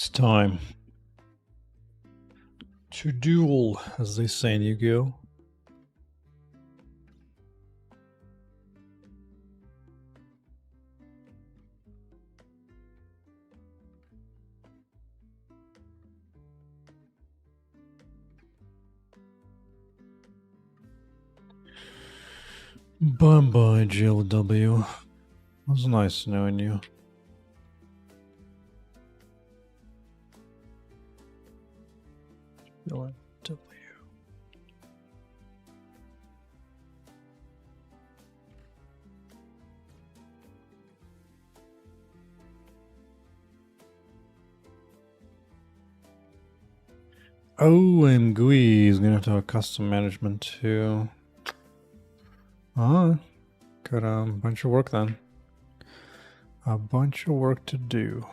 It's time to duel, as they say in Yu-Gi-Oh! Bye-bye, GLFW. It was nice knowing you. GLFW. OMG is gonna have to have a custom management too. Ah, got a bunch of work then. A bunch of work to do.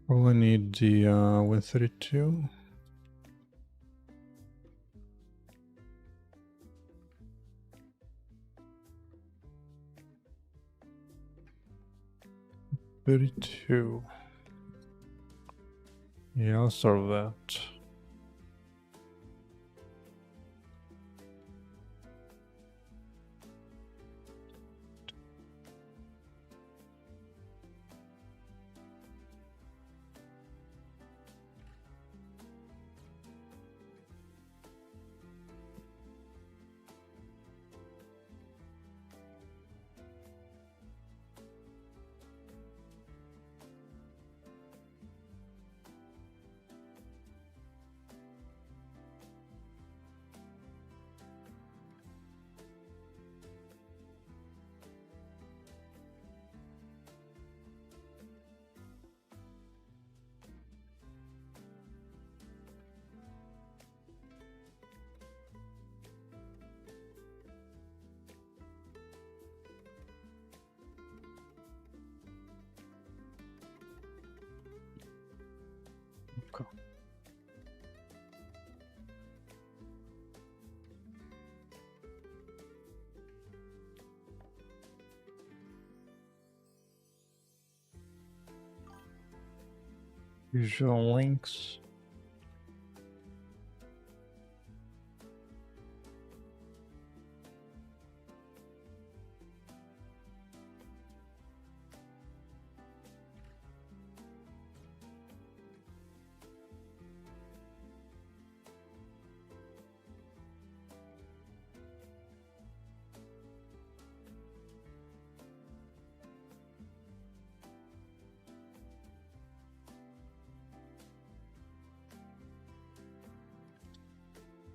Probably need the 132. $32. Yeah, I'll start with that. Okay. Usual links.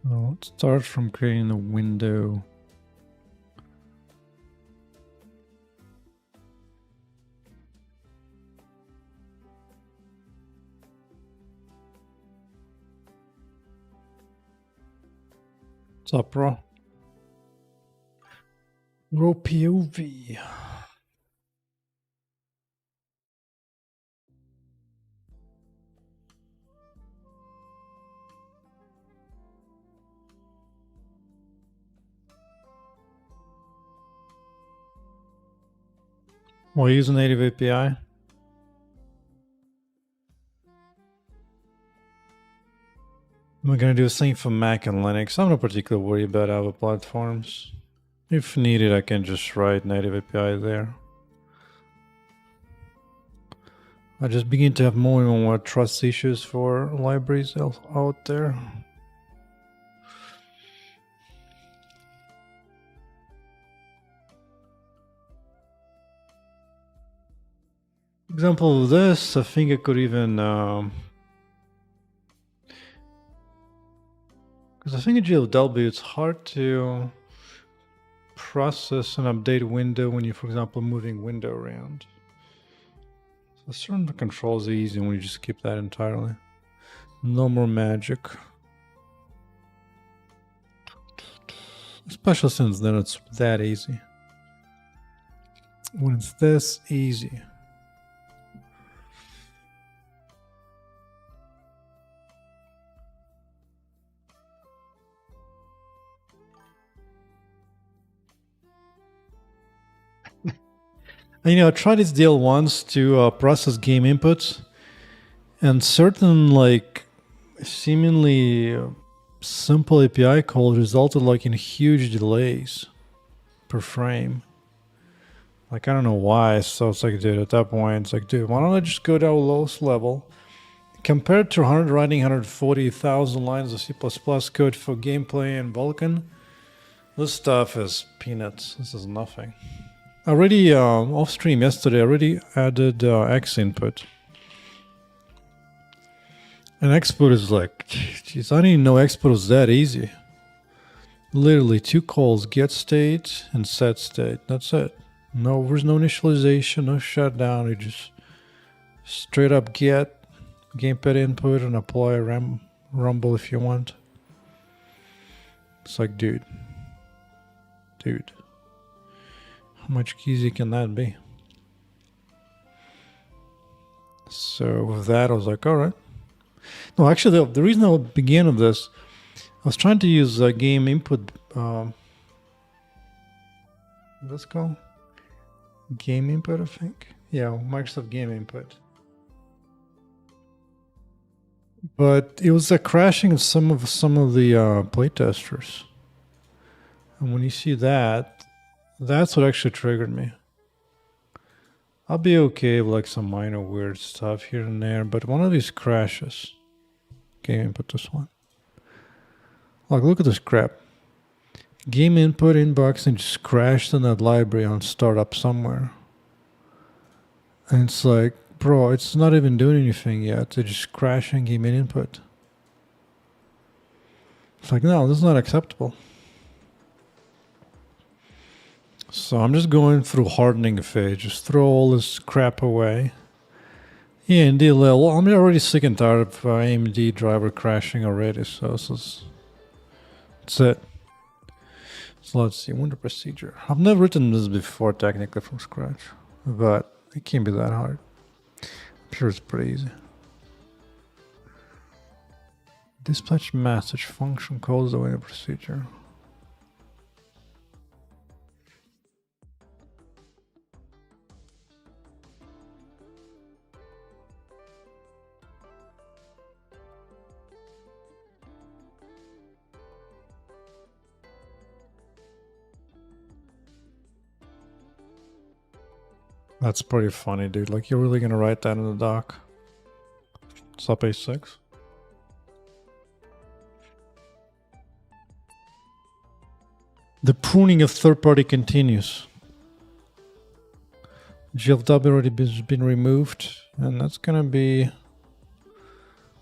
Well, let's start from creating a window. What's up, bro? Row POV. We'll use a native API. We're gonna do the same for Mac and Linux. I'm not particularly worried about other platforms. If needed, I can just write native API there. I just begin to have more and more trust issues for libraries out there. Example of this, I think I could even because I think in GLFW it's hard to process an update window when you're, for example, moving window around. So certain controls are easy when you just skip that entirely. No more magic. Especially since then it's that easy. when it's this easy. And, I tried this deal once to process game inputs, and certain like seemingly simple API call resulted like in huge delays per frame. Like, I don't know why. So it's like, dude, at that point, it's like, dude, why don't I just go down lowest level? Compared to writing 140,000 lines of C++ code for gameplay and Vulkan, this stuff is peanuts. This is nothing. Already off stream yesterday, I already added X input. And export is like, geez, I didn't even know export was that easy. Literally 2 calls, get state and set state. That's it. No, there's no initialization, no shutdown. You just straight up get gamepad input and apply a rumble if you want. It's like, dude, how much easy can that be? So with that, I was like, all right. No, actually, the reason I began with this, I was trying to use game input. What's it called? Game input, I think. Yeah, Microsoft Game Input. But it was crashing of some of the playtesters. And when you see that, that's what actually triggered me. I'll be okay with like some minor weird stuff here and there, but one of these crashes. Game input, this one. Like, look at this crap. Game input inbox and just crashed in that library on startup somewhere. And it's like, bro, it's not even doing anything yet. It's just crashing game input. It's like, no, this is not acceptable. So I'm just going through hardening phase. Just throw all this crap away. Yeah, indeed. Well, I'm already sick and tired of AMD driver crashing already. So that's it. So let's see, window procedure. I've never written this before technically from scratch, but it can't be that hard. I'm sure it's pretty easy. Dispatch message function calls the window procedure. That's pretty funny, dude. Like, you're really gonna write that in the doc? Sup A6? The pruning of third party continues. GLFW already been removed, and that's gonna be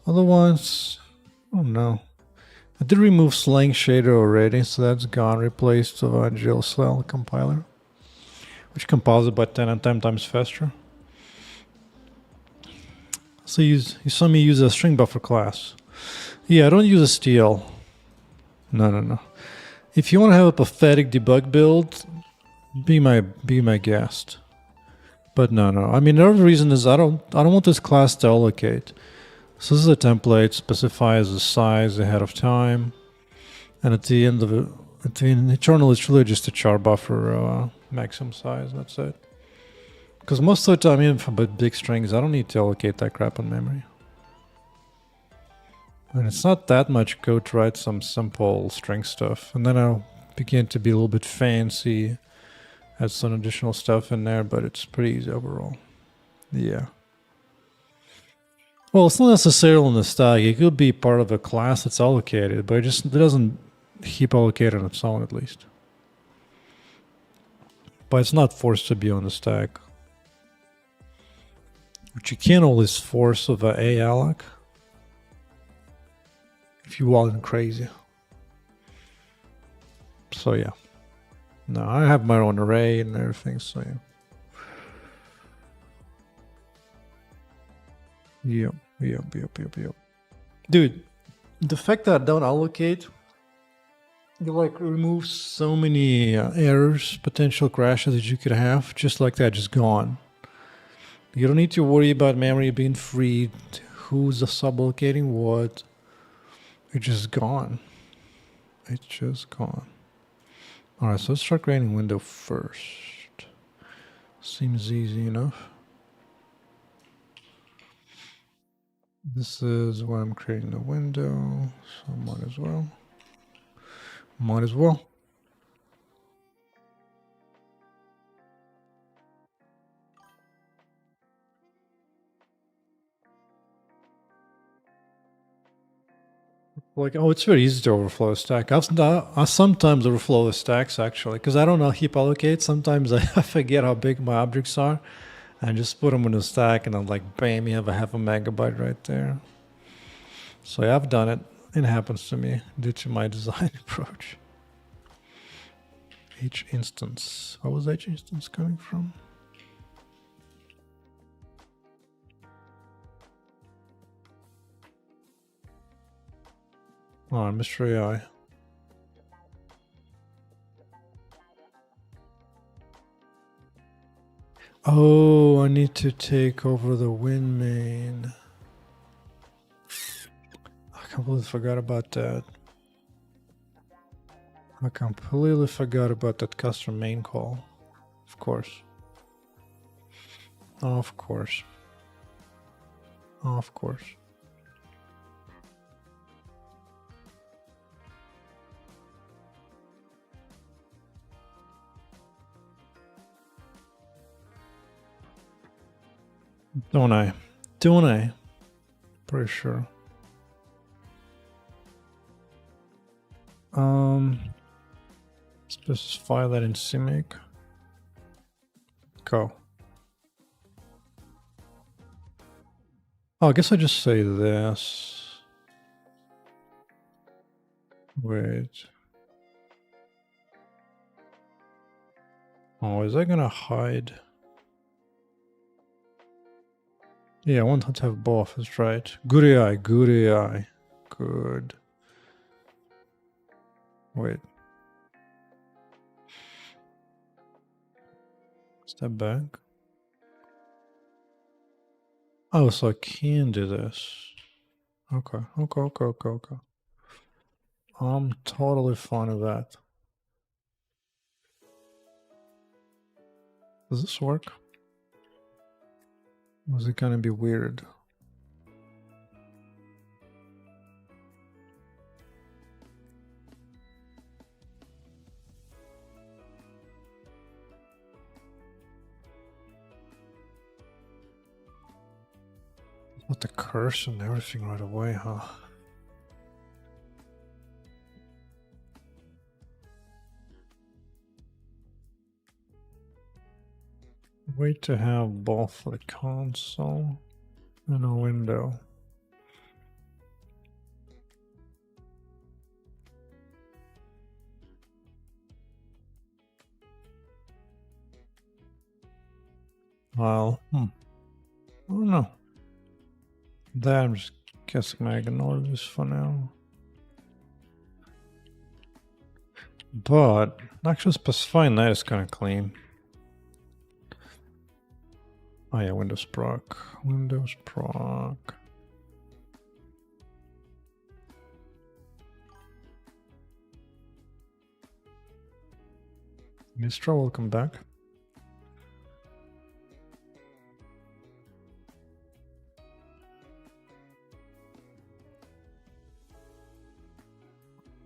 other ones. Oh no. I did remove slang shader already, so that's gone, replaced with GLSL compiler, which compiles about 10 and 10 times faster. So you saw me use a string buffer class. Yeah, I don't use a STL. No. If you want to have a pathetic debug build, be my guest. But no. I mean, the other reason is I don't want this class to allocate. So this is a template, specifies the size ahead of time, and at the end of it, internal, it's really just a char buffer maximum size. That's it. Because most of the time, even for big strings, I don't need to allocate that crap on memory. And it's not that much code to write some simple string stuff. And then I'll begin to be a little bit fancy, add some additional stuff in there, but it's pretty easy overall. Yeah. Well, it's not necessarily in the stack. It could be part of a class that's allocated, but it doesn't heap allocate on its own, at least. But it's not forced to be on the stack. Which you can always force with a alloc if you want crazy. So yeah. No, I have my own array and everything, so yeah. Yep. Dude, the fact that I don't allocate You like remove so many errors, potential crashes that you could have, just like that, just gone. You don't need to worry about memory being freed, who's sublocating what. It's just gone. It's just gone. Alright, so let's start creating window first. Seems easy enough. This is where I'm creating the window, so might as well. Might as well. Like, oh, it's very easy to overflow a stack. I sometimes overflow the stacks actually, because I don't know heap allocate. Sometimes I forget how big my objects are, and just put them in a stack, and I'm like, bam, you have a half a megabyte right there. So yeah, I've done it. It happens to me due to my design approach. Each instance. What was each instance coming from? Oh, Mr. AI. Oh, I need to take over the win main. I completely forgot about that. I completely forgot about that custom main call. Of course. Of course. Of course. Don't I? Don't I? Pretty sure. Specify that in CMake. Go. Oh, I guess I just say this. Wait. Oh, is that gonna hide? Yeah, I want to have both, that's right. Good AI, good AI. Good. Wait. Step back. Oh, so I can do this. Okay. I'm totally fine with that. Does this work? Or is it gonna be weird? With the curse and everything right away, huh? Wait to have both the console and a window. Well, I don't know. That I'm just guessing I ignore this for now. But actually specifying that is kind of clean. Oh yeah, Windows proc. Windows proc. Mistral, welcome back.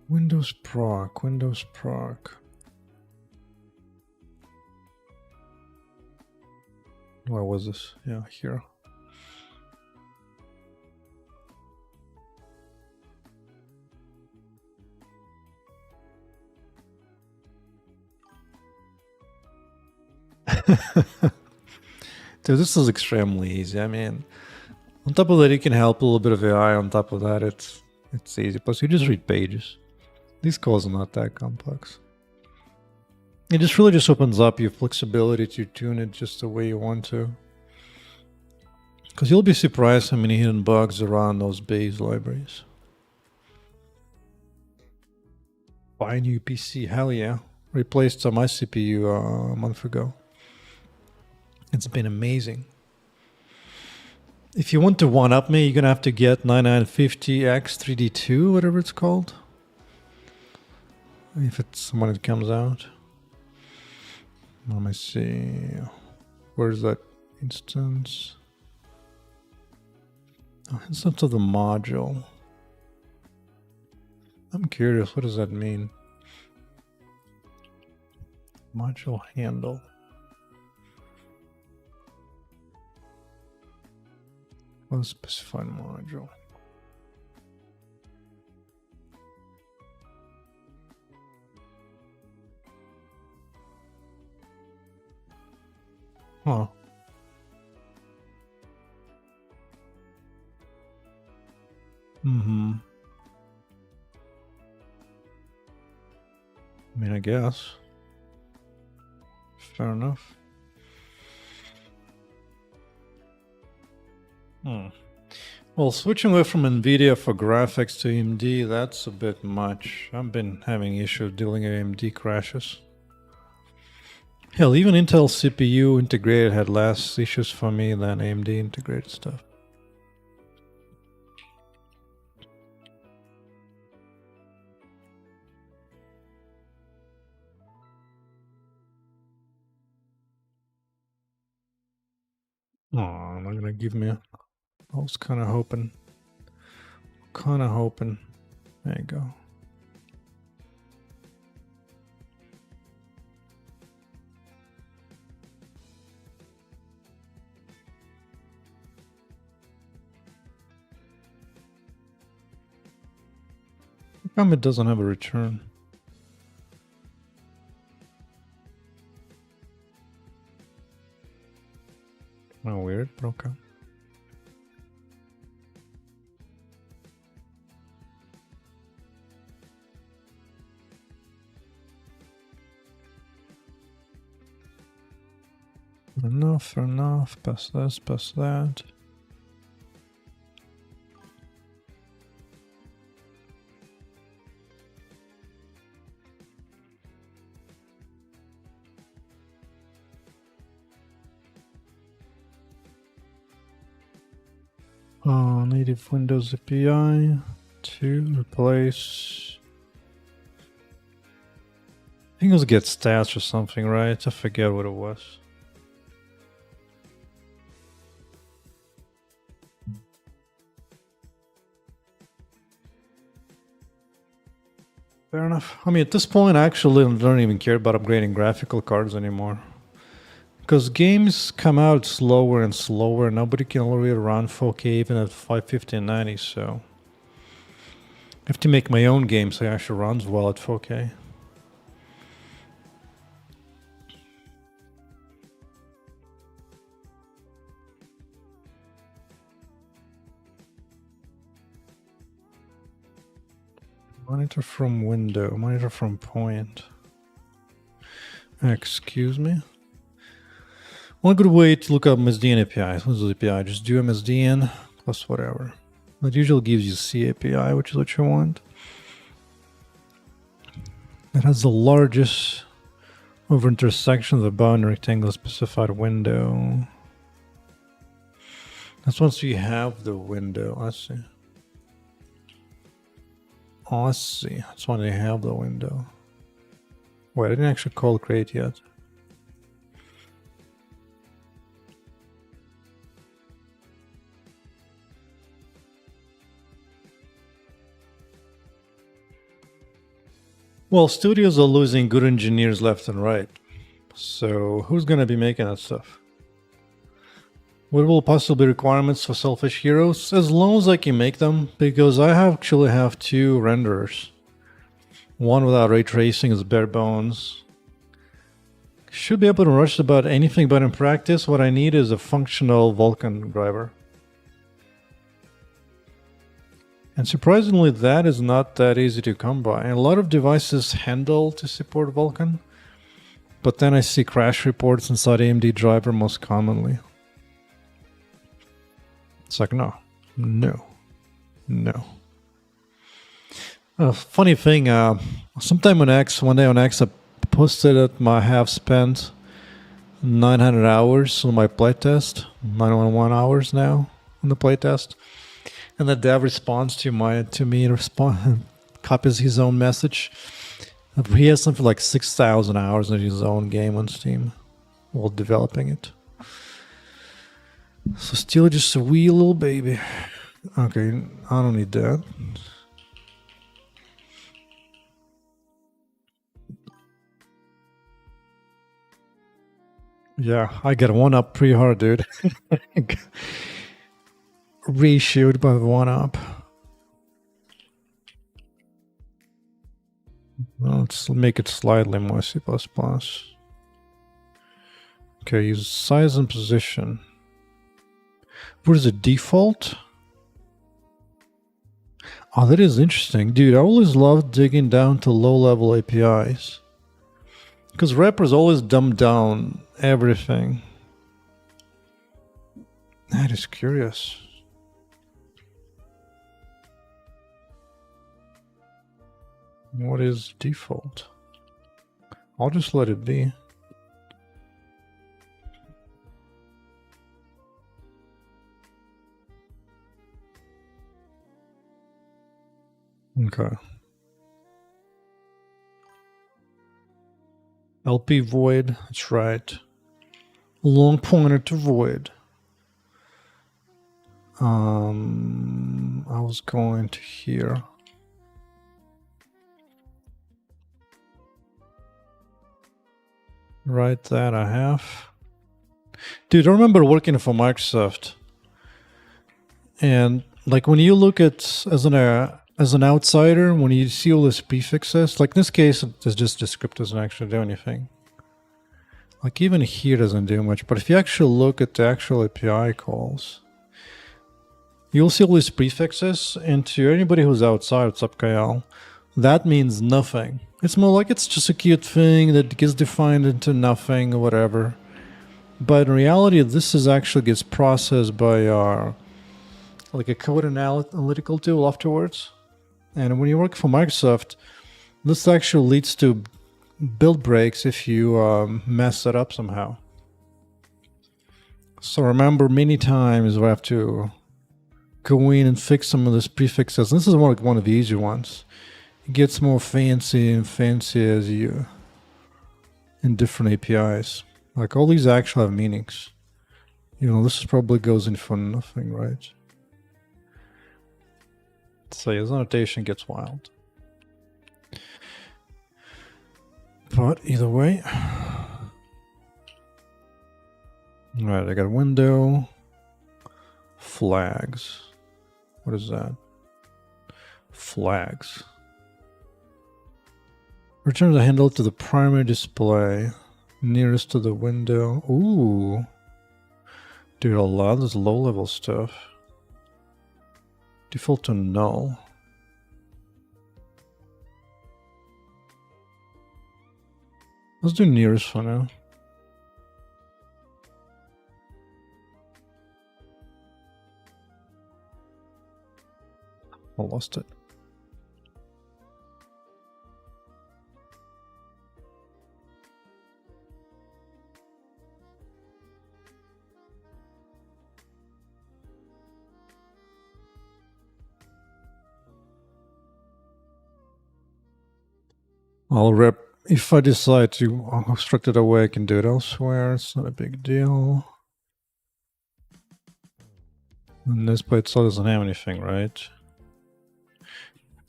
Windows proc, Windows proc. Where was this? Yeah, here. Dude, this is extremely easy. I mean, on top of that, you can help a little bit of AI. On top of that, it's easy. Plus, you just read pages. These calls are not that complex. It just really just opens up your flexibility to tune it just the way you want to. Because you'll be surprised how many hidden bugs are on those base libraries. Buy a new PC, hell yeah. Replaced my CPU a month ago. It's been amazing. If you want to one-up me, you're gonna have to get 9950X 3D2, whatever it's called. If it's when it comes out. Let me see. Where's that instance? Oh, instance of the module. I'm curious, what does that mean? Module handle. Unspecified module. Huh. Mm-hmm. I mean, I guess. Fair enough. Well, switching away from NVIDIA for graphics to AMD, that's a bit much. I've been having issues dealing with AMD crashes. Hell, even Intel CPU integrated had less issues for me than AMD integrated stuff. Oh, not gonna give me a... I was kind of hoping. There you go. How come it doesn't have a return? Kind of weird, but okay. Fair enough. Pass this, pass that. Native Windows API to replace. I think it was get stats or something, right? I forget what it was. Fair enough. I mean, at this point, I actually don't even care about upgrading graphical cards anymore. Because games come out slower and slower. Nobody can really run 4K even at 550 and 90, so... I have to make my own game so it actually runs well at 4K. Monitor from window, monitor from point. Excuse me? One good way to look up MSDN APIs. What's the API? Just do MSDN plus whatever. That usually gives you C API, which is what you want. It has the largest over intersection of the bound rectangle specified window. That's once you have the window. I see. Oh, I see. That's when they have the window. Wait, I didn't actually call create yet. Well, studios are losing good engineers left and right. So who's going to be making that stuff? What will possibly requirements for selfish heroes? As long as I can make them, because I actually have two renderers. One without ray tracing is bare bones. Should be able to rush about anything, but in practice what I need is a functional Vulkan driver. And surprisingly, that is not that easy to come by. A lot of devices handle to support Vulkan, but then I see crash reports inside AMD driver most commonly. It's like, no. Funny thing, sometime on X, one day on X, I posted that I have spent 900 hours on my playtest, 911 hours now on the playtest, and the dev responds to me and copies his own message. He has something like 6,000 hours in his own game on Steam while developing it. So still just a wee little baby. Okay, I don't need that. Yeah, I got one up pretty hard, dude. Reshoot by one up. Well, let's make it slightly more C++. Okay, use size and position. What is it, default? Oh, that is interesting. Dude, I always love digging down to low-level APIs. Because rappers always dumb down everything. That is curious. What is default? I'll just let it be. Okay. LP void, that's right. Long pointer to void. I was going to here. Write that I have. Dude, I remember working for Microsoft. And like when you look at as an outsider, when you see all these prefixes, like in this case, it's just descript doesn't actually do anything. Like even here doesn't do much. But if you actually look at the actual API calls, you'll see all these prefixes, and to anybody who's outside, what's up, Kyle? That means nothing. It's more like it's just a cute thing that gets defined into nothing or whatever. But in reality, this is actually gets processed by our like a code analytical tool afterwards. And when you work for Microsoft, this actually leads to build breaks if you mess it up somehow. So remember, many times we have to go in and fix some of these prefixes. This is one of the easy ones. It gets more fancy and fancy as you in different APIs. Like all these actually have meanings. You know, this probably goes in for nothing, right? So his annotation gets wild. But either way. Alright, I got a window. Flags. What is that? Flags. Return the handle to the primary display nearest to the window. Ooh. Dude, a lot of this low-level stuff. Default to null. Let's do nearest for now. I lost it. I'll rep. If I decide to construct it away, I can do it elsewhere. It's not a big deal. And this by itself doesn't have anything, right?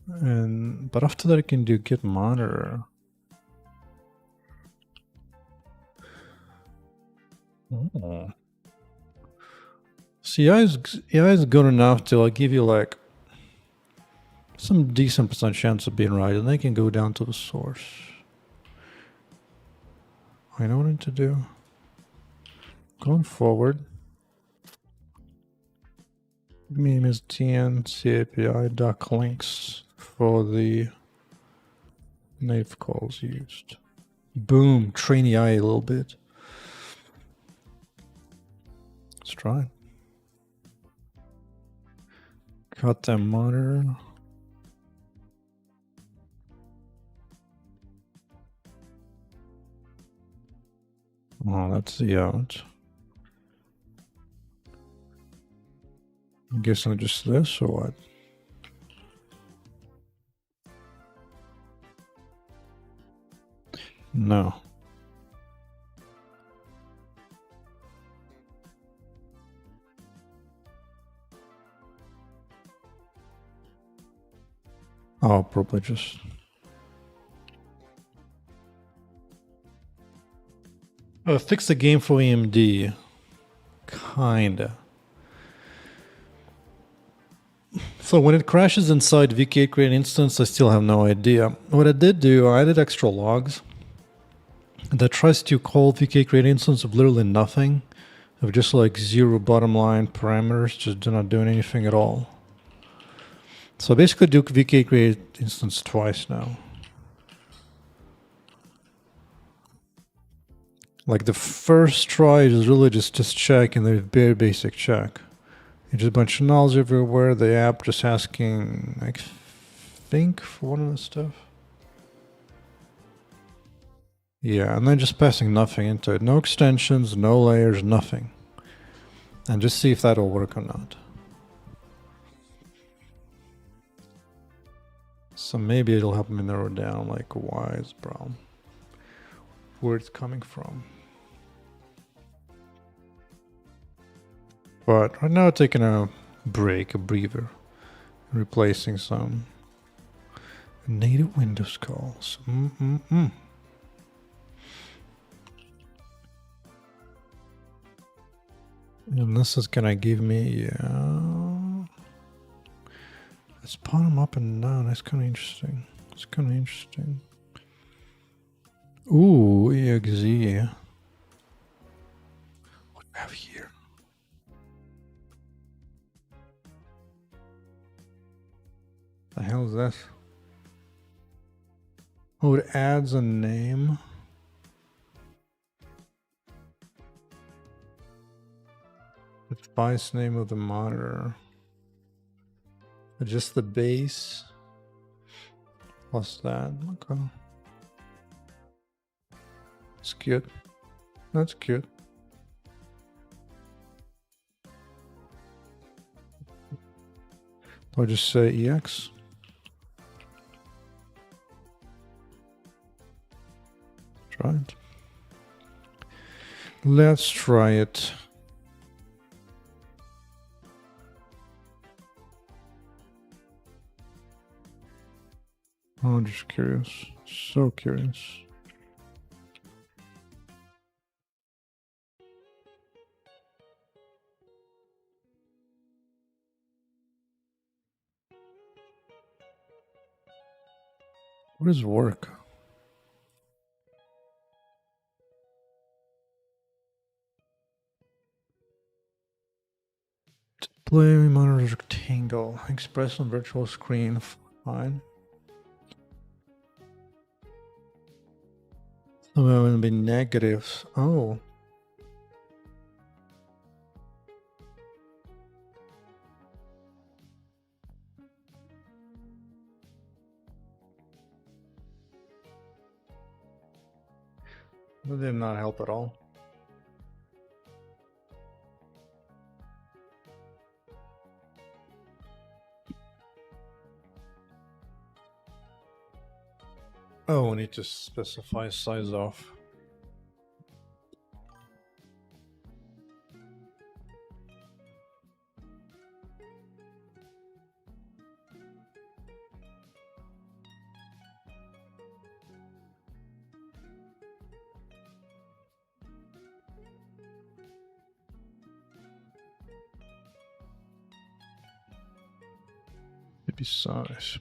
But after that, I can do git monitor. Oh. See, AI is good enough to like give you like some decent percent chance of being right, and they can go down to the source. I know what I need to do. Going forward, meme is tn_capi_doc_links for the native calls used. Boom, train the eye a little bit. Let's try. Cut that monitor. Oh, that's the out. I'm guessing just this or what? No. Oh, probably just... fix the game for AMD. Kinda. So when it crashes inside VK create instance, I still have no idea. What I did do, I added extra logs that tries to call VK create instance of literally nothing, of just like 0 bottom line parameters, just do not doing anything at all. So basically do VK create instance twice now. Like the first try is really just check, and the very basic check. It's just a bunch of nulls everywhere. The app just asking, I think, for one of the stuff. Yeah, and then just passing nothing into it. No extensions, no layers, nothing. And just see if that'll work or not. So maybe it'll help me narrow down like why is brown, where it's coming from. But right now, taking a break, a breather, replacing some native Windows calls. And this is gonna give me, let's pawn them up and down. That's kind of interesting. It's kind of interesting. Ooh, EXE. What do we have here? The hell is this? Oh, it adds a name. The device name of the monitor. Just the base. Plus that. Okay. It's cute. That's cute. I'll just say EX. Try it. Let's try it. Oh, I'm just curious. So curious. What is work? Display monitor rectangle. Express on virtual screen. Fine. So that would be negatives. Oh. That did not help at all. Oh, we need to specify size off. Maybe size.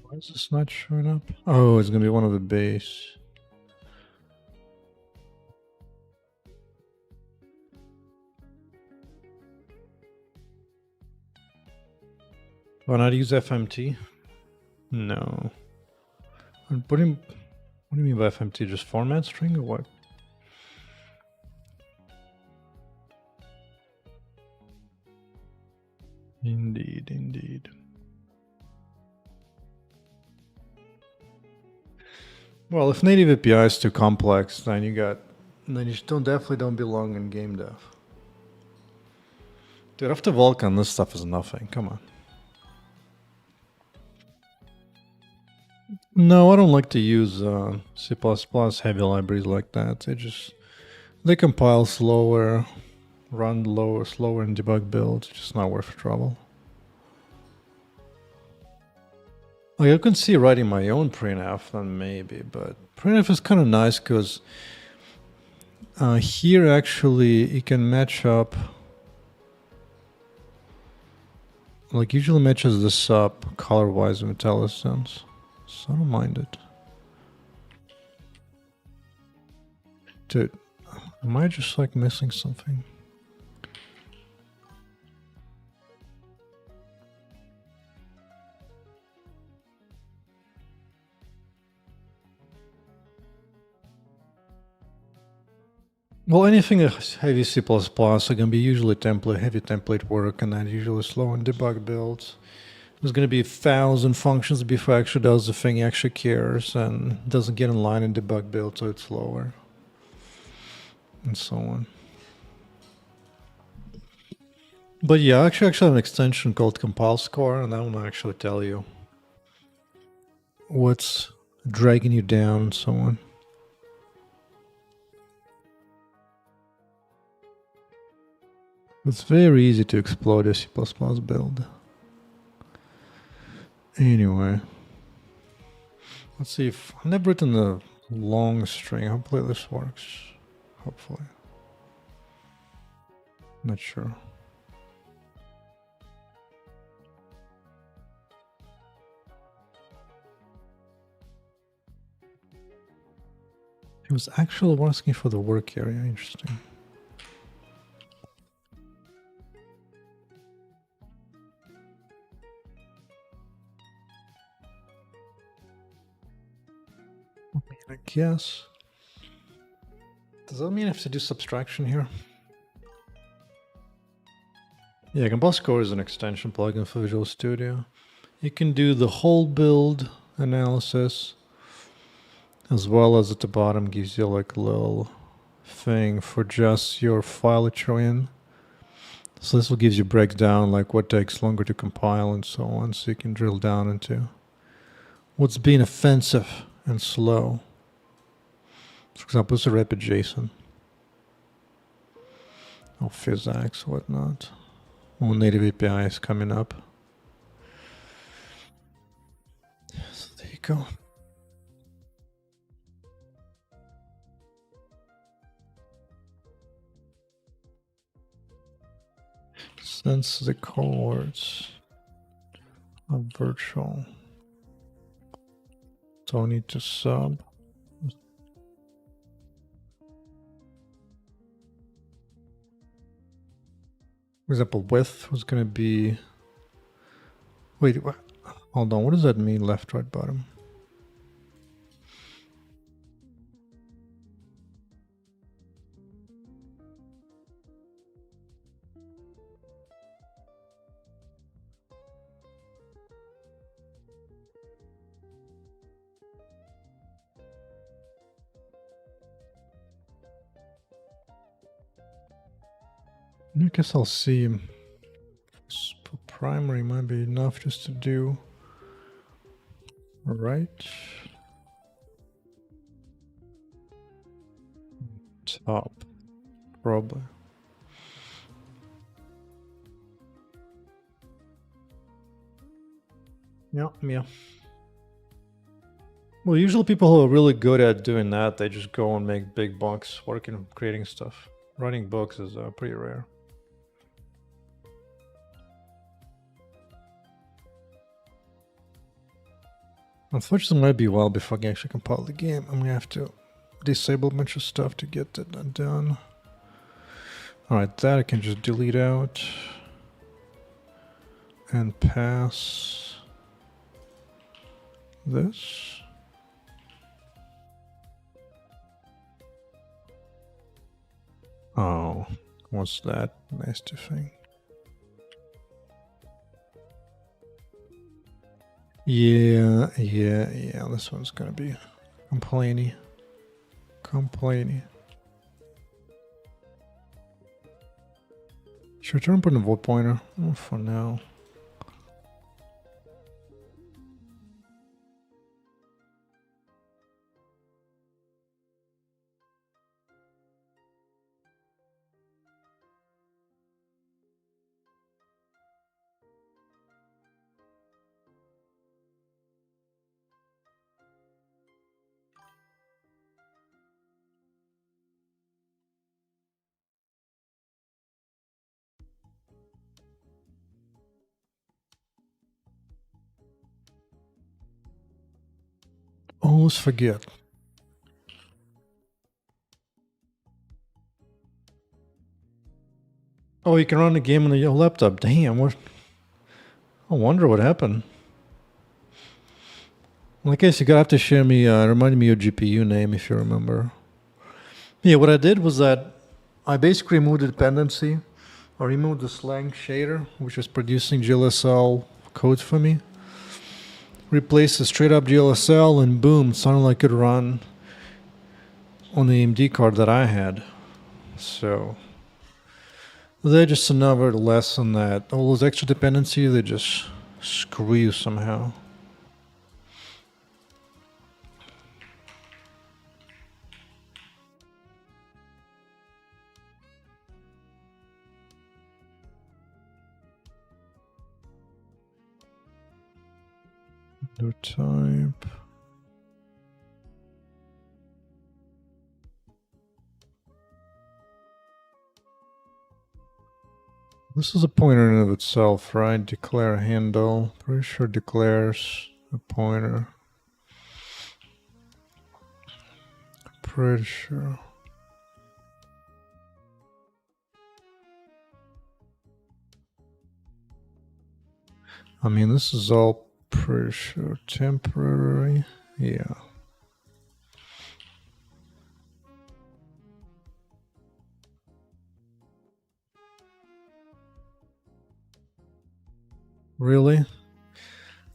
Why is this not showing up? Oh, it's gonna be one of the base. Why not use FMT? No. What do you mean by FMT? Just format string or what? Indeed, indeed. Well, if native API is too complex, then you definitely don't belong in game dev. Dude, after Vulkan, this stuff is nothing. Come on. No, I don't like to use C++ heavy libraries like that. They compile slower, run slower in debug builds. It's just not worth the trouble. Like, I can see writing my own printf then maybe, but printf is kind of nice because here actually you can match up. Like usually matches this up color-wise with IntelliSense, so I don't mind it. Dude, am I just like missing something? Well, anything that's heavy C++ are going to be usually heavy template work, and then usually slow in debug builds. There's going to be 1,000 functions before it actually does the thing it actually cares, and doesn't get in line in debug build, so it's slower, and so on. But yeah, I actually have an extension called compile score, and that will actually tell you what's dragging you down and so on. It's very easy to exploit a C++ build. Anyway, let's see if I've never written a long string. Hopefully this works. Hopefully. Not sure. It was actually asking for the work area. Interesting. I guess. Does that mean I have to do subtraction here? Yeah, compile score is an extension plugin for Visual Studio. You can do the whole build analysis, as well as at the bottom gives you like a little thing for just your file that you're in. So this will give you breakdown like what takes longer to compile and so on, so you can drill down into what's being offensive and slow. For example, it's a rapid JSON. Or physics, whatnot. All native APIs coming up. So there you go. Since the cohorts are virtual, don't need to sub. For example, width was going to be... Wait, what? Hold on, what does that mean, left, right, bottom? I guess I'll see. For primary might be enough just to do right. Top, probably. Yeah. Well, usually people who are really good at doing that, they just go and make big bucks working, creating stuff. Writing books is pretty rare. Unfortunately, it might be a while before I can actually compile the game. I'm gonna have to disable a bunch of stuff to get that done. Alright, that I can just delete out and pass this. Oh, what's that nasty thing? Yeah. This one's gonna be complaining. Should I turn on the volt pointer? Oh, for now. Always forget. Oh, you can run the game on your laptop. Damn, what? I wonder what happened. Well, I guess you gotta have to share me, remind me your GPU name if you remember. Yeah, what I did was that I basically removed the dependency. I removed the slang shader, which was producing GLSL code for me. Replaced the straight up GLSL, and boom, it sounded like it could run on the AMD card that I had. So they're just another lesson that all those extra dependencies, they just screw you somehow. New type. This is a pointer in and of itself, right? Declare handle. Pretty sure declares a pointer. Pretty sure. I mean, this is all pretty sure temporary. Yeah. Really?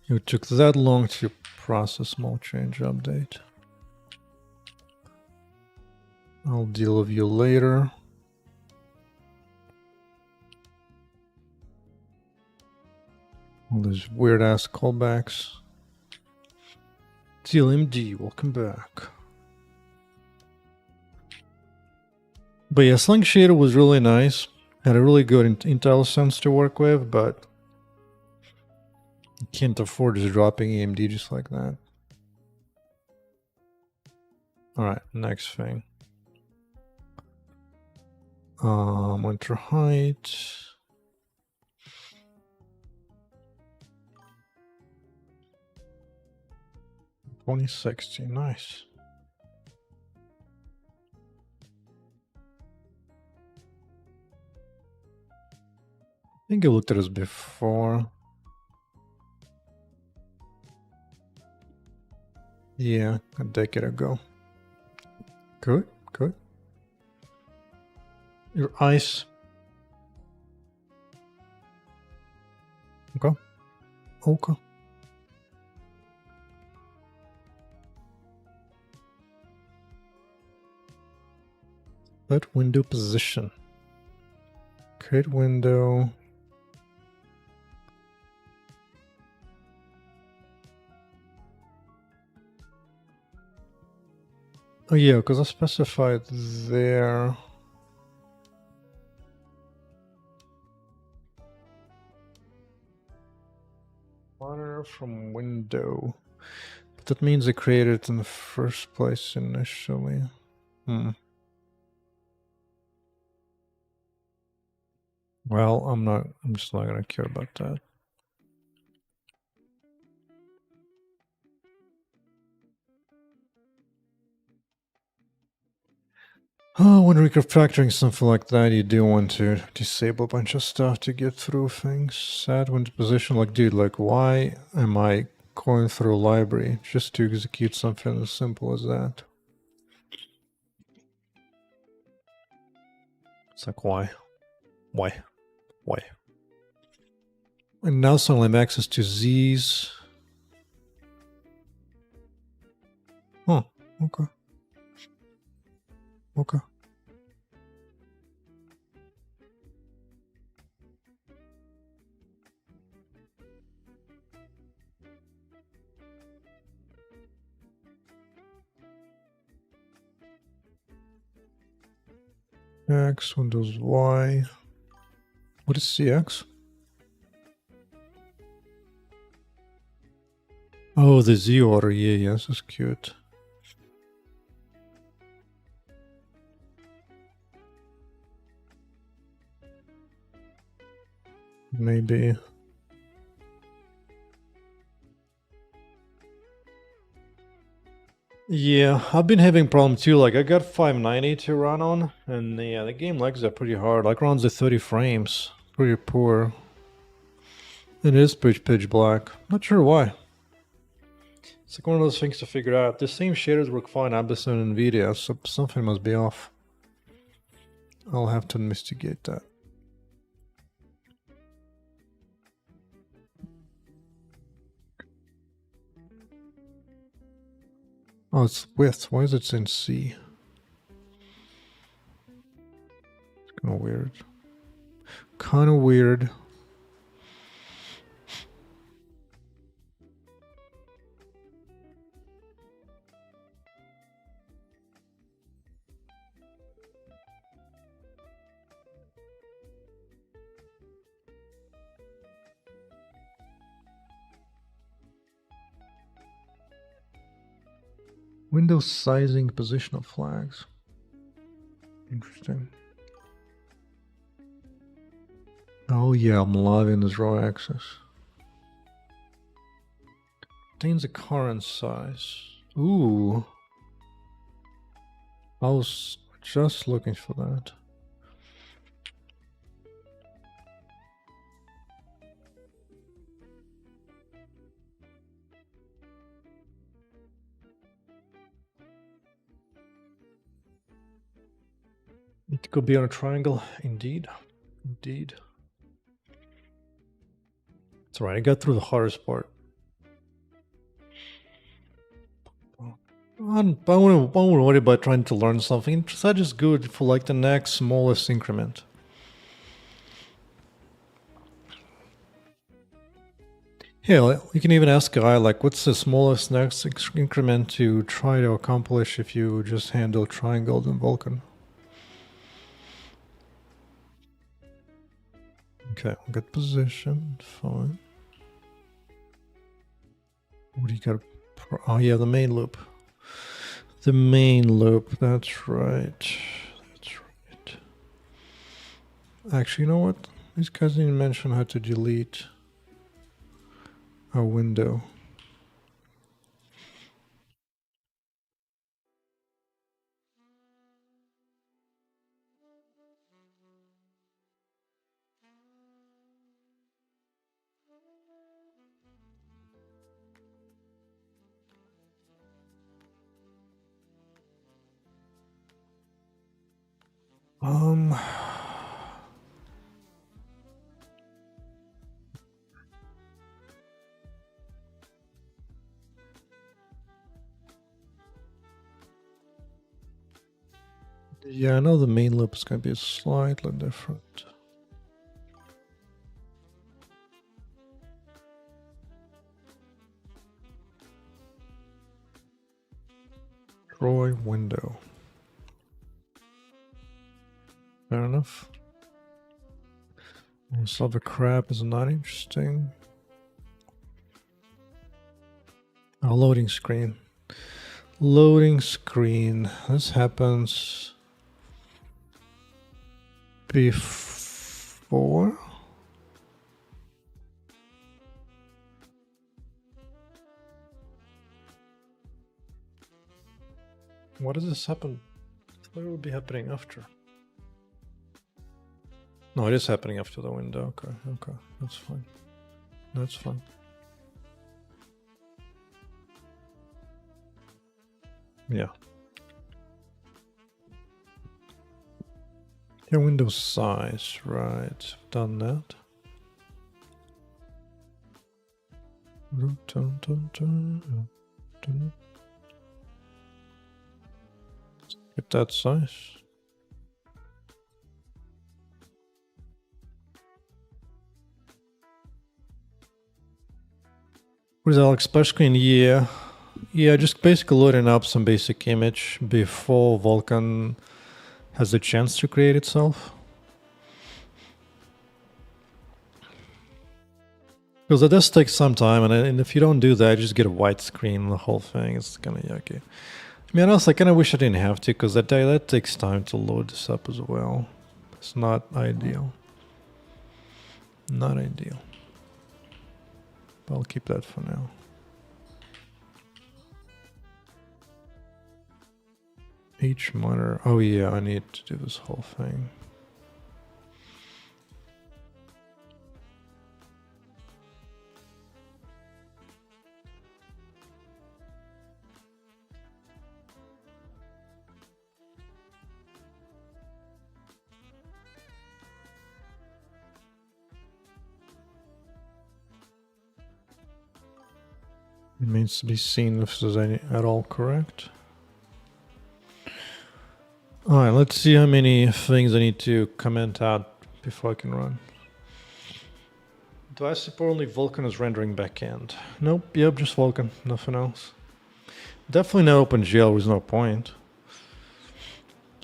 It took that long to process small change update. I'll deal with you later. All these weird ass callbacks. TLMD, welcome back. But yeah, Sling Shader was really nice. Had a really good Intel sense to work with, but you can't afford just dropping AMD just like that. Alright, next thing. Enter height. 2060, nice. I think I looked at this before. Yeah, a decade ago. Good. Your eyes. Okay. Let window position. Create window. Oh yeah, because I specified there. Monitor from window. But that means I created it in the first place initially. Well, I'm just not gonna care about that. Oh, when refactoring something like that, you do want to disable a bunch of stuff to get through things. Set window position, like, dude, like, why am I going through a library just to execute something as simple as that? It's like, why? And now suddenly I have access to Z's. Okay. Okay. X, Windows Y. What is CX? Oh, the Z order. Yeah, yes, that's cute. Maybe. Yeah, I've been having problems too. Like I got 590 to run on, and the game lags are pretty hard. Like runs at 30 frames. Pretty poor. It is pitch black. Not sure why. It's like one of those things to figure out. The same shaders work fine on Abyss and Nvidia, so something must be off. I'll have to investigate that. Oh, it's width. Why is it in C? It's kind of weird. Kind of weird. Window sizing position of flags. Interesting. Oh yeah, I'm loving this row axis. Contains the current size. Ooh. I was just looking for that. It could be on a triangle, indeed. Indeed. It's alright, I got through the hardest part. I wouldn't worry about trying to learn something. That is good for like the next smallest increment. Yeah, you can even ask a guy like, what's the smallest next increment to try to accomplish if you just handle triangles in Vulkan? Okay, good position, fine. What do you got? Oh yeah, the main loop. The main loop, that's right. That's right. Actually, you know what? These guys didn't mention how to delete a window. Yeah, I know the main loop is going to be slightly different. Troy window. Fair enough. Solve a crab is not interesting. Oh, loading screen. Loading screen. This happens before. What does this happen? What would be happening after? No, it is happening after the window. Okay, okay, that's fine. That's fine. Yeah. Your window size, right? Done that. Get that size. Where's Alex? Splash screen? Yeah. Yeah, just basically loading up some basic image before Vulkan has the chance to create itself. Because it does take some time, and if you don't do that, you just get a white screen, the whole thing. It's kind of yucky. To be honest, I kind of wish I didn't have to, because that takes time to load this up as well. It's not ideal. Not ideal. But I'll keep that for now. Each monitor. Oh yeah, I need to do this whole thing. It remains to be seen if there's any at all correct. Alright, let's see how many things I need to comment out before I can run. Do I support only Vulkan as rendering backend? Nope, yep, just Vulkan, nothing else. Definitely no OpenGL, there's no point.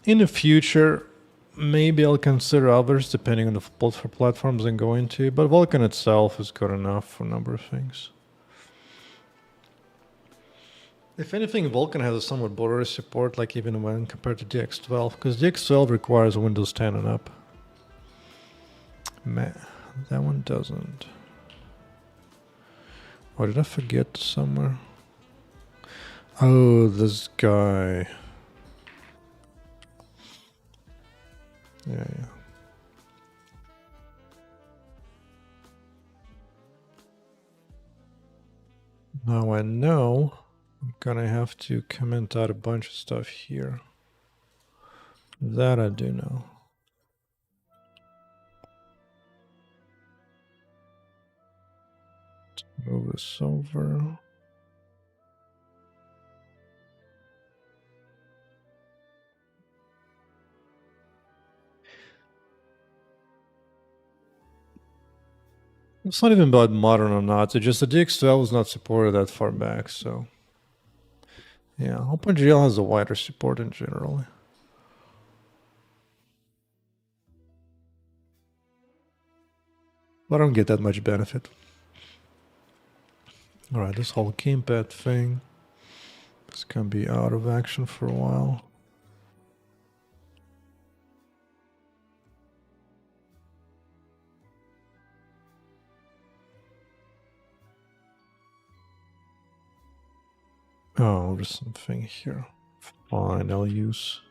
In the future, maybe I'll consider others depending on the platforms I'm going to, but Vulkan itself is good enough for a number of things. If anything, Vulkan has a somewhat blurry support, like even when compared to DX12, because DX12 requires Windows 10 and up. Man, that one doesn't. Or did I forget somewhere? Oh, this guy. Yeah. Now I know I'm gonna have to comment out a bunch of stuff here. That I do know. Let's move this over. It's not even about modern or not, it's just the DX12 was not supported that far back, so... Yeah, OpenGL has a wider support in general. But I don't get that much benefit. Alright, this whole gamepad thing is gonna be out of action for a while. Oh, there's something here. Fine, I'll use.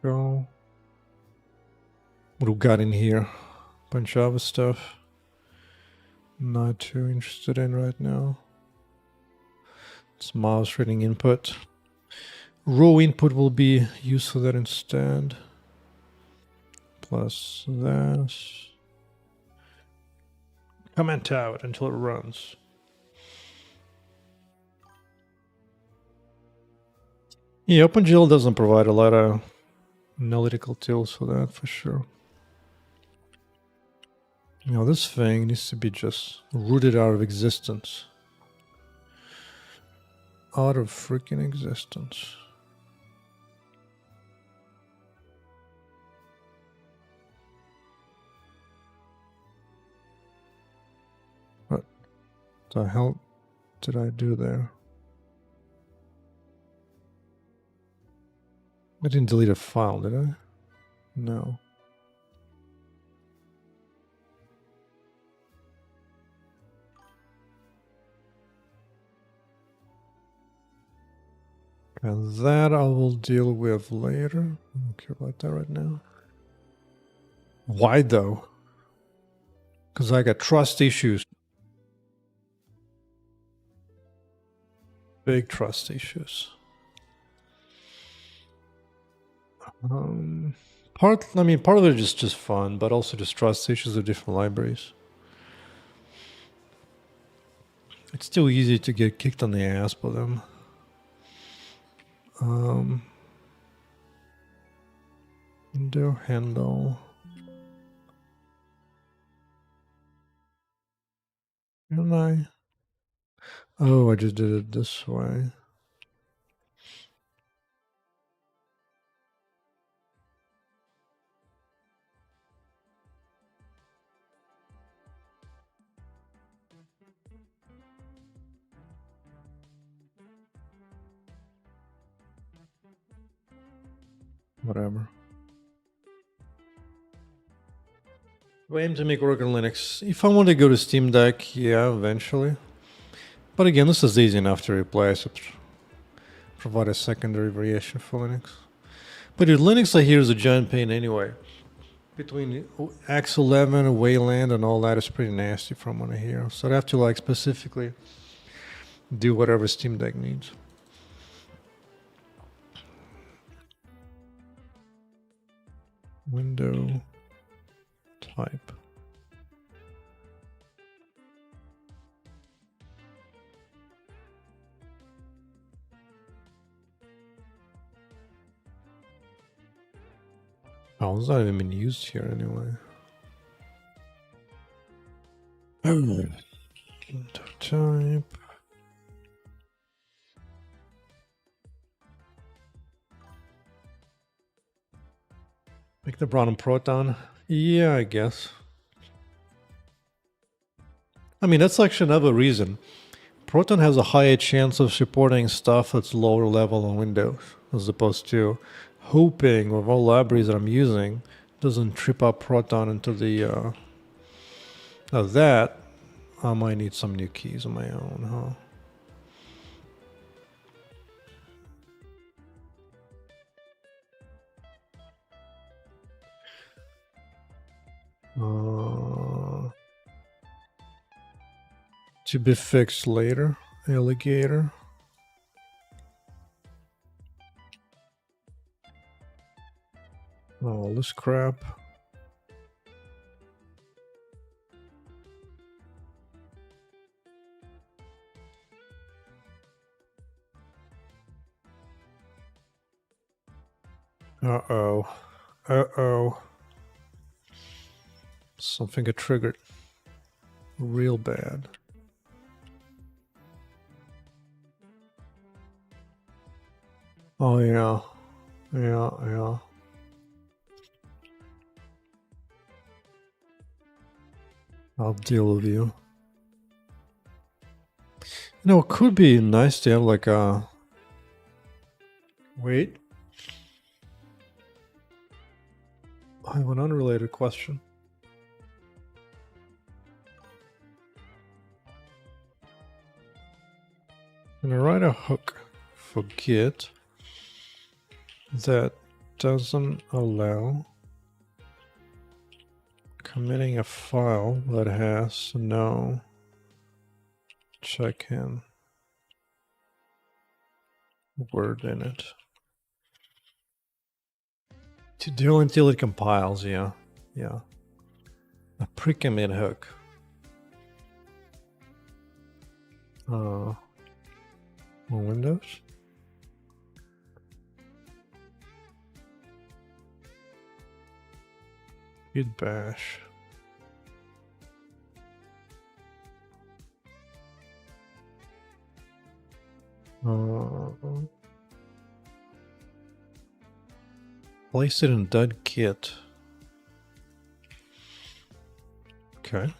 Go. What we got in here? Bunch of other stuff. Not too interested in right now. It's mouse reading input. Raw input will be used for that instead. Plus that. Comment out until it runs. Yeah, OpenGL doesn't provide a lot of analytical tools for that, for sure. You know, this thing needs to be just rooted out of existence. Out of freaking existence. What the hell did I do there? I didn't delete a file, did I? No. And that I will deal with later. I don't care about that right now. Why though? Because I got trust issues. Big trust issues. Part of it is just fun, but also just trust issues of different libraries. It's too easy to get kicked on the ass by them. Window handle. Am I? Oh, I just did it this way. Whatever. We aim to make work on Linux. If I want to go to Steam Deck, yeah, eventually. But again, this is easy enough to replace it. Provide a secondary variation for Linux. But dude, Linux I hear is a giant pain anyway. Between X11, Wayland, and all that is pretty nasty from what I hear. So I'd have to like specifically do whatever Steam Deck needs. Window type. Oh, it's not even been used here anyway. Window type. Make the brown and Proton. Yeah, I guess. I mean, that's actually another reason. Proton has a higher chance of supporting stuff that's lower level on Windows, as opposed to hoping with all libraries that I'm using doesn't trip up Proton into the that. I might need some new keys on my own, huh? To be fixed later, alligator. All this crap. Uh-oh. Uh-oh. Something got triggered. Real bad. Oh, yeah. Yeah. I'll deal with you. You know, it could be nice to have like a... Wait. I have an unrelated question. When I write a hook for Git that doesn't allow committing a file that has no check-in word in it. To do until it compiles, yeah. A pre-commit hook. On Windows? Git bash. Place it in .git. Okay.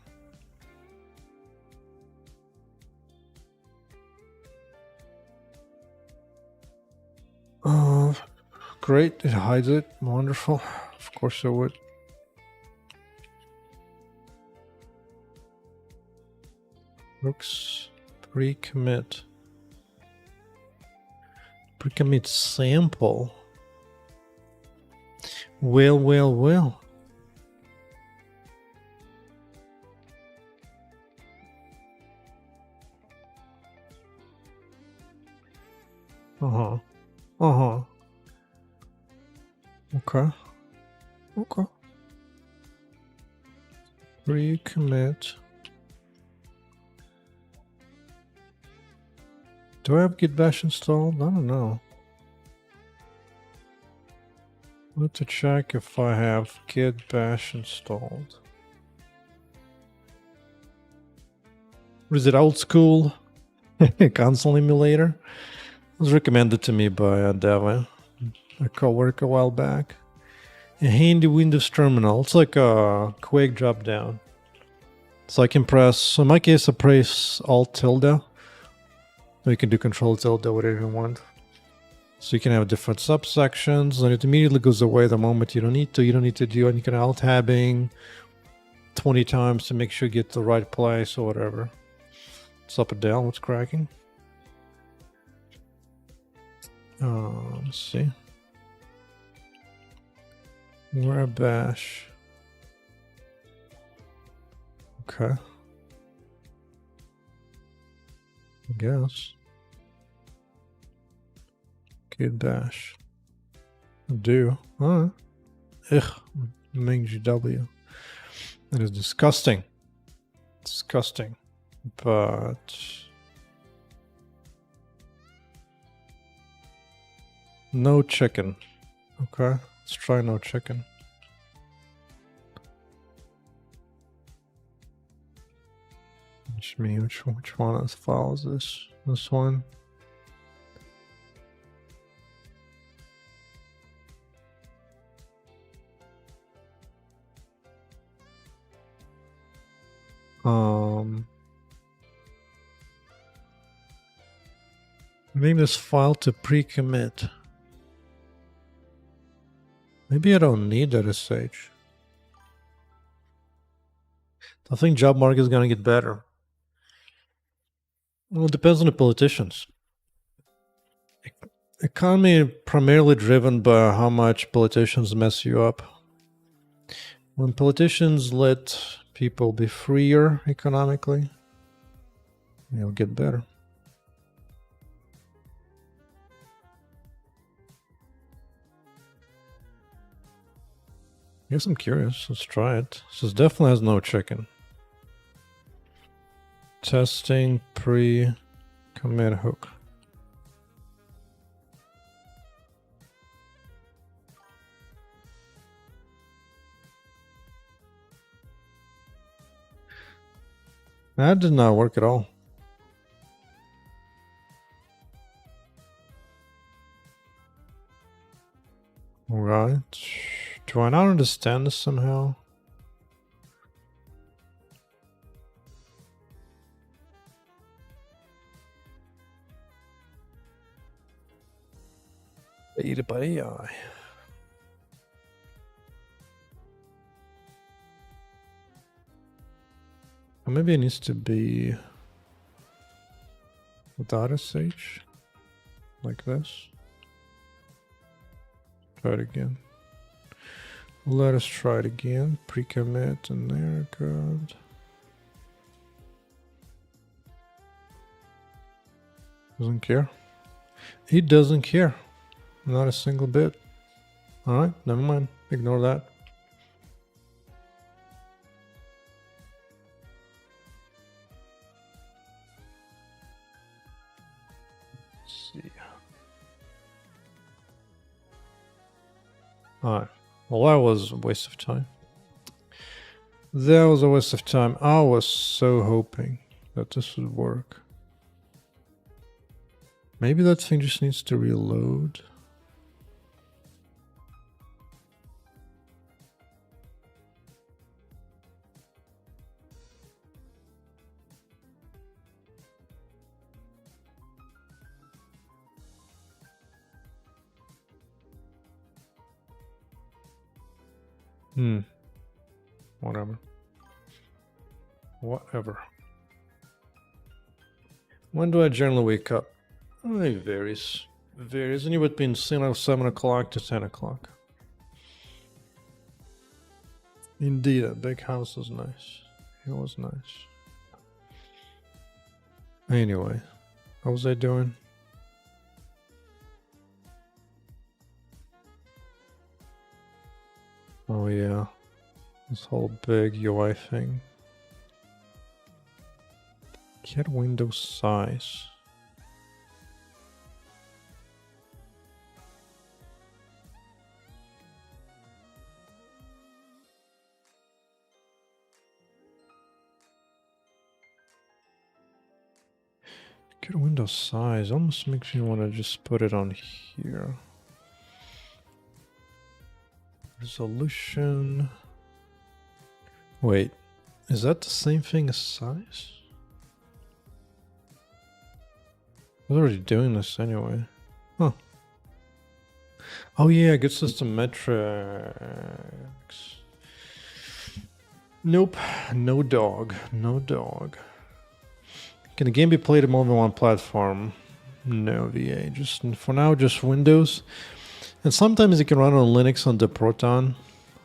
Great, it hides it. Wonderful. Of course it would. Hooks pre-commit. Pre-commit sample. Well. Okay. Pre-commit Do I have git bash installed? I don't know. Let's check if I have git bash installed. Or is it old school? Console emulator? It was recommended to me by a dev, a coworker a while back. A handy Windows terminal. It's like a quick drop down. So I can press, in my case, I press Alt tilde. Or you can do Control tilde, whatever you want. So you can have different subsections, and it immediately goes away the moment you don't need to. You don't need to do any kind of Alt-tabbing 20 times to make sure you get to the right place or whatever. It's up and down, what's cracking? Let's see. Where bash. Okay. I guess. Git bash. Do. Alright. Ugh. Main GW. That is disgusting. Disgusting. But no chicken. Okay. Let's try no chicken. Which one of the files is this? This one? Name this file to pre-commit. Maybe I don't need that SH. I think job market is gonna get better. Well, it depends on the politicians. Economy primarily driven by how much politicians mess you up. When politicians let people be freer economically, it'll get better. I guess I'm curious. Let's try it. This definitely has no chicken. Testing pre-commit hook. That did not work at all. Right. Do I not understand this somehow? Aided by AI. Or maybe it needs to be without SH, like this. Try it again. Let us try it again. Pre-commit and there, good. Doesn't care. He doesn't care. Not a single bit. Alright, never mind. Ignore that. Let's see. Alright. Well, that was a waste of time. That was a waste of time. I was so hoping that this would work. Maybe that thing just needs to reload. Whatever. Whatever. When do I generally wake up? Oh, it varies. It varies anywhere between 7 o'clock to 10 o'clock. Indeed, a big house is nice. It was nice. Anyway, how was I doing? Oh yeah, this whole big UI thing. Get window size. Good window size. Almost makes me want to just put it on here. Resolution. Wait, is that the same thing as size? I was already doing this anyway. Huh. Oh yeah, good system metrics. Nope, no dog, no dog. Can the game be played on more than one platform? No, VA. Just for now, just Windows. And sometimes it can run on Linux on the Proton.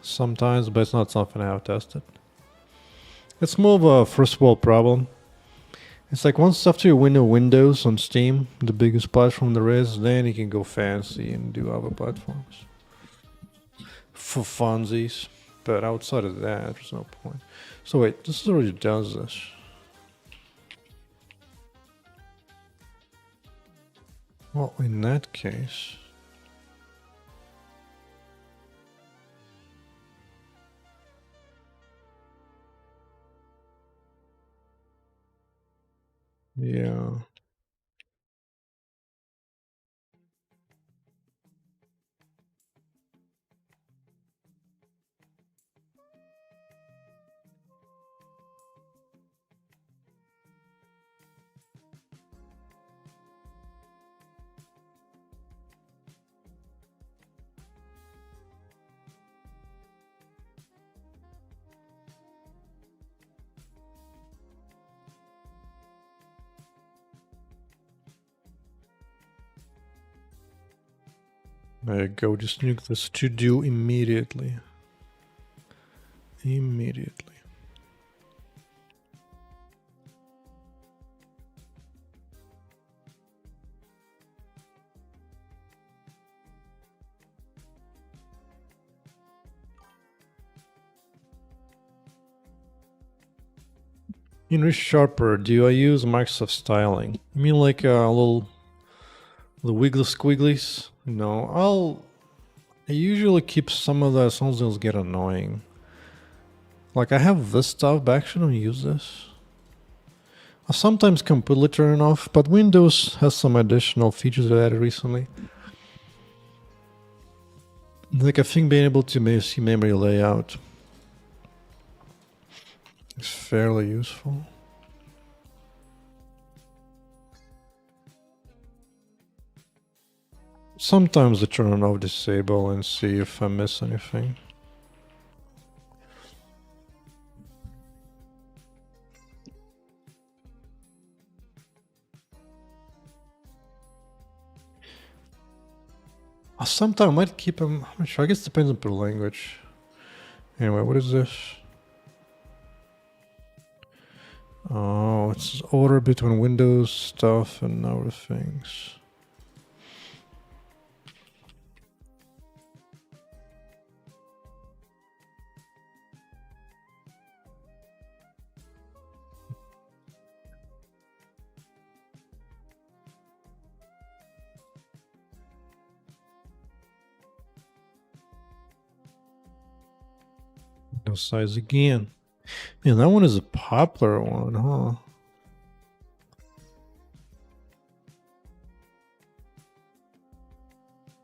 Sometimes, but it's not something I have tested. It's more of a first world problem. It's like once after you win Windows on Steam, the biggest platform there is, then you can go fancy and do other platforms. For funsies. But outside of that, there's no point. So wait, this already does this. Well, in that case... yeah. There you go, just nuke this to do immediately. Immediately. In Sharper, do I use Microsoft styling? I mean like a little... the wiggly squigglies? No, I usually keep some of that, some of those get annoying. Like I have this stuff, but actually I don't use this. I sometimes completely turn it off, but Windows has some additional features that I added recently. Like I think being able to see memory layout is fairly useful. Sometimes I turn it off, disable, and see if I miss anything. Sometimes I might keep them. I'm not sure. I guess it depends on per language. Anyway, what is this? Oh, it's order between Windows stuff and other things. No size again. Man, that one is a popular one, huh?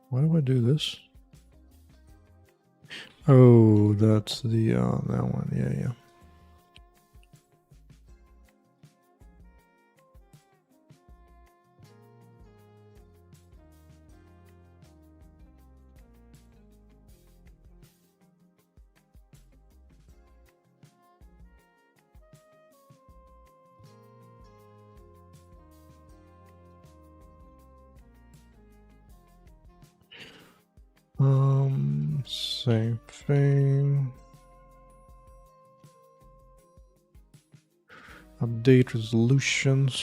Why do I do this? Oh, that's the that one. Yeah. Same thing. Update resolutions.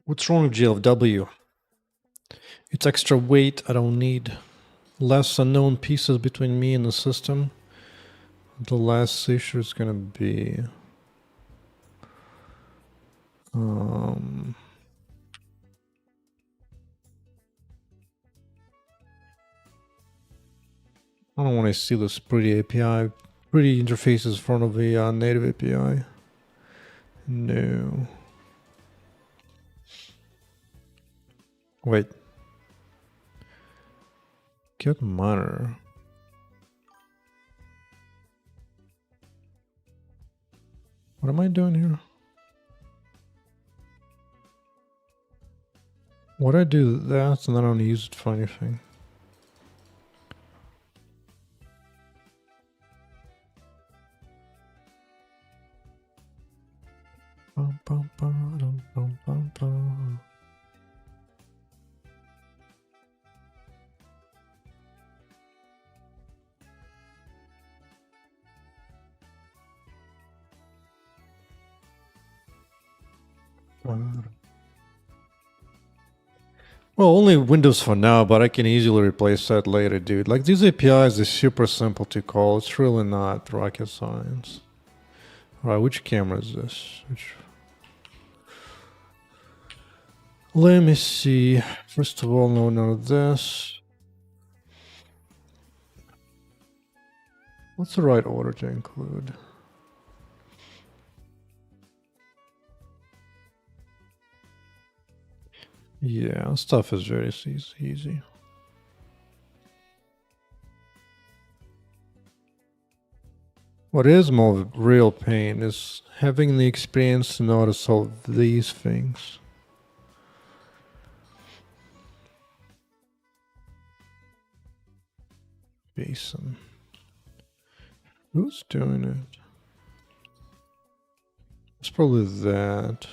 What's wrong with GLFW? It's extra weight I don't need. Less unknown pieces between me and the system. The last issue is gonna be I don't want to see this pretty API, pretty interfaces in front of a native API. No. Wait. Get monitor. What am I doing here? What I do that and I don't use it for anything. Bum, bum, bum, bum, bum, bum. Well, only Windows for now, but I can easily replace that later, dude. Like, these APIs are super simple to call. It's really not rocket science. Alright, which camera is this? Let me see. First of all, no, none of this. What's the right order to include? Yeah, stuff is very easy. What is more real pain is having the experience to know how to solve these things. Basin. Who's doing it? It's probably that.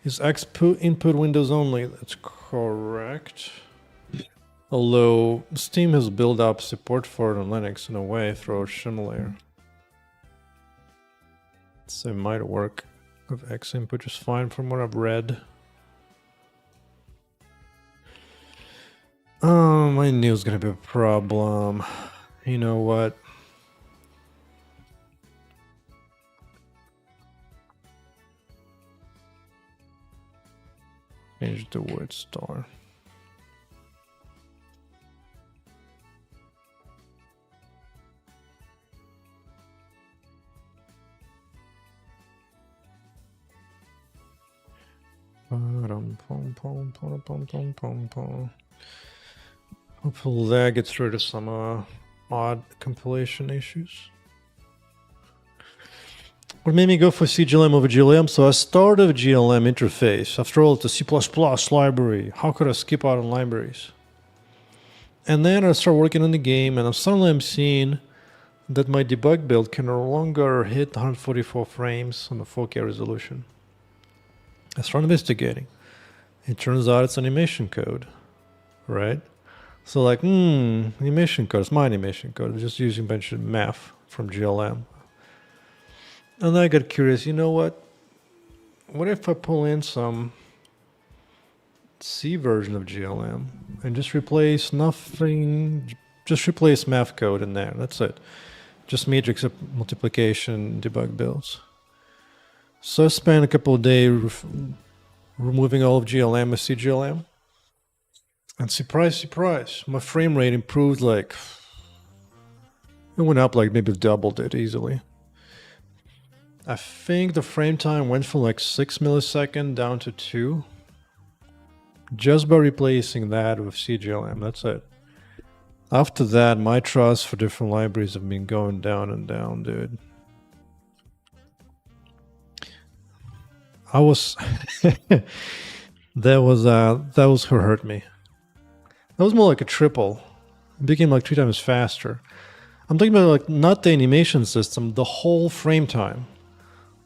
Is input Windows only? That's correct. Although Steam has built up support for it on Linux in a way through a shim layer. So it might work with X input just fine from what I've read. I knew it was gonna be a problem. You know what? Change the word star. Hopefully that gets rid of some odd compilation issues. What made me go for CGLM over GLM? So I started a GLM interface. After all, it's a C++ library. How could I skip out on libraries? And then I started working on the game, and suddenly I'm seeing that my debug build can no longer hit 144 frames on the 4K resolution. I started investigating. It turns out it's animation code, right? So like, animation code, it's my animation code. I'm just using a bunch of math from GLM. And then I got curious, you know what? What if I pull in some C version of GLM and just replace nothing, just replace math code in there, that's it. Just matrix multiplication debug builds. So I spent a couple of days removing all of GLM with CGLM. And surprise, surprise, my frame rate improved like, it went up like maybe doubled it easily. I think the frame time went from like 6 milliseconds down to 2. Just by replacing that with CGLM, that's it. After that, my trust for different libraries have been going down and down, dude. I was... that was who hurt me. That was more like a triple. It became like 3 times faster. I'm talking about like not the animation system, the whole frame time.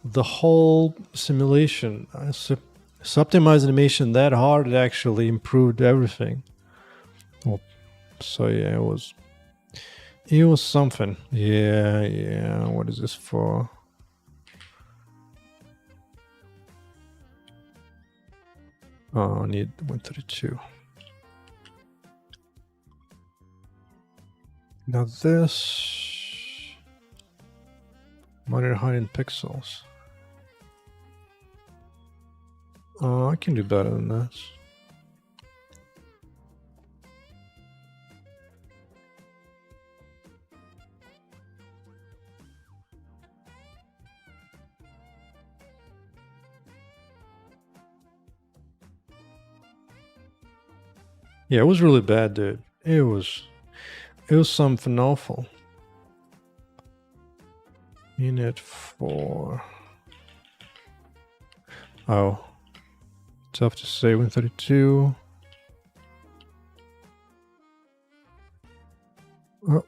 The whole simulation. Optimized animation that hard, it actually improved everything. Well, so yeah, it was something. Yeah, what is this for? Oh, I need 132. Now this monitor height in pixels. Oh, I can do better than this. Yeah, it was really bad, dude. It was something awful. Unit 4. Oh. Tough to say, 132. Oh.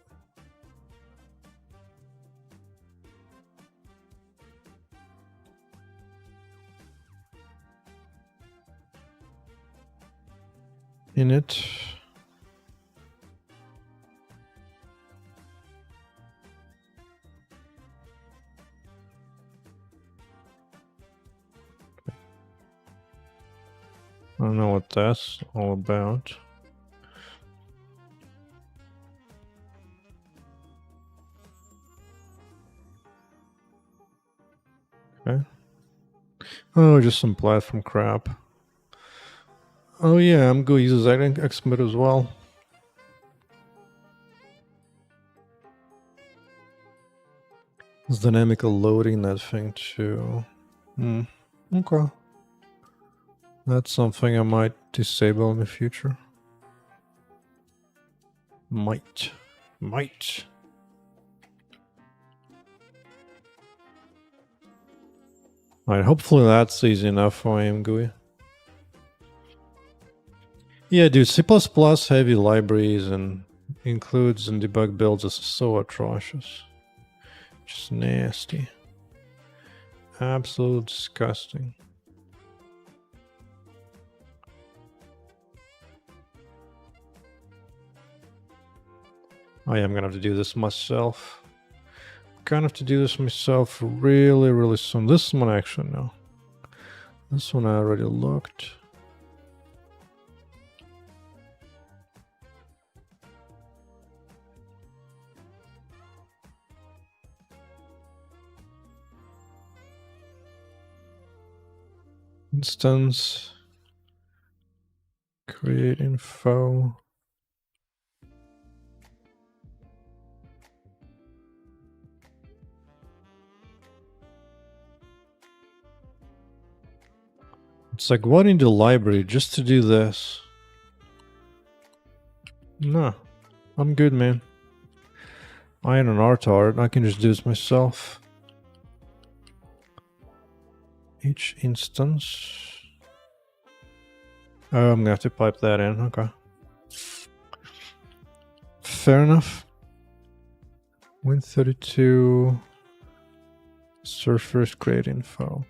Unit. I don't know what that's all about. Okay. Oh, just some platform crap. Oh yeah, I'm going to use XMIT as well. It's dynamical loading that thing too. Okay. That's something I might disable in the future. Might. Alright, hopefully that's easy enough for AMGUI. Yeah, dude, C++ heavy libraries and includes and debug builds is so atrocious. Just nasty. Absolute disgusting. Oh yeah, I'm gonna have to do this myself. Gonna have to do this myself really, really soon. This one actually, no. This one I already looked. Instance. Create info. It's like, what in the library just to do this? No, I'm good, man. I ain't an art. I can just do this myself. Each instance. Oh, I'm gonna have to pipe that in. Okay. Fair enough. 132. Surface create info.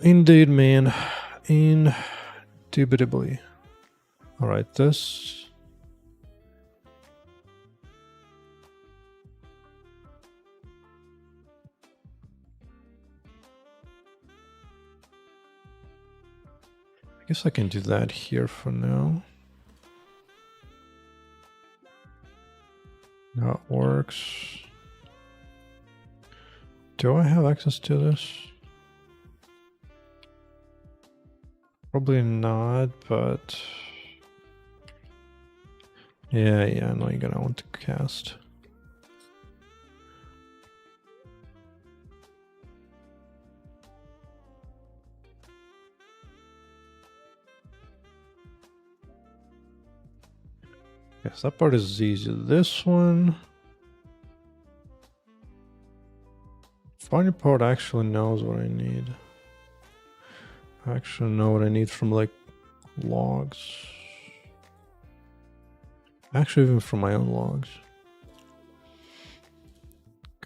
Indeed, man. Indubitably. Alright, this. I guess I can do that here for now. That works. Do I have access to this? Probably not, but... Yeah, I know you're gonna want to cast. Yes, that part is easy. This one... Funny part actually knows what I need. I actually know what I need from like logs. Actually, even from my own logs.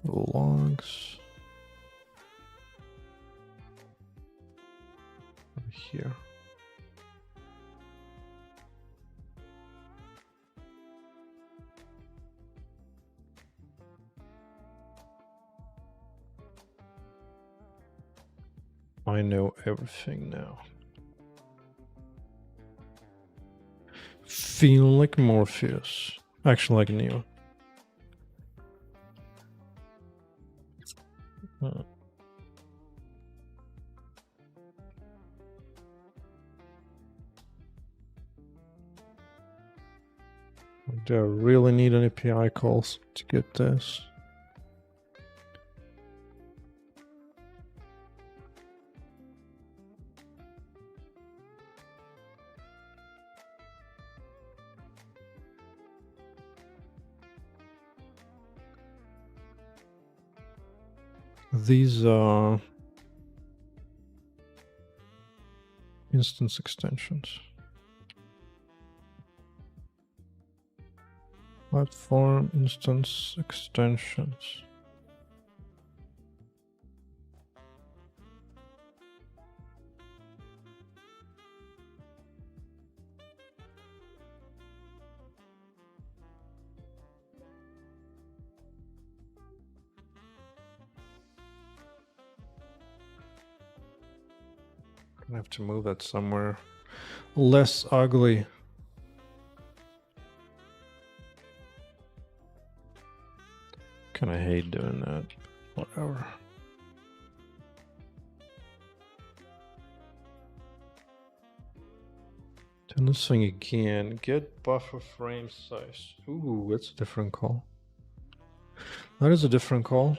Go to logs. Over here. I know everything now. Feeling like Morpheus. Actually, like Neo. Do I really need any API calls to get this? These are instance extensions. Platform instance extensions. I have to move that somewhere less ugly. Kind of hate doing that. Whatever. Turn this thing again. Get buffer frame size. Ooh, that's a different call. That is a different call.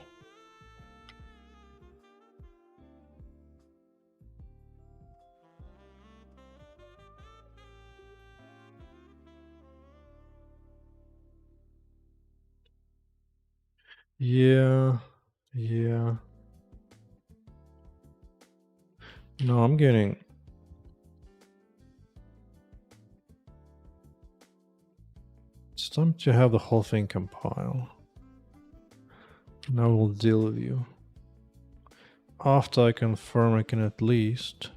Yeah. No, I'm getting... It's time to have the whole thing compile. Now we'll deal with you. After I confirm I can at least...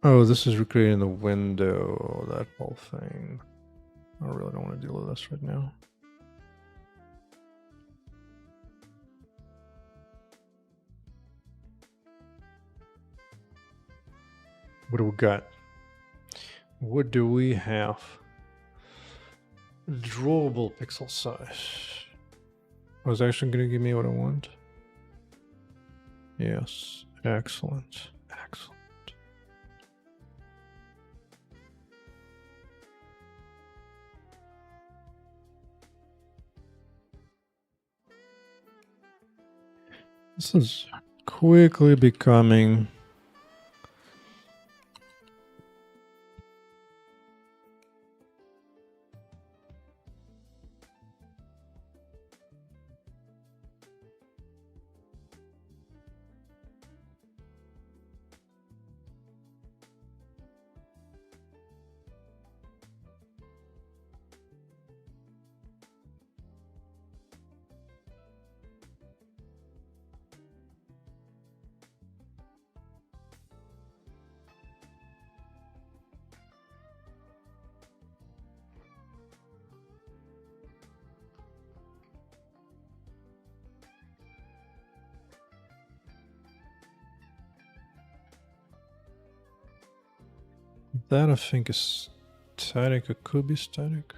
Oh, this is recreating the window, that whole thing. I really don't want to deal with this right now. What do we got? What do we have? Drawable pixel size. Oh, it's actually going to give me what I want. Yes, excellent. Excellent. This is quickly becoming... That I think is static. It could be static.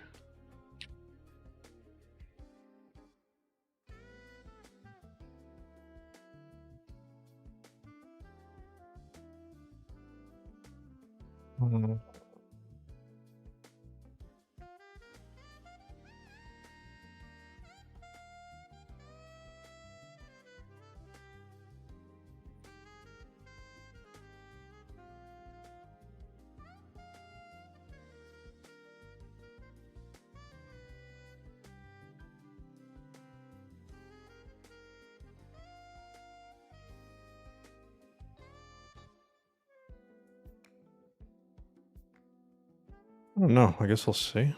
Oh, no, I guess I'll see.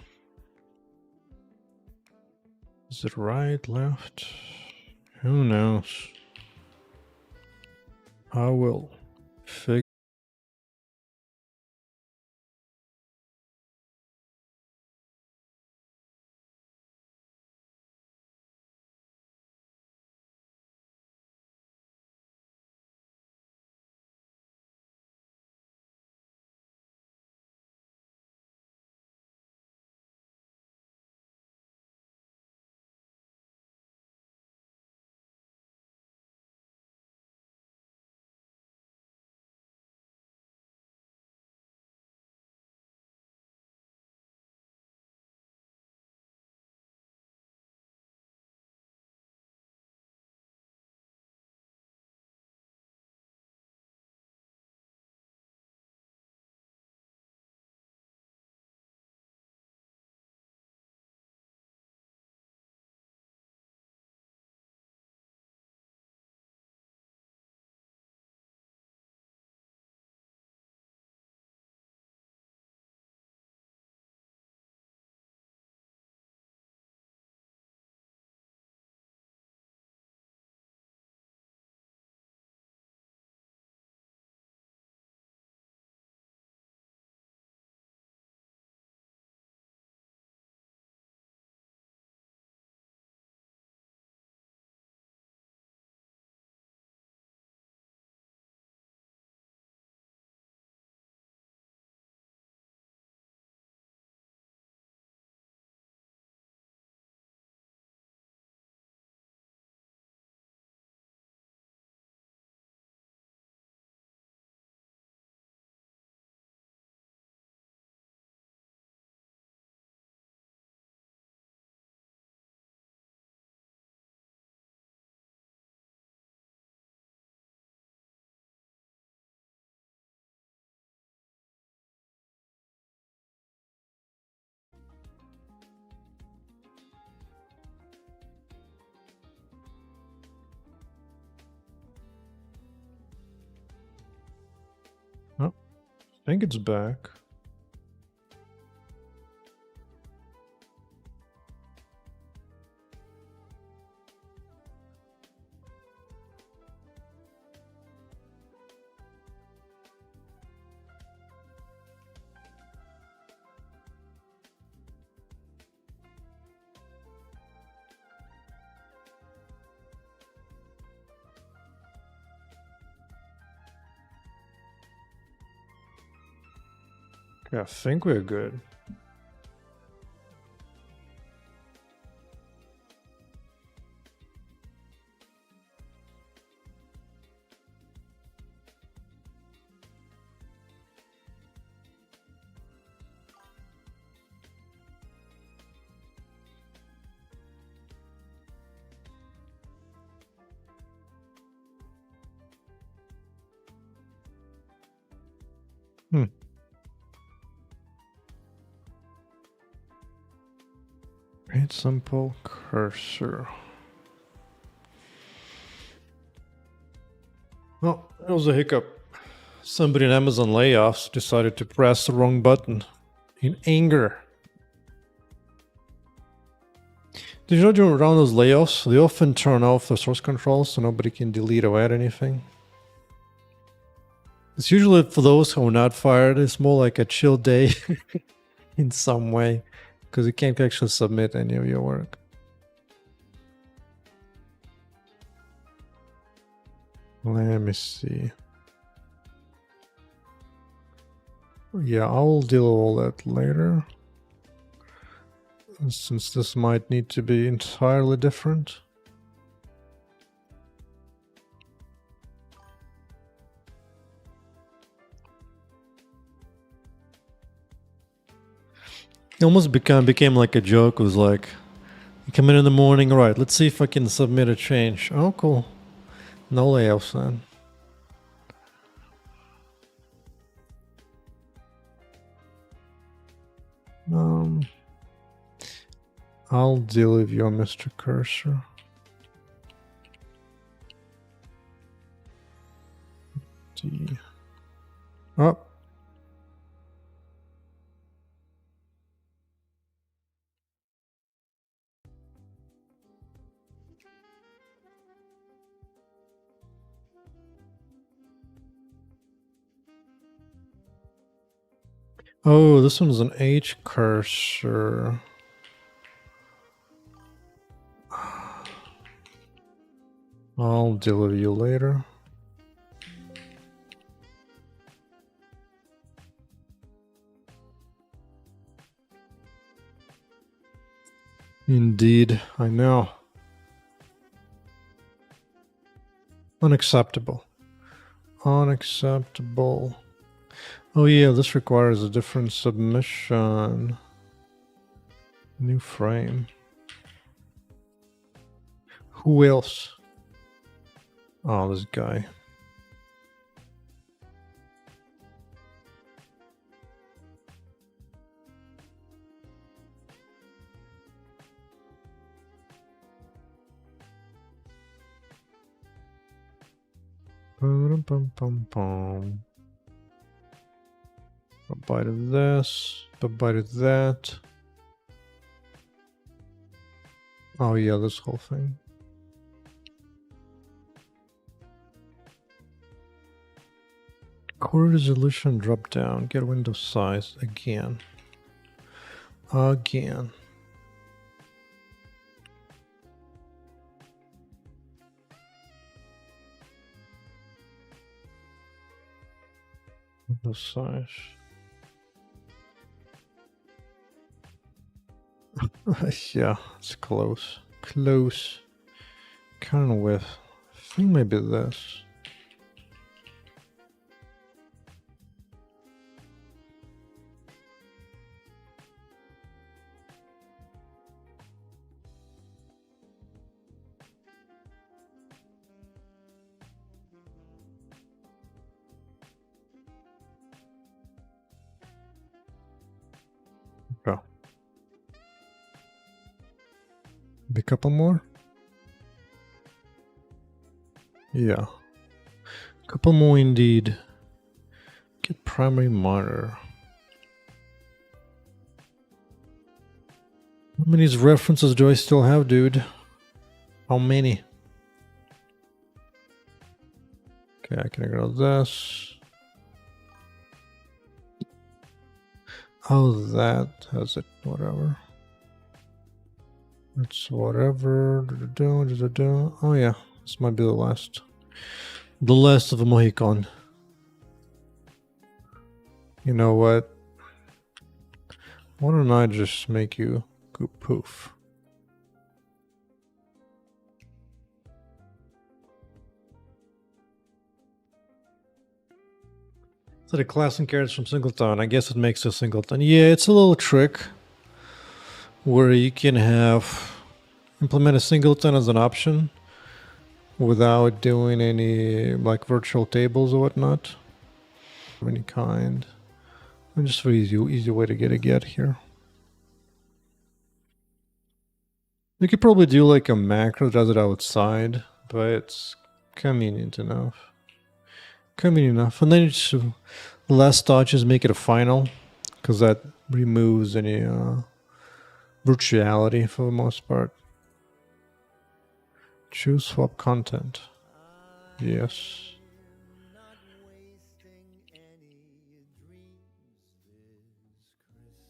Is it right, left? Who knows? I will figure think it's back. Okay, I think we're good. Create simple cursor. Well, it was a hiccup. Somebody in Amazon layoffs decided to press the wrong button in anger. Did you know during around those layoffs, they often turn off the source controls so nobody can delete or add anything? It's usually for those who are not fired, it's more like a chill day in some way, because you can't actually submit any of your work. Let me see. Yeah, I'll deal with all that later, since this might need to be entirely different. It almost became like a joke. It was like, you come in the morning, all right, let's see if I can submit a change. Oh, cool. No layoffs then. I'll deal with you, Mr. Cursor. D. Oh. Oh, this one's an H cursor. I'll deal with you later. Indeed, I know. Unacceptable. Unacceptable. Oh yeah, this requires a different submission. New frame. Who else? Oh, this guy. Bum. A bite of this, a bite of that. Oh yeah, this whole thing. Core resolution drop down, get window size again. Again. Window size. Yeah, it's close. Close. Kind of with. I think maybe this. Okay. Maybe a couple more? Yeah. A couple more indeed. Get primary monitor. How many references do I still have, dude? How many? Okay, I can ignore this. Oh, that has it. Whatever. It's whatever. Oh yeah, this might be the last. The last of a Mohican. You know what? Why don't I just make you go poof? So the class inheritance from singleton. I guess it makes a singleton. Yeah, it's a little trick where you can have implement a singleton as an option without doing any like virtual tables or whatnot of any kind. And just for easy way to get a get here. You could probably do like a macro that does it outside, but it's convenient enough. Convenient enough. And then it's last touches make it a final, because that removes any virtuality for the most part. Choose swap content. Yes.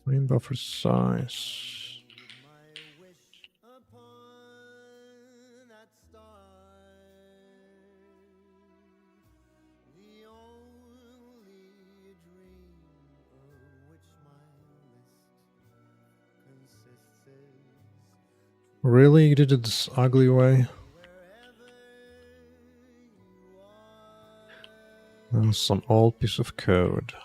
Main buffer size. Really? You did it this ugly way? That's some old piece of code.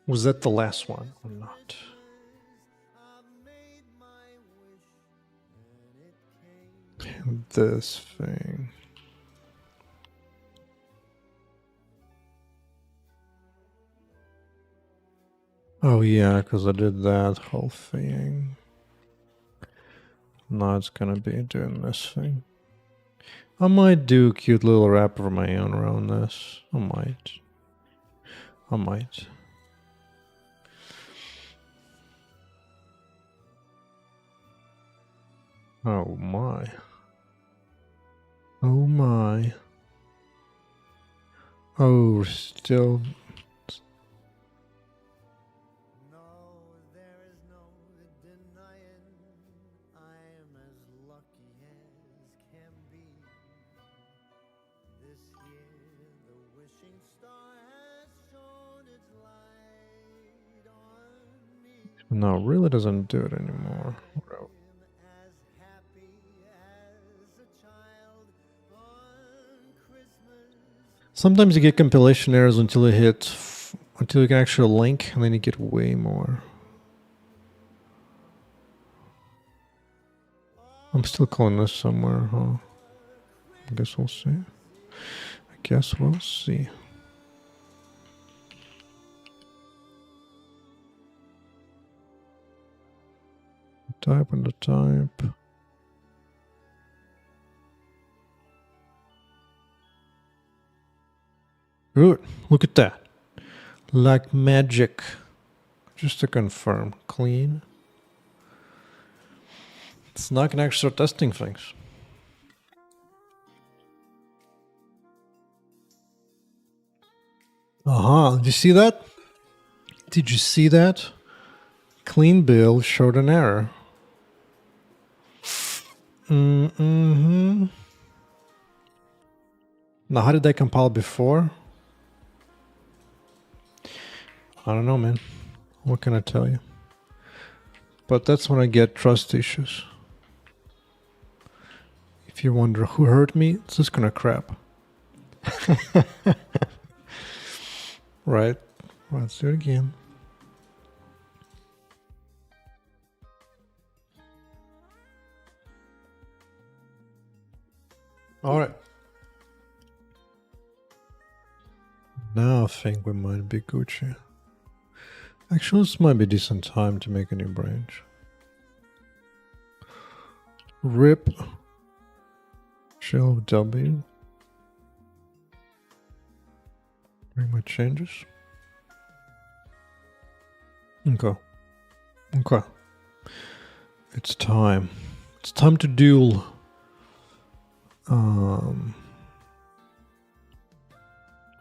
Was that the last one or not? This thing. Oh yeah, because I did that whole thing. Now it's gonna be doing this thing. I might do a cute little wrapper of my own around this. I might. Oh my. Oh my. Oh, still. No, there is no denying I am as lucky as can be. This year the wishing star has shone its light on me. No, it really doesn't do it anymore. Sometimes you get compilation errors until you can actually link, and then you get way more. I'm still calling this somewhere, huh? I guess we'll see. Type and the type. Good. Look at that. Like magic. Just to confirm. Clean. It's not gonna actually start testing things. Did you see that? Did you see that? Clean build showed an error. Now, how did that compile before? I don't know, man. What can I tell you? But that's when I get trust issues. If you wonder who hurt me, it's this kind of crap. Right. Let's do it again. All right. Now I think we might be Gucci. Actually, this might be a decent time to make a new branch. RIP GLFW. Bring my changes. Okay. Okay. It's time. It's time to duel.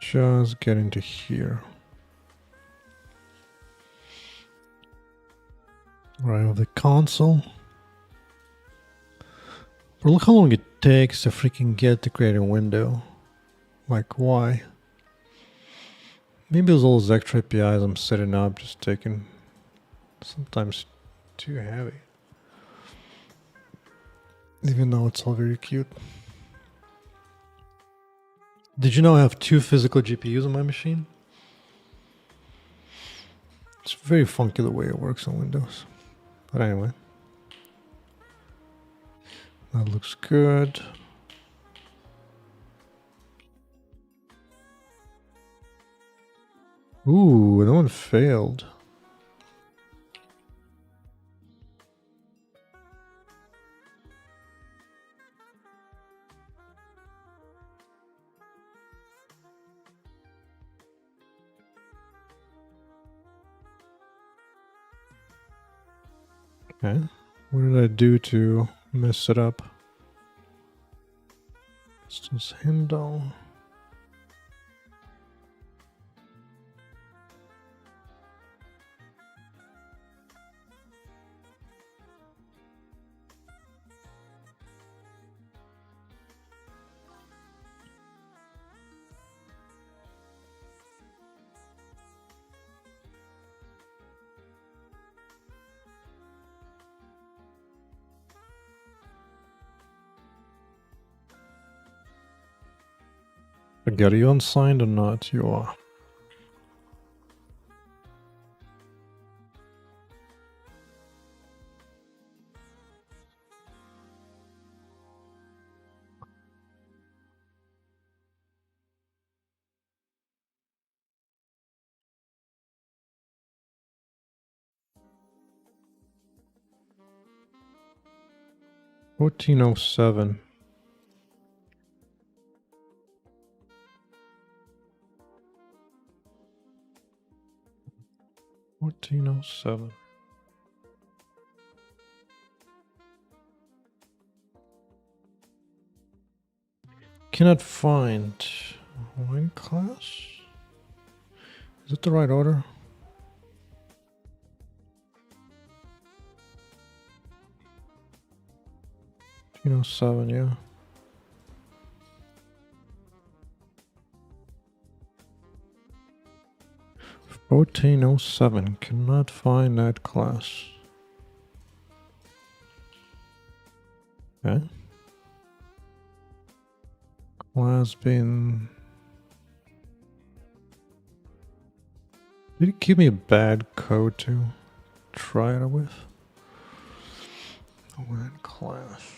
Just get into here. Right of the console. But look how long it takes to freaking get to create a window. Like, why? Maybe it's all those extra APIs I'm setting up just taking sometimes too heavy. Even though it's all very cute. Did you know I have 2 physical GPUs on my machine? It's very funky the way it works on Windows. But anyway. That looks good. Ooh, that one failed. Okay. What did I do to mess it up? Let's just handle. Are you unsigned or not? You are. $14.07. $14.07. Cannot find wine class. Is it the right order? $14.07, yeah. $14.07. Cannot find that class. Okay. Class been. Did it give me a bad code to try it with? Wine class.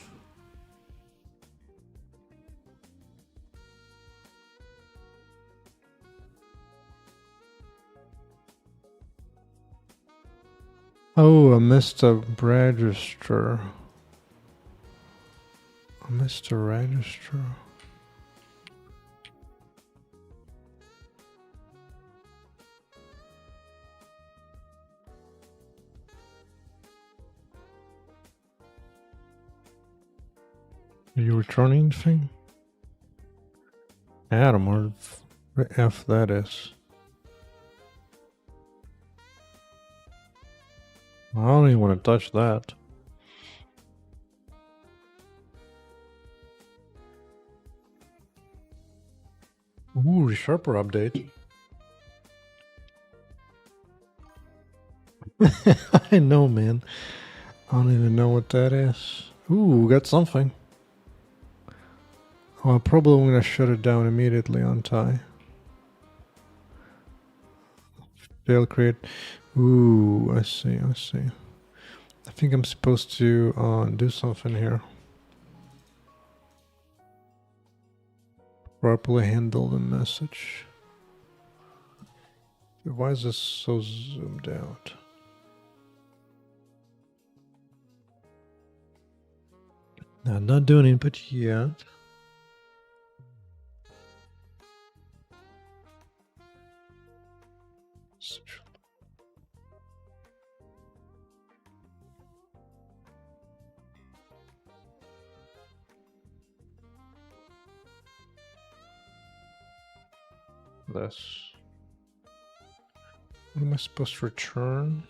Oh, I missed a register. I missed a register. Are you returning anything? Adam, or the F that is. I don't even want to touch that. Ooh, resharper update. I know, man. I don't even know what that is. Ooh, got something. Oh, I'm probably going to shut it down immediately, aren't I? Fail create. Ooh, I see, I see. I think I'm supposed to do something here. properly handle the message. Why is this so zoomed out? Now, not doing input yet. This. What am I supposed to return?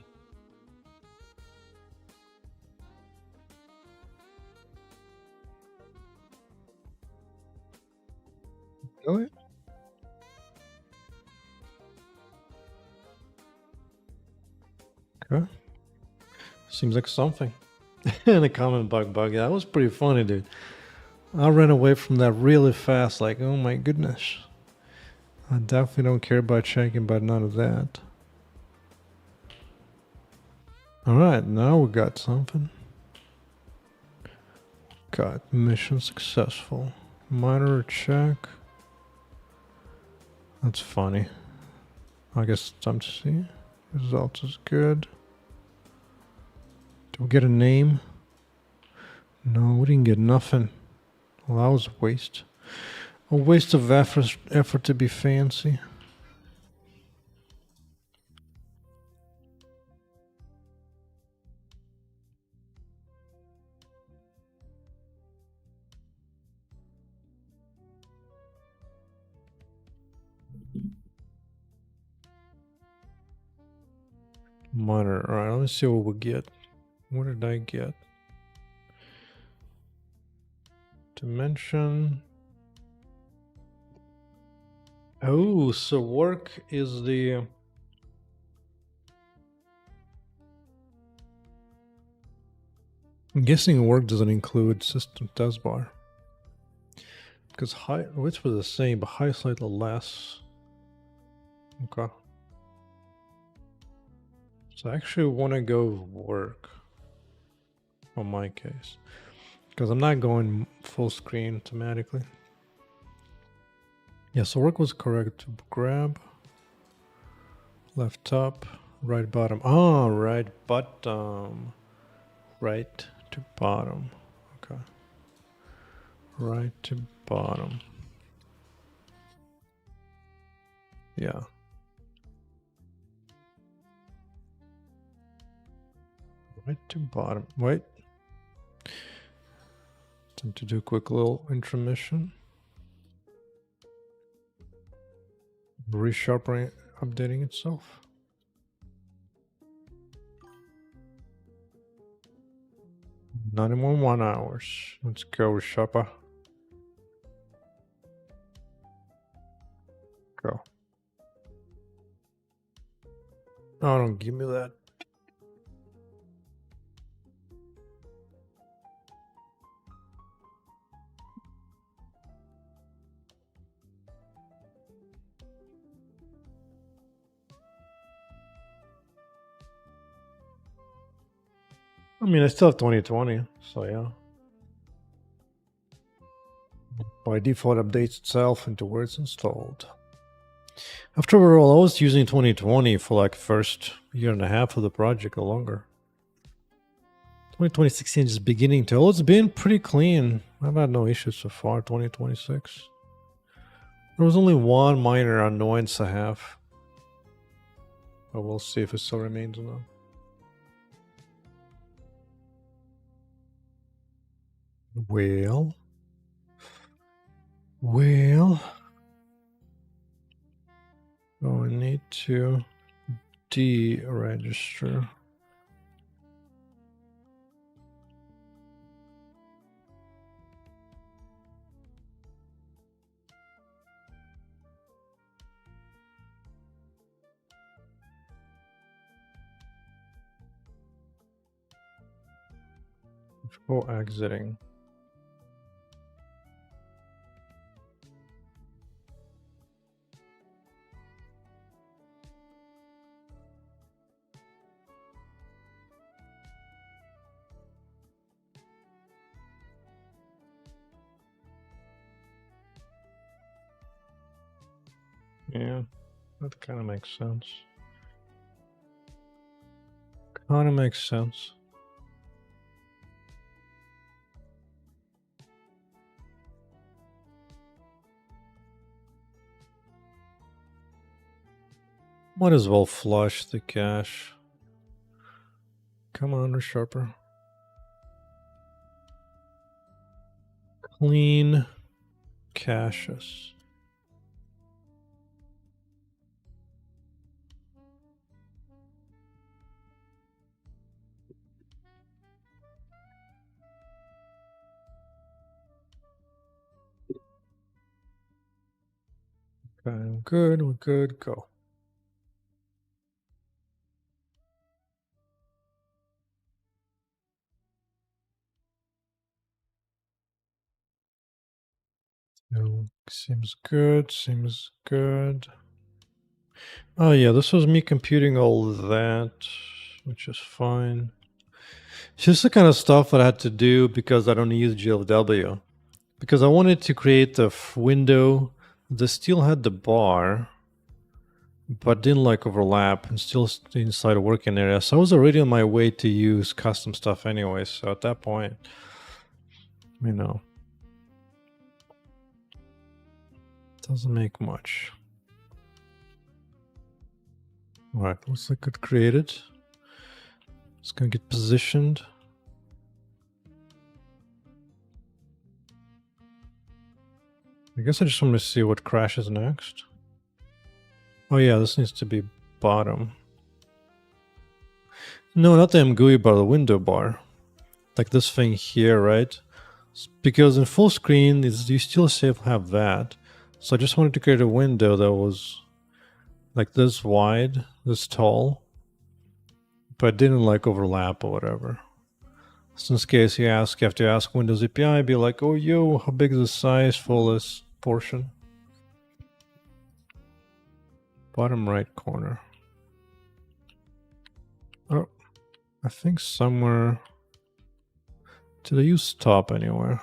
Really? Okay. Seems like something. And a comment bug. That was pretty funny, dude. I ran away from that really fast, like, oh my goodness. I definitely don't care about checking, but none of that. Alright, now we got something. Got mission successful. Minor check. That's funny. I guess it's time to see. Results is good. Do we get a name? No, we didn't get nothing. Well, that was a waste. A waste of effort to be fancy. Minor. Alright, let me see what we get. What did I get? Dimension. Oh, so work is the... I'm guessing work doesn't include system taskbar. Because height, which was the same, but height slightly less. Okay. So I actually want to go work on my case. Because I'm not going full screen automatically. Yeah, so work was correct. Grab. Left top. Right bottom. Oh, right bottom. Right to bottom. Okay. Right to bottom. Yeah. Right to bottom. Wait. Time to do a quick little intermission. Resharpening, updating itself. Not even 1 hours. Let's go, Resharper. Go. Oh, don't give me that. I mean, I still have 2020, so yeah. By default, updates itself into where it's installed. After all, I was using 2020 for like first year and a half of the project or longer. 2016 is beginning to... Oh, it's been pretty clean. I've had no issues so far. 2026. There was only one minor annoyance I have. But we'll see if it still remains or not. Well. Oh, I need to deregister. Before exiting. Yeah, that kind of makes sense. Kind of makes sense. Might as well flush the cache. Come on, resharper. Clean caches. Okay, we're good, we're good, go. No, seems good, seems good. Oh yeah, this was me computing all that, which is fine. It's just the kind of stuff that I had to do because I don't use GLFW. Because I wanted to create a window that still had the bar, but didn't like overlap and still inside a working area. So I was already on my way to use custom stuff anyway. So at that point, you know, doesn't make much. All right, looks like it created. It's gonna get positioned. I guess I just want to see what crashes next. Oh yeah, this needs to be bottom. No, not the MGUI bar, the window bar. Like this thing here, right? Because in full screen, you still have that. So I just wanted to create a window that was like this wide, this tall, but didn't like overlap or whatever. So in this case, you have to ask Windows API, be like, oh yo, how big is the size for this portion? Bottom right corner. Oh, I think somewhere. Did I use stop anywhere?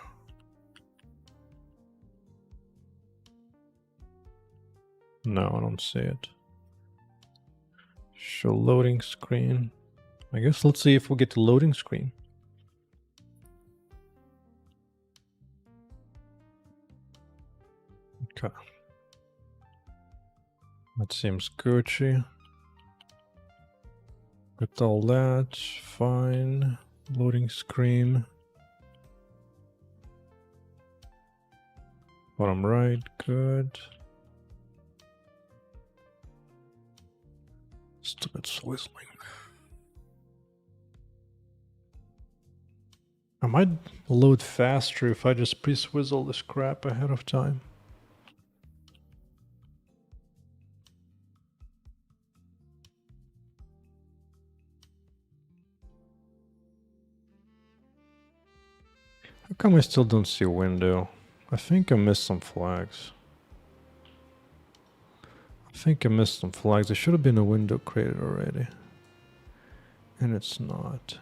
No, I don't see it. Show loading screen. I guess let's see if we get to loading screen. Okay. That seems Gucci. Got all that. Fine. Loading screen. Bottom right. Good. Stupid swizzling. I might load faster if I just pre-swizzle this crap ahead of time. How come I still don't see a window? I think I missed some flags. There should have been a window created already. And it's not.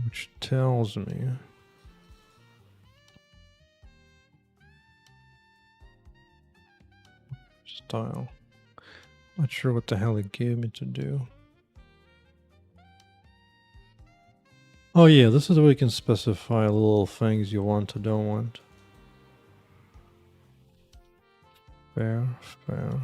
Which tells me... Style. Not sure what the hell it gave me to do. Oh yeah, this is where you can specify little things you want or don't want. Fair, fair.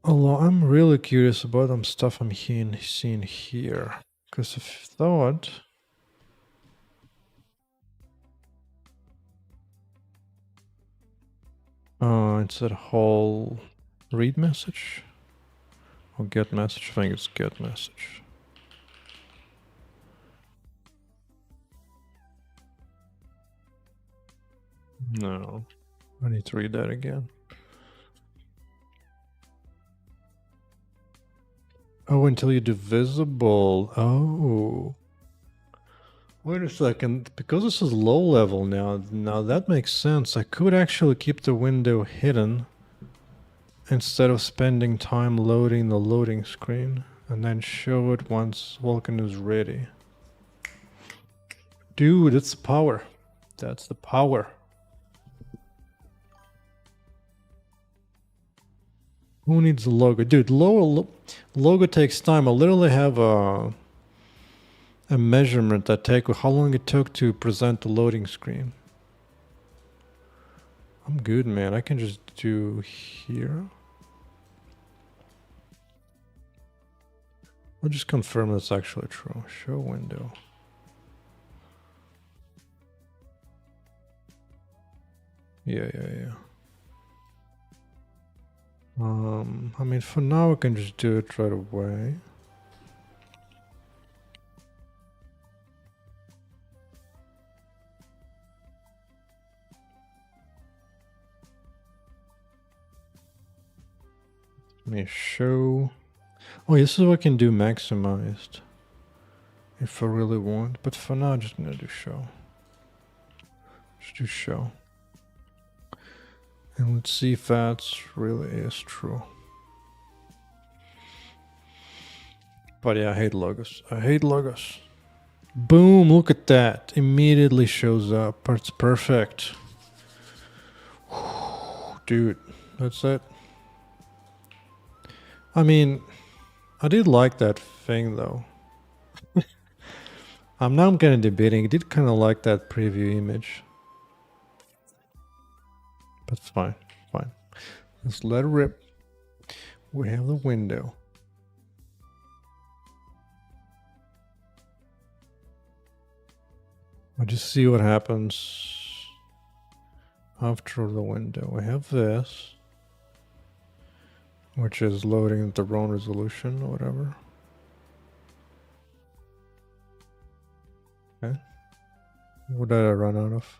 Although I'm really curious about some stuff I'm seeing here. Because I thought... it's that whole read message? Or get message? I think it's get message. No. I need to read that again. Oh, until you do visible. Oh. Wait a second. Because this is low level now that makes sense. I could actually keep the window hidden instead of spending time loading the loading screen and then show it once Vulcan is ready. Dude, it's power. That's the power. Who needs a logo? Dude, logo takes time. I literally have a measurement that take how long it took to present the loading screen. I'm good, man. I can just do here. I'll just confirm that's actually true. Show window. Yeah. I mean, for now, I can just do it right away. Let me show. Oh, this is what I can do maximized. If I really want. But for now, I'm just gonna do show. Just do show. And let's see if that really is true. But yeah, I hate logos. I hate logos. Boom, look at that. Immediately shows up. It's perfect. Dude, that's it. I mean, I did like that thing though. Now I'm kind of debating. I did kind of like that preview image. But fine. Let's let it rip. We have the window. I'll just see what happens after the window. We have this, which is loading at the wrong resolution or whatever. Okay. What did I run out of?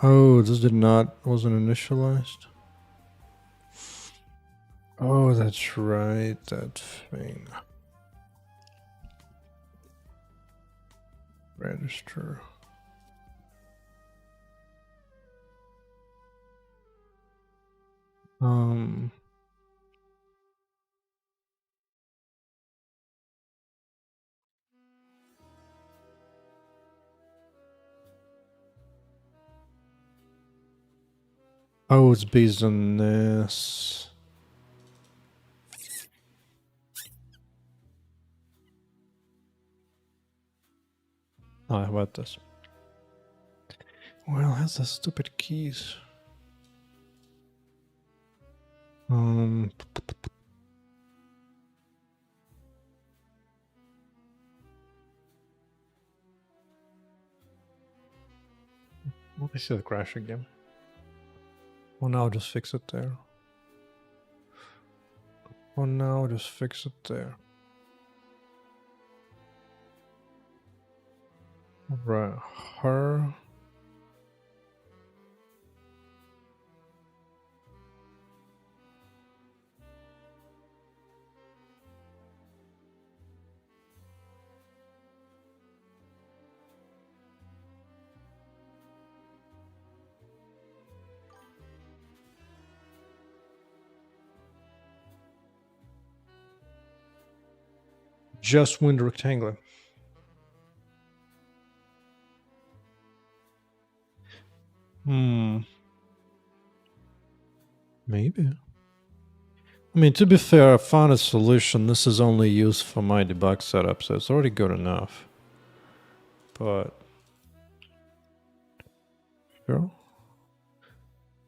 Oh, this wasn't initialized. Oh, that's right, that thing. Register. Oh, it's based on this. Oh, how about this? Well, it has the stupid keys. I see the crash again. Well, now I'll just fix it there. Right, her. Just window rectangular. Maybe. I mean, to be fair, I found a solution. This is only used for my debug setup, so it's already good enough. But sure.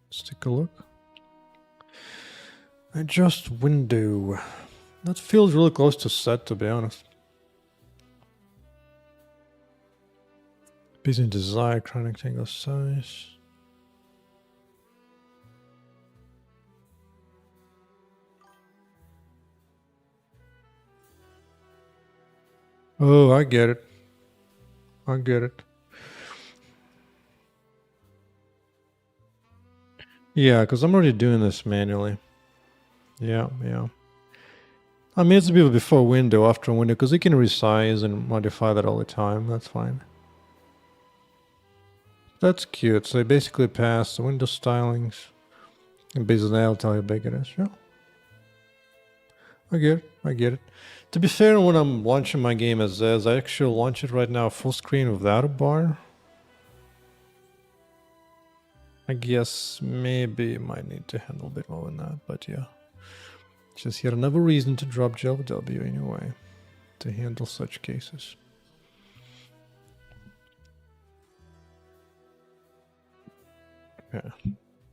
Let's take a look. Adjust window. That feels really close to set, to be honest. Busy desire, trying rectangle size. Oh, I get it. Yeah, because I'm already doing this manually. Yeah. I mean, it's a bit before window, after window, because you can resize and modify that all the time. That's fine. That's cute. So they basically pass the window stylings, and based on that, I'll tell you how big it is. Yeah. I get it. To be fair, when I'm launching my game as is, I actually launch it right now full screen without a bar. I guess maybe you might need to handle a bit more than that, but yeah. Just yet another reason to drop GLFW anyway, to handle such cases. Yeah.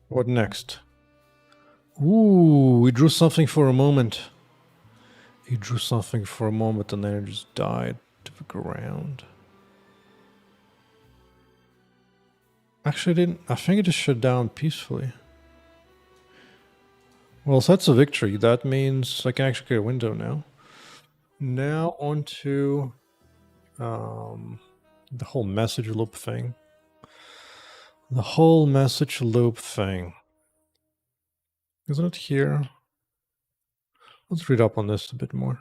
What next? Ooh, we drew something for a moment. He drew something for a moment and then it just died to the ground. Actually, didn't. I think it just shut down peacefully. Well, so that's a victory. That means I can actually create a window now. Now on to the whole message loop thing. The whole message loop thing. Isn't it here? Let's read up on this a bit more.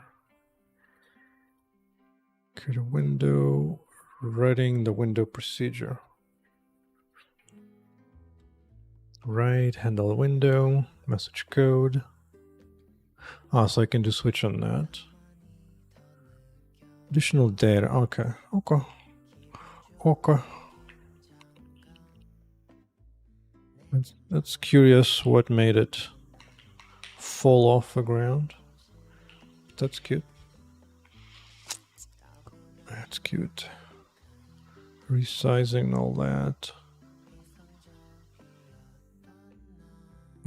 Create a window, writing the window procedure. Right, handle the window, message code. Ah, so I can do switch on that. Additional data, okay. That's curious what made it fall off the ground. That's cute. That's cute. Resizing all that.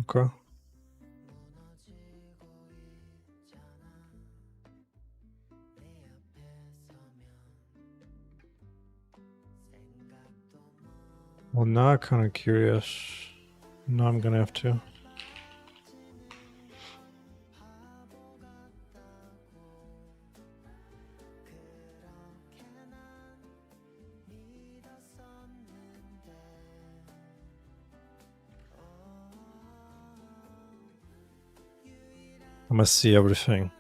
Okay. Well, now I'm kind of curious. Now I'm gonna have to. I must see everything.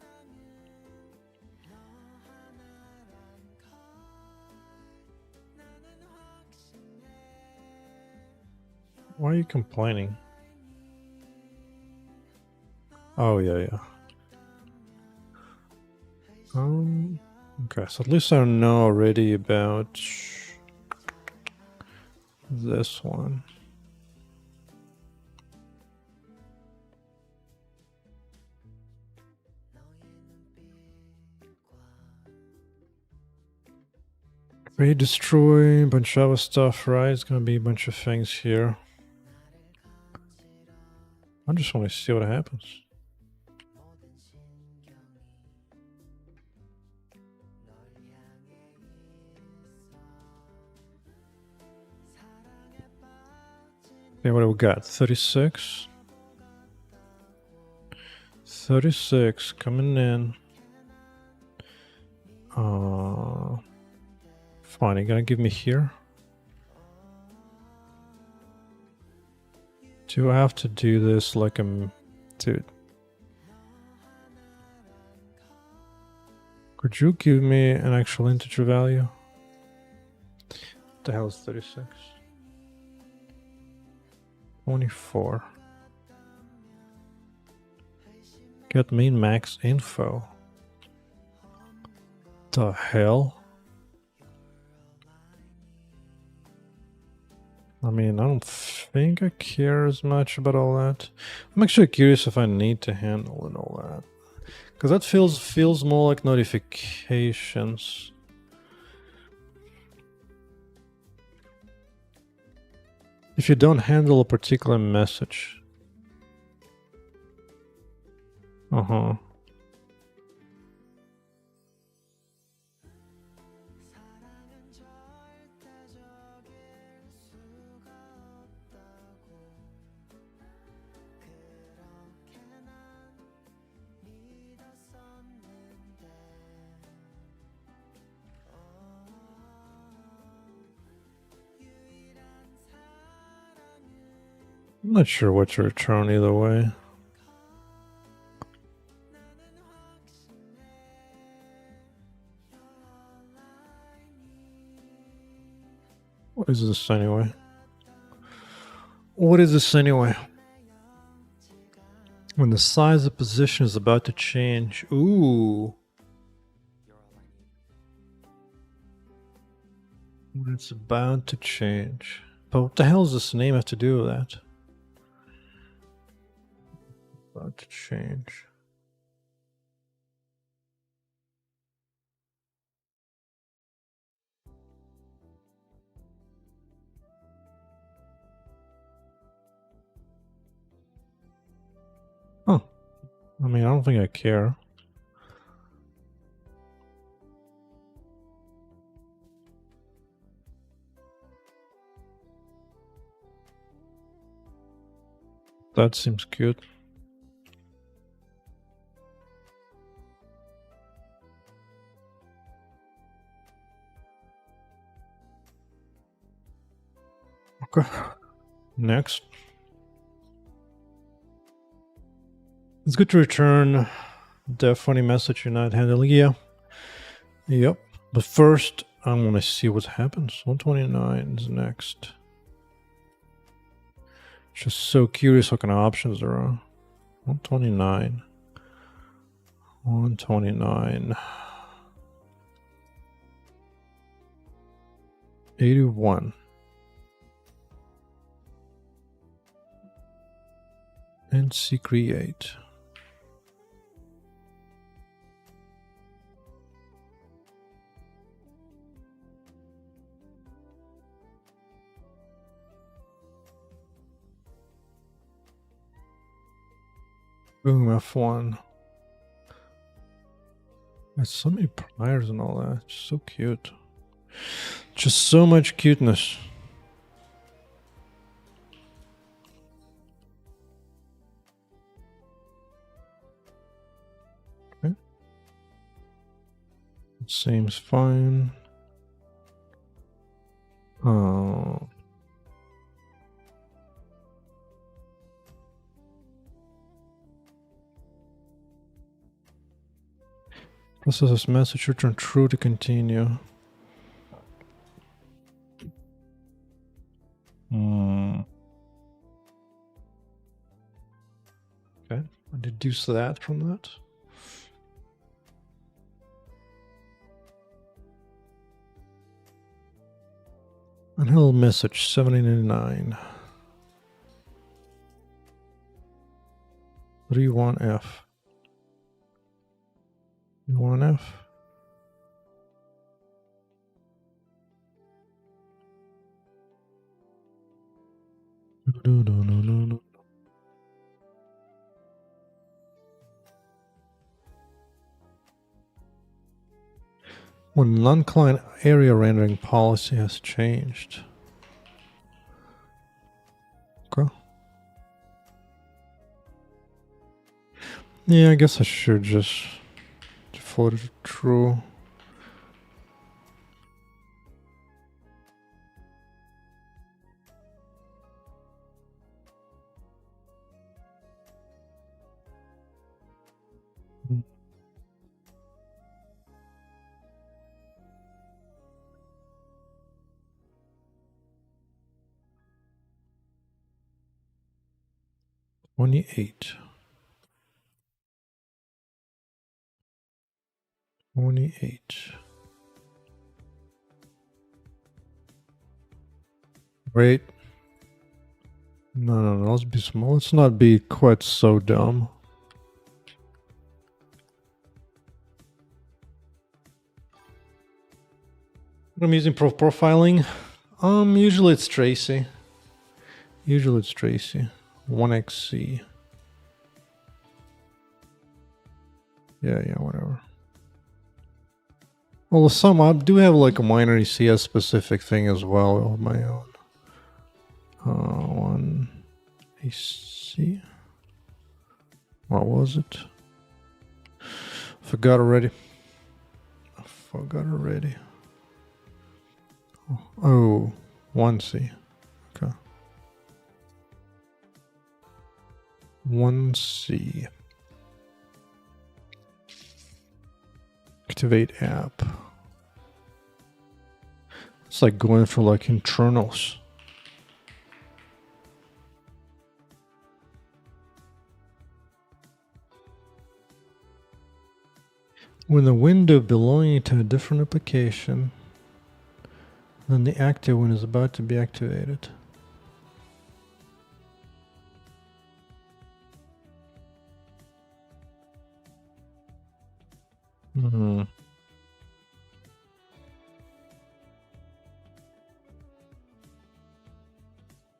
Why are you complaining? Oh, yeah. Okay, so at least I know already about this one. Create, destroy, a bunch of other stuff, right? It's gonna be a bunch of things here. I just want to see what happens. Okay, what do we got? 36. 36 coming in. Fine, you're gonna give me here? Do I have to do this like I'm... Dude. Could you give me an actual integer value? What the hell is 36? 24. Get min max info. The hell? I mean, I don't think I care as much about all that. I'm actually curious if I need to handle and all that. Because that feels more like notifications. If you don't handle a particular message. Uh-huh. I'm not sure what to return either way. What is this anyway? What is this anyway? When the size of position is about to change. Ooh. When it's about to change. But what the hell does this name have to do with that? About to change. Huh. I mean, I don't think I care. That seems cute. Okay. Next. It's good to return the funny message you're not handling. Yeah. Yep. But first, I'm going to see what happens. 129 is next. Just so curious what kind of options there are. 129. 129. 81. NC create. Boom, F1. There's so many priors and all that. It's so cute. Just so much cuteness. Okay. It seems fine. Oh. Process this message, return true to continue. Okay, I deduce that from that. And hello message 7099. 31F. 31F. No. When non-client area rendering policy has changed. Okay. Yeah, I guess I should just default it to true. $28. Great. No, let's be small. Let's not be quite so dumb. I'm using profiling. Usually it's Tracy. 1XC. Yeah, whatever. Well, some I do have like a minor CS specific thing as well of my own. 1AC. What was it? Forgot already. Oh, 1C. Okay. 1C. Activate app. It's like going for like internals. When the window belonging to a different application, then the active one is about to be activated.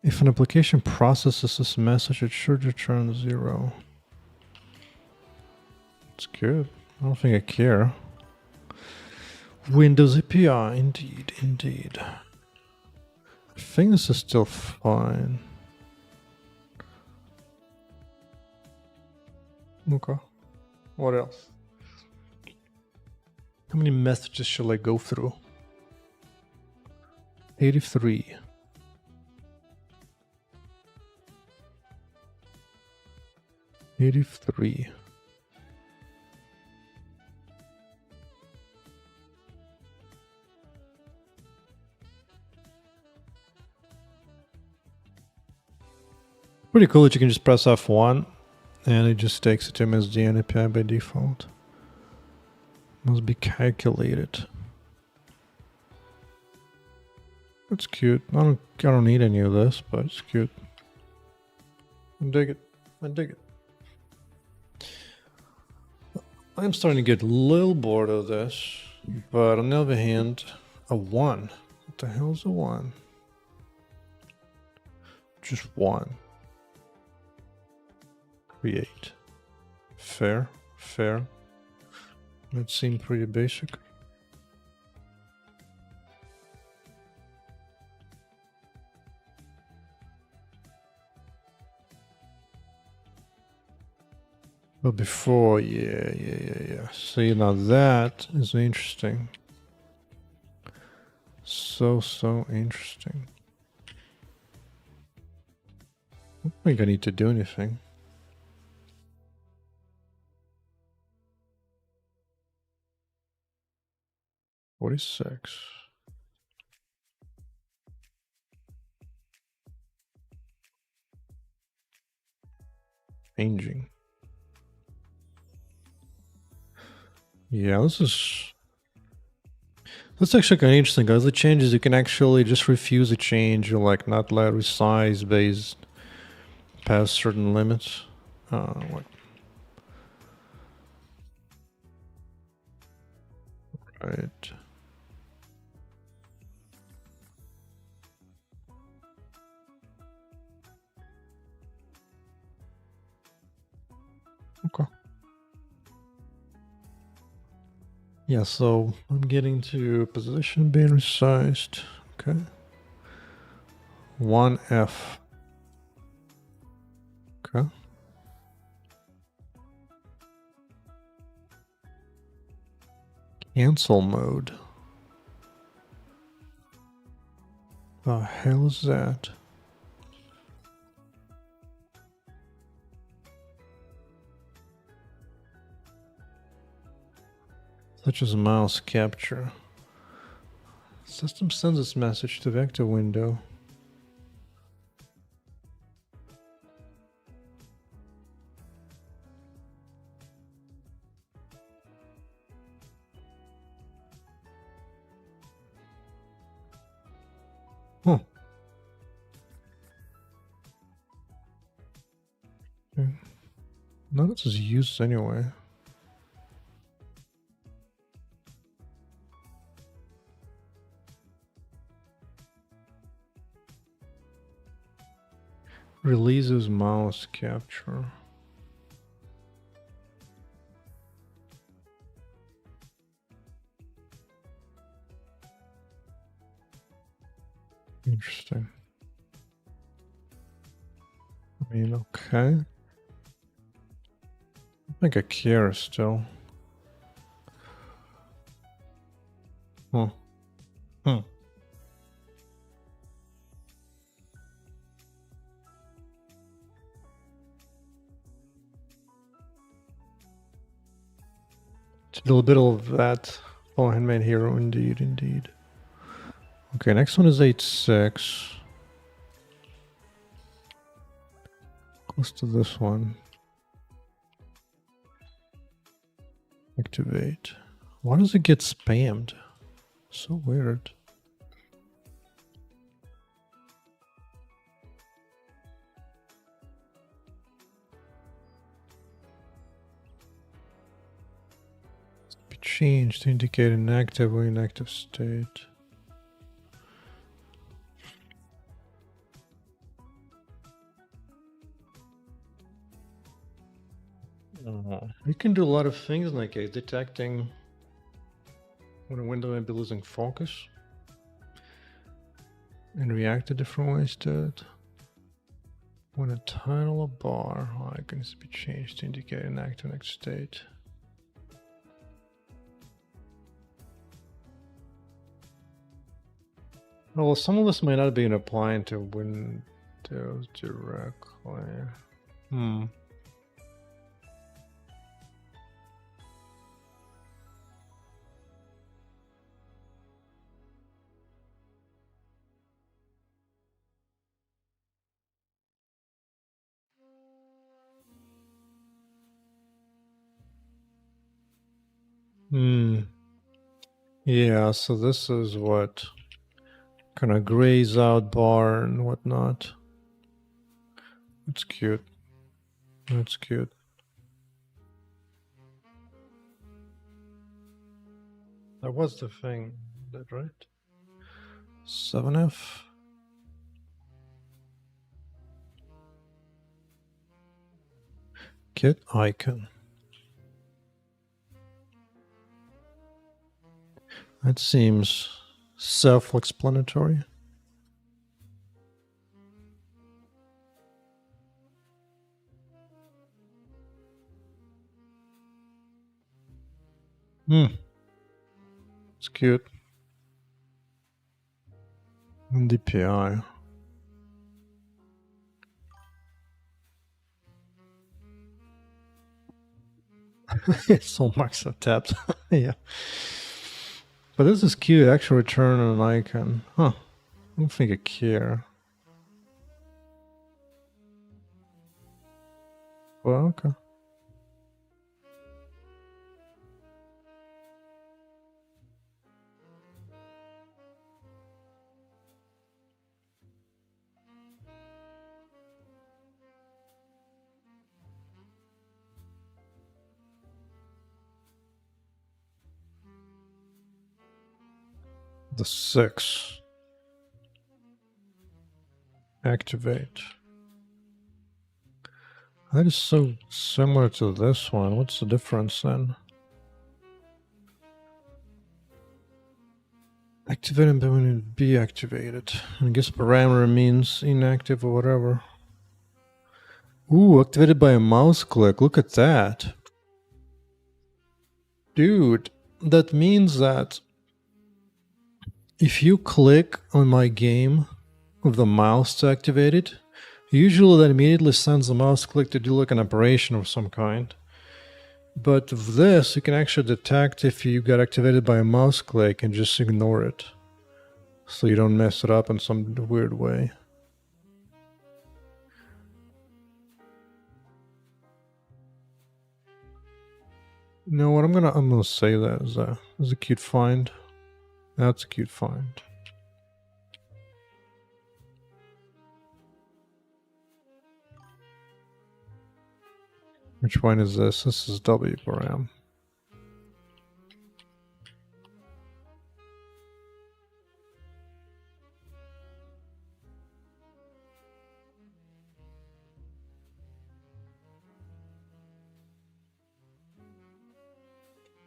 If an application processes this message, it should return 0. It's good. I don't think I care. Windows API, indeed, indeed. I think this is still fine. Okay. What else? How many messages shall I go through? 83. 83. Pretty cool that you can just press F1 and it just takes it to MSDN API by default. Must be calculated. That's cute. I don't need any of this, but it's cute. I dig it. I dig it. I'm starting to get a little bored of this, but on the other hand, a 1. What the hell is a 1? Just 1. Create. Fair. Fair. That seemed pretty basic. But before, yeah. See, now that is interesting. So interesting. I don't think I need to do anything. $46. Changing. Yeah, that's actually kind of interesting, guys. The changes, you can actually just refuse a change or like not let resize based past certain limits. What? Right. Okay. Yeah, so I'm getting to position being resized. Okay. 1F. Okay. Cancel mode. The hell is that? Such as mouse capture. System sends this message to vector window. Huh. Okay. None of this is used anyway. Releases mouse capture. Interesting. I mean, okay. I think I care still. Huh. Hmm. A little bit of that. Oh, handmade hero, indeed, indeed. Okay, next one is 8-6. Close to this one. Activate. Why does it get spammed? So weird. Be changed to indicate an active or inactive state. You can do a lot of things in that case, detecting when a window may be losing focus and react to different ways to it. When a title or bar icon be changed to indicate an active next state. Well, some of this may not be applying to Windows directly. Yeah, so this is what kind of grays out bar and whatnot. It's cute. That's cute. That was the thing, that right? 7F. Get icon. That seems self-explanatory. It's cute. And DPI. It's all marks are tapped. Yeah. But this is cute. Actual return on an icon. Huh. I don't think I care. Well, okay. The 6. Activate. That is so similar to this one. What's the difference then? Activate and then be activated. I guess parameter means inactive or whatever. Ooh, activated by a mouse click. Look at that. Dude, that means that if you click on my game with the mouse to activate it, usually that immediately sends the mouse click to do like an operation of some kind. But with this, you can actually detect if you got activated by a mouse click and just ignore it, so you don't mess it up in some weird way. You know what? I'm gonna say that as a cute find. That's a cute find. Which one is this? This is W param.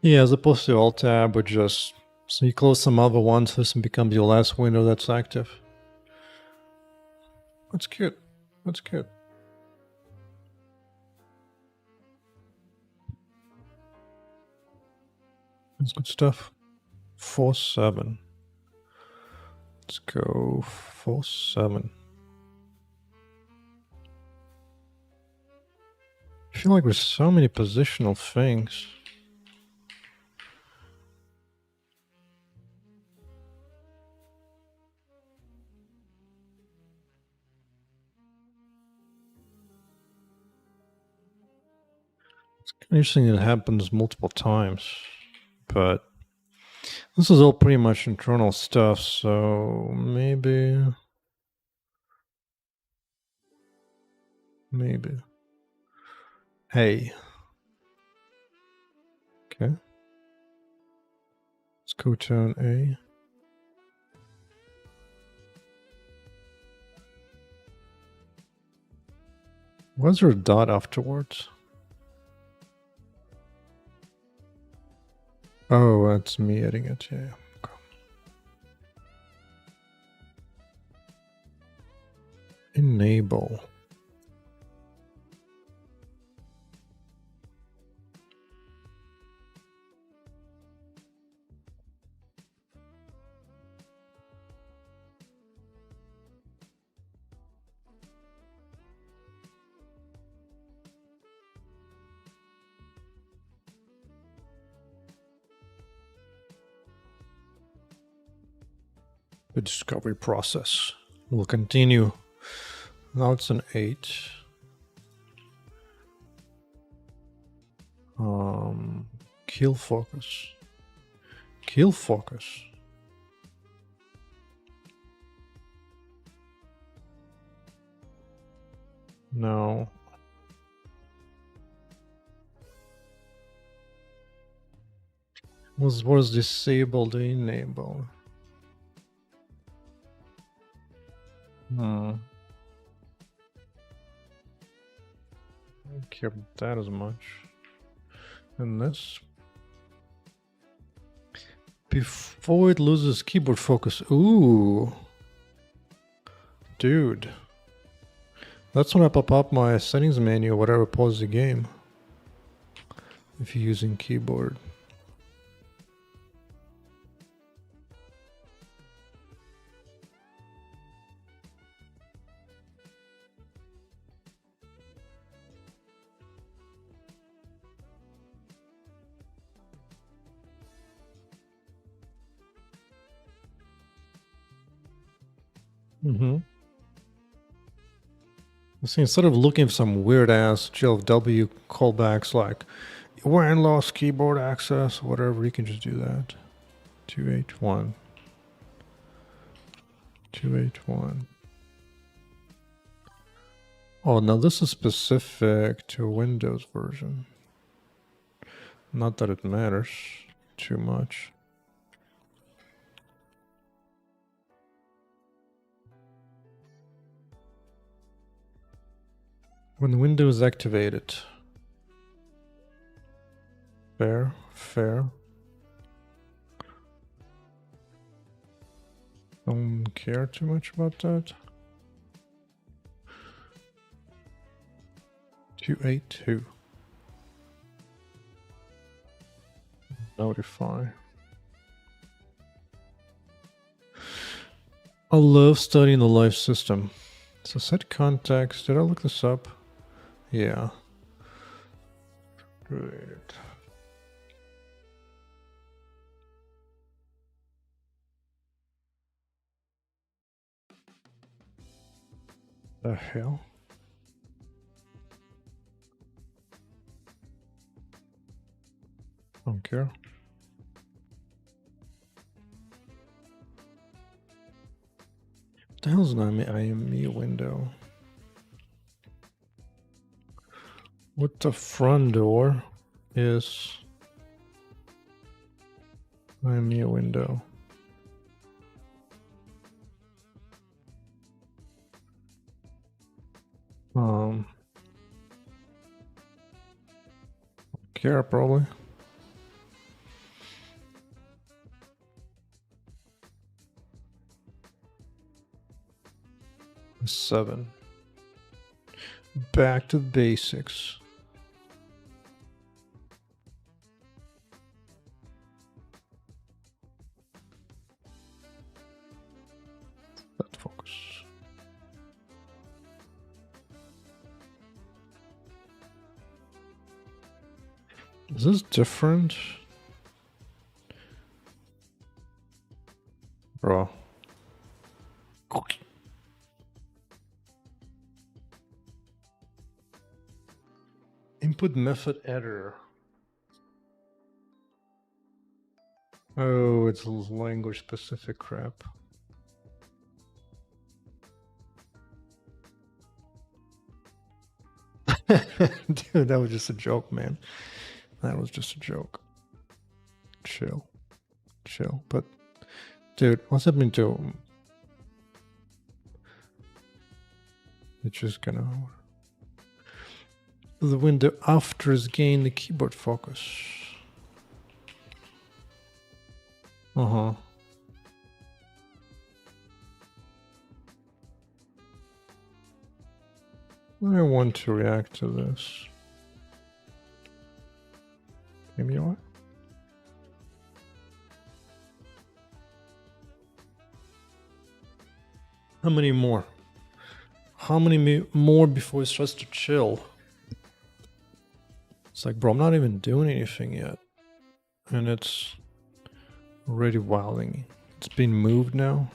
Yeah, as opposed to Alt Tab, which just so you close some other ones, this becomes your last window that's active. That's cute. That's cute. That's good stuff. 4-7. Let's go 4-7. I feel like there's so many positional things. Interesting, it happens multiple times, but this is all pretty much internal stuff, so maybe. Hey. Okay. Let's go to an A. Why is there a dot afterwards? Oh, that's me adding it, yeah. Okay. Enable. The discovery process will continue. Now it's an 8. Kill focus. Kill focus. No. What is disabled to enable? I don't care about that as much. And this. Before it loses keyboard focus. Ooh. Dude. That's when I pop up my settings menu or whatever, pause the game. If you're using keyboard. See, instead of looking for some weird ass GLFW callbacks like when lost keyboard access, whatever, you can just do that. 281. 281. Oh, now this is specific to Windows version. Not that it matters too much. When Windows activated. Fair, fair. Don't care too much about that. 282. Notify. I love studying the live system. So set context. Did I look this up? Yeah. Great. The hell? Don't care. What the hell's an IME window? What the front door is IME window. Care probably. Seven. Back to basics. That focus. Is this different? Bro. Input method editor. Oh, it's language specific crap. Dude, that was just a joke, man. That was just a joke. Chill. Chill. But, dude, what's happening to... It's just gonna... The window after is gain the keyboard focus. Uh-huh. I want to react to this. Maybe what? How many more? How many more before it starts to chill? It's like, bro, I'm not even doing anything yet. And it's already wilding. It's been moved now.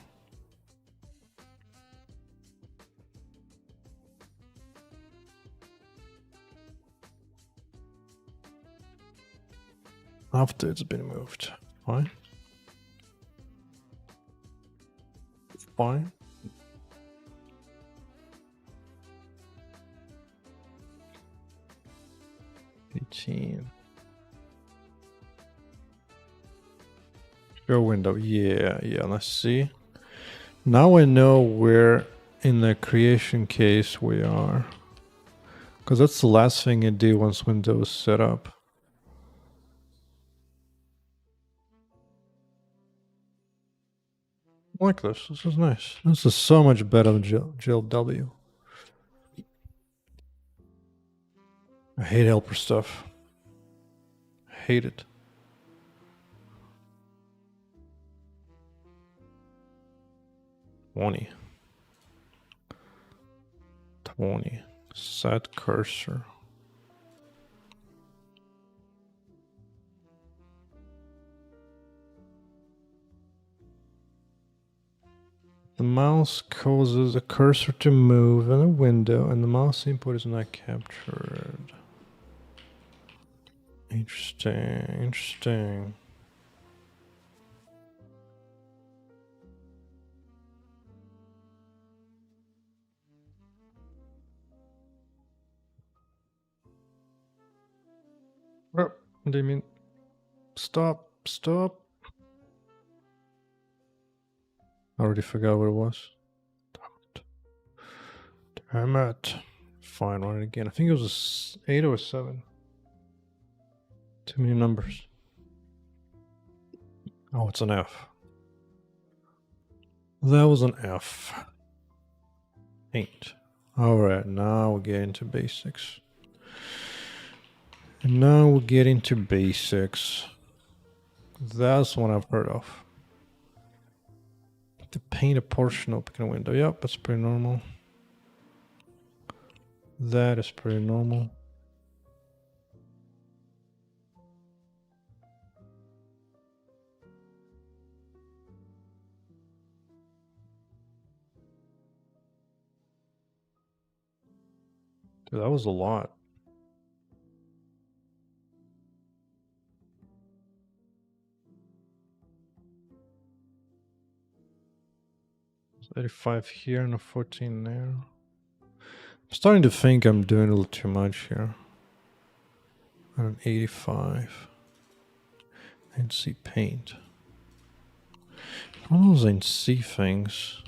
After it's been moved. Fine. Fine. $18. Show window. Yeah, let's see. Now I know where in the creation case we are. Because that's the last thing you do once Windows is set up. I like this. This is nice. This is so much better than GLFW. I hate helper stuff. I hate it. $20. Set cursor. The mouse causes the cursor to move in a window and the mouse input is not captured. Interesting. Oh, what do you mean? Stop. I already forgot what it was. Damn it. Fine, run it again. I think it was 8 or 7. Too many numbers. Oh, it's an F. That was an F. 8. Alright, now we're getting to basics. And now we're getting to basics. That's one I've heard of. To paint a portion open a window. Yep, that's pretty normal. That is pretty normal. Dude, that was a lot. It's 85 here and a 14 there. I'm starting to think I'm doing a little too much here. And an 85. And see paint. One of those NC things.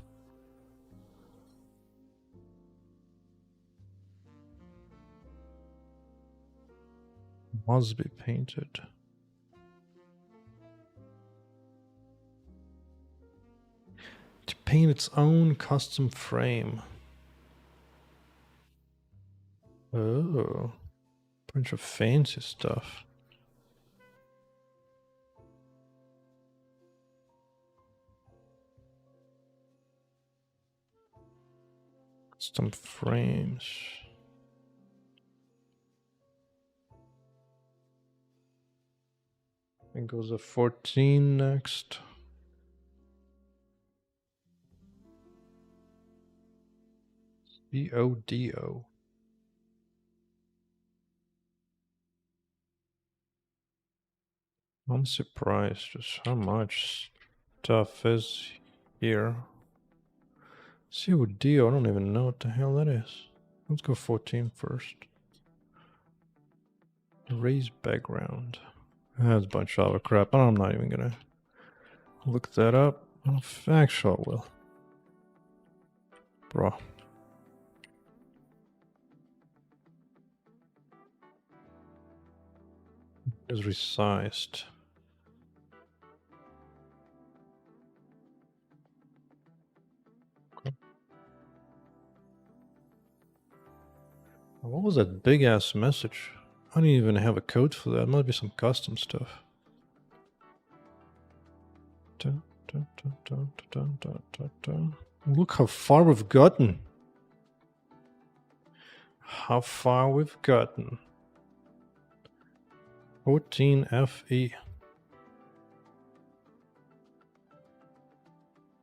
Must be painted. To paint its own custom frame. Oh, bunch of fancy stuff. Custom frames. It goes a 14 next. BODO. I'm surprised just how much stuff is here. COD, I don't even know what the hell that is. Let's go 14 first. Raise background. That's a bunch of other crap. I'm not even gonna look that up. Actually, I will. Bro. Is resized. Okay. What was that big ass message? I don't even have a code for that. Might be some custom stuff. Dun, dun, dun, dun, dun, dun, dun, dun. Look how far we've gotten. How far we've gotten. 14 FE.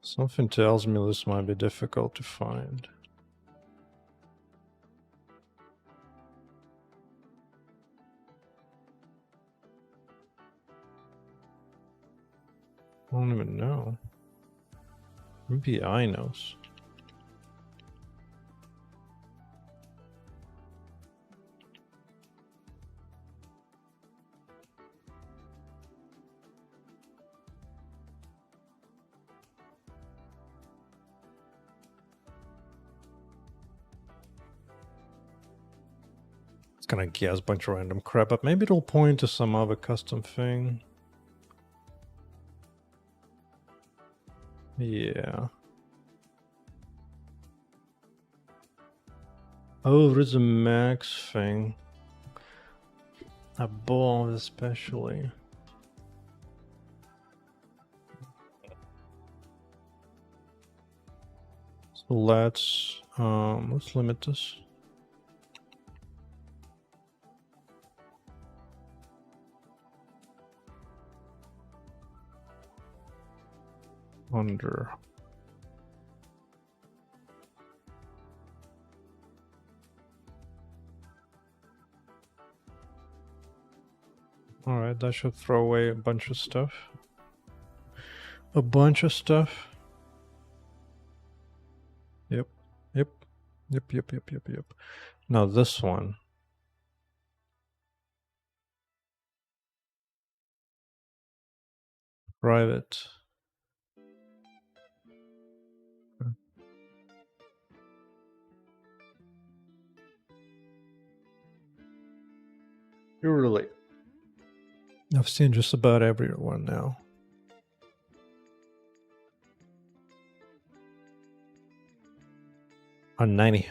Something tells me this might be difficult to find. I don't even know. Maybe I knows. It's gonna guess a bunch of random crap, but maybe it'll point to some other custom thing. Yeah. Oh, there's a max thing. Above especially. So let's limit this. Under. Alright, that should throw away a bunch of stuff. A bunch of stuff. Yep. Yep. Yep, yep, yep, yep, yep. Now this one. Private. Really? I've seen just about everyone now. On 90.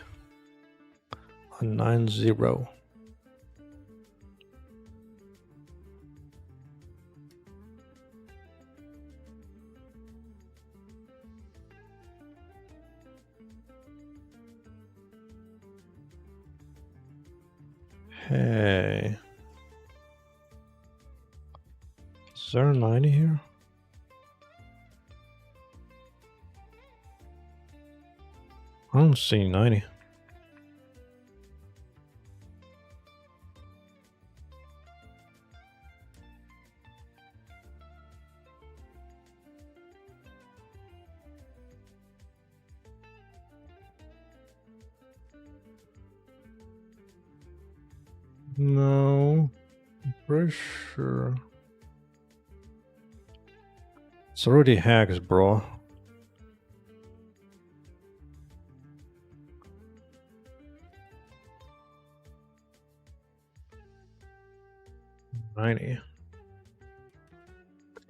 On 90. Hey. Is there a 90 here? I don't see 90. No. I'm pretty sure. It's already hacks, bro.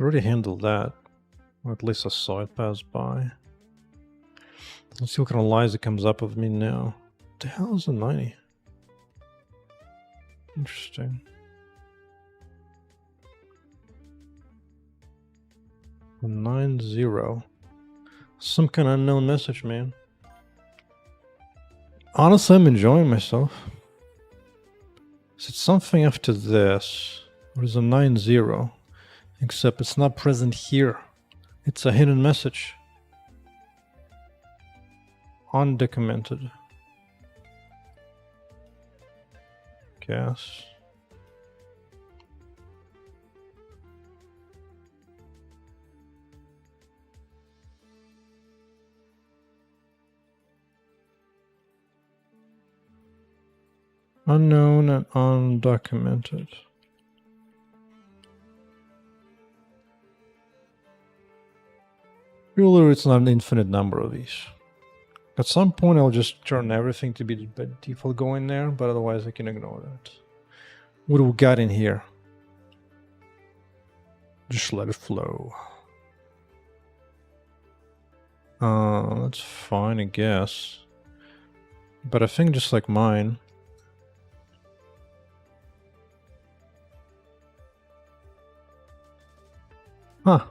Already handled that. Or at least I saw it pass by. Let's see what kind of lies it comes up with me now. What the hell is a 90? Interesting. A 90. Some kind of unknown message, man. Honestly, I'm enjoying myself. Is it something after this? Or is a 90? Except it's not present here. It's a hidden message. Undocumented. Guess. Unknown and undocumented. Surely it's not an infinite number of these. At some point I'll just turn everything to be the default going there, but otherwise I can ignore that. What do we got in here? Just let it flow. That's fine, I guess. But I think just like mine. Huh.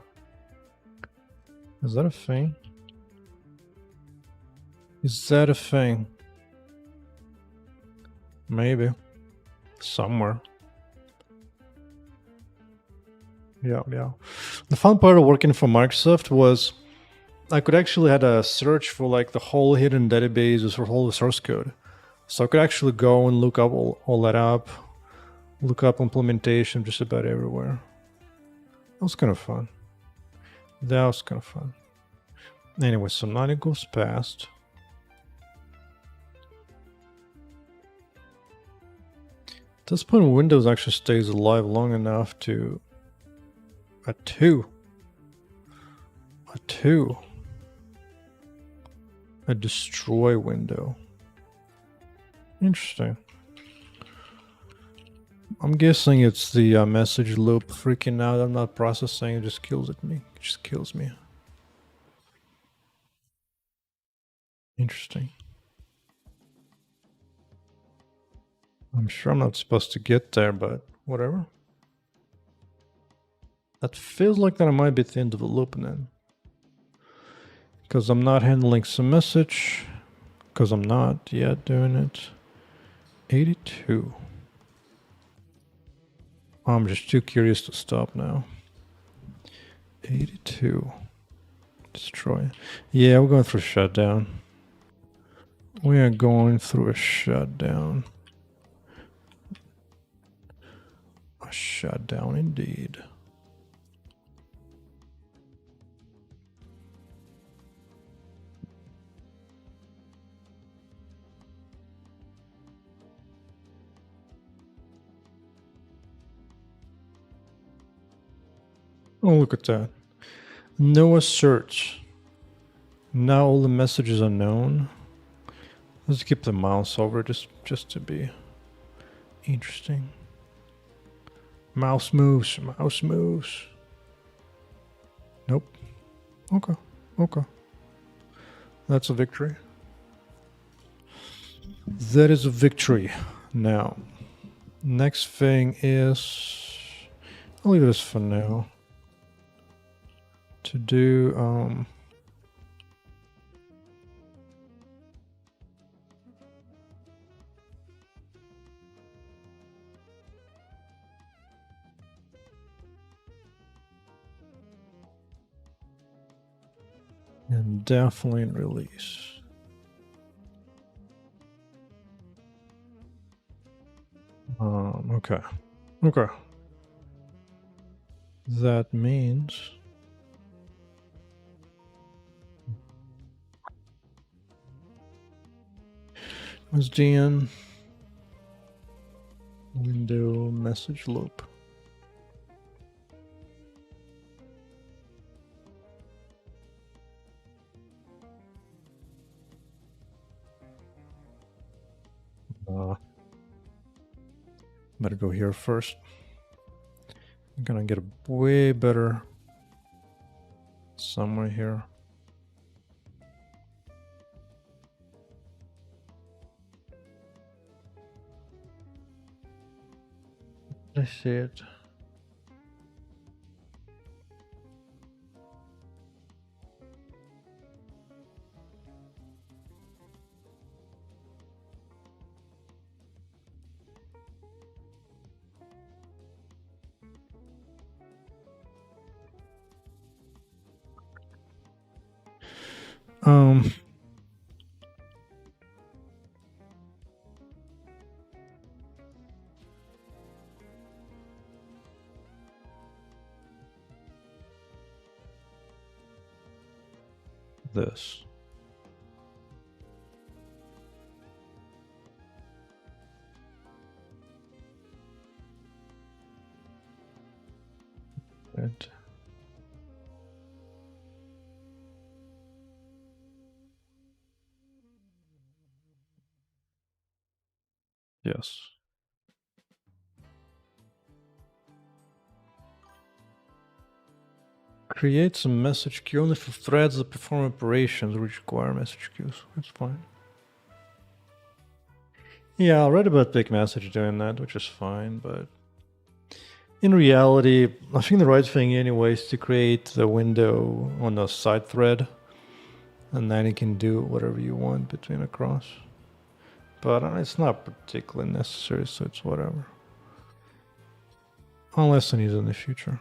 Is that a thing? Is that a thing? Maybe. Somewhere. Yeah. The fun part of working for Microsoft was I could actually had a search for like the whole hidden databases for all the source code. So I could actually go and look up all that up, look up implementation just about everywhere. That was kind of fun. Anyway, so 90 goes past. At this point, Windows actually stays alive long enough to a 2. A destroy window. Interesting. I'm guessing it's the message loop freaking out. I'm not processing. It just kills me. It just kills me. Interesting. I'm sure I'm not supposed to get there, but whatever. That feels like that I might be at the end of the loop then. Because I'm not handling some message. Because I'm not yet doing it. 82. I'm just too curious to stop now. 82. Destroy. Yeah, we're going through a shutdown. We are going through a shutdown. A shutdown indeed. Oh, look at that. No search. Now all the messages are known. Let's keep the mouse over just to be interesting. Mouse moves. Nope. Okay. That's a victory. That is a victory. Now, next thing is... I'll leave this for now. To do... and definitely release. Okay. That means... SDN window message loop. Better go here first. I'm gonna get a way better somewhere here. I see it. This. right. Yes. Creates a message queue only for threads that perform operations which require message queues. That's fine. Yeah, I read about Big Message doing that, which is fine, but in reality, I think the right thing anyway is to create the window on the side thread, and then you can do whatever you want between across. But it's not particularly necessary, so it's whatever. Unless I need it in the future.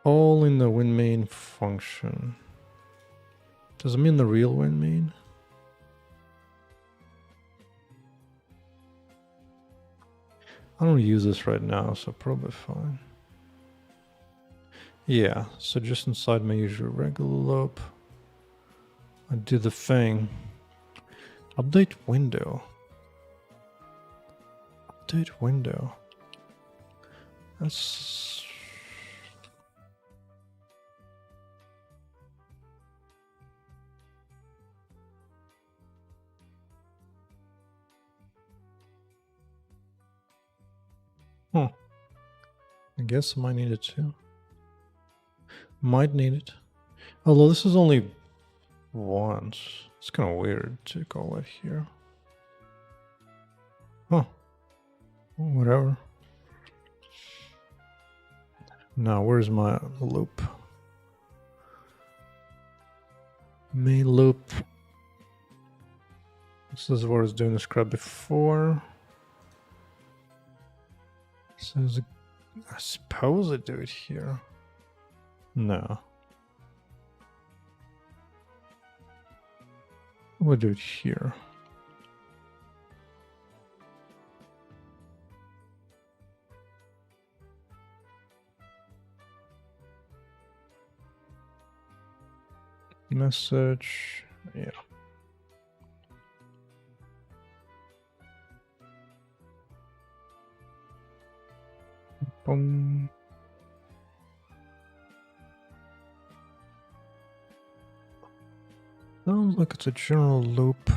All in the WinMain function. Does it mean the real WinMain? I don't use this right now, so probably fine. Yeah, so just inside my usual regular loop, I do the thing. Update window. Update window. That's... Huh. I guess I might need it too. Might need it. Although this is only once. It's kind of weird to call it here. Huh. Whatever. Now, where's my loop? Main loop. This is what I was doing the scrub before. So I suppose I do it here. No. We'll do it here. Message. Yeah. Boom. Sounds like it's a general loop.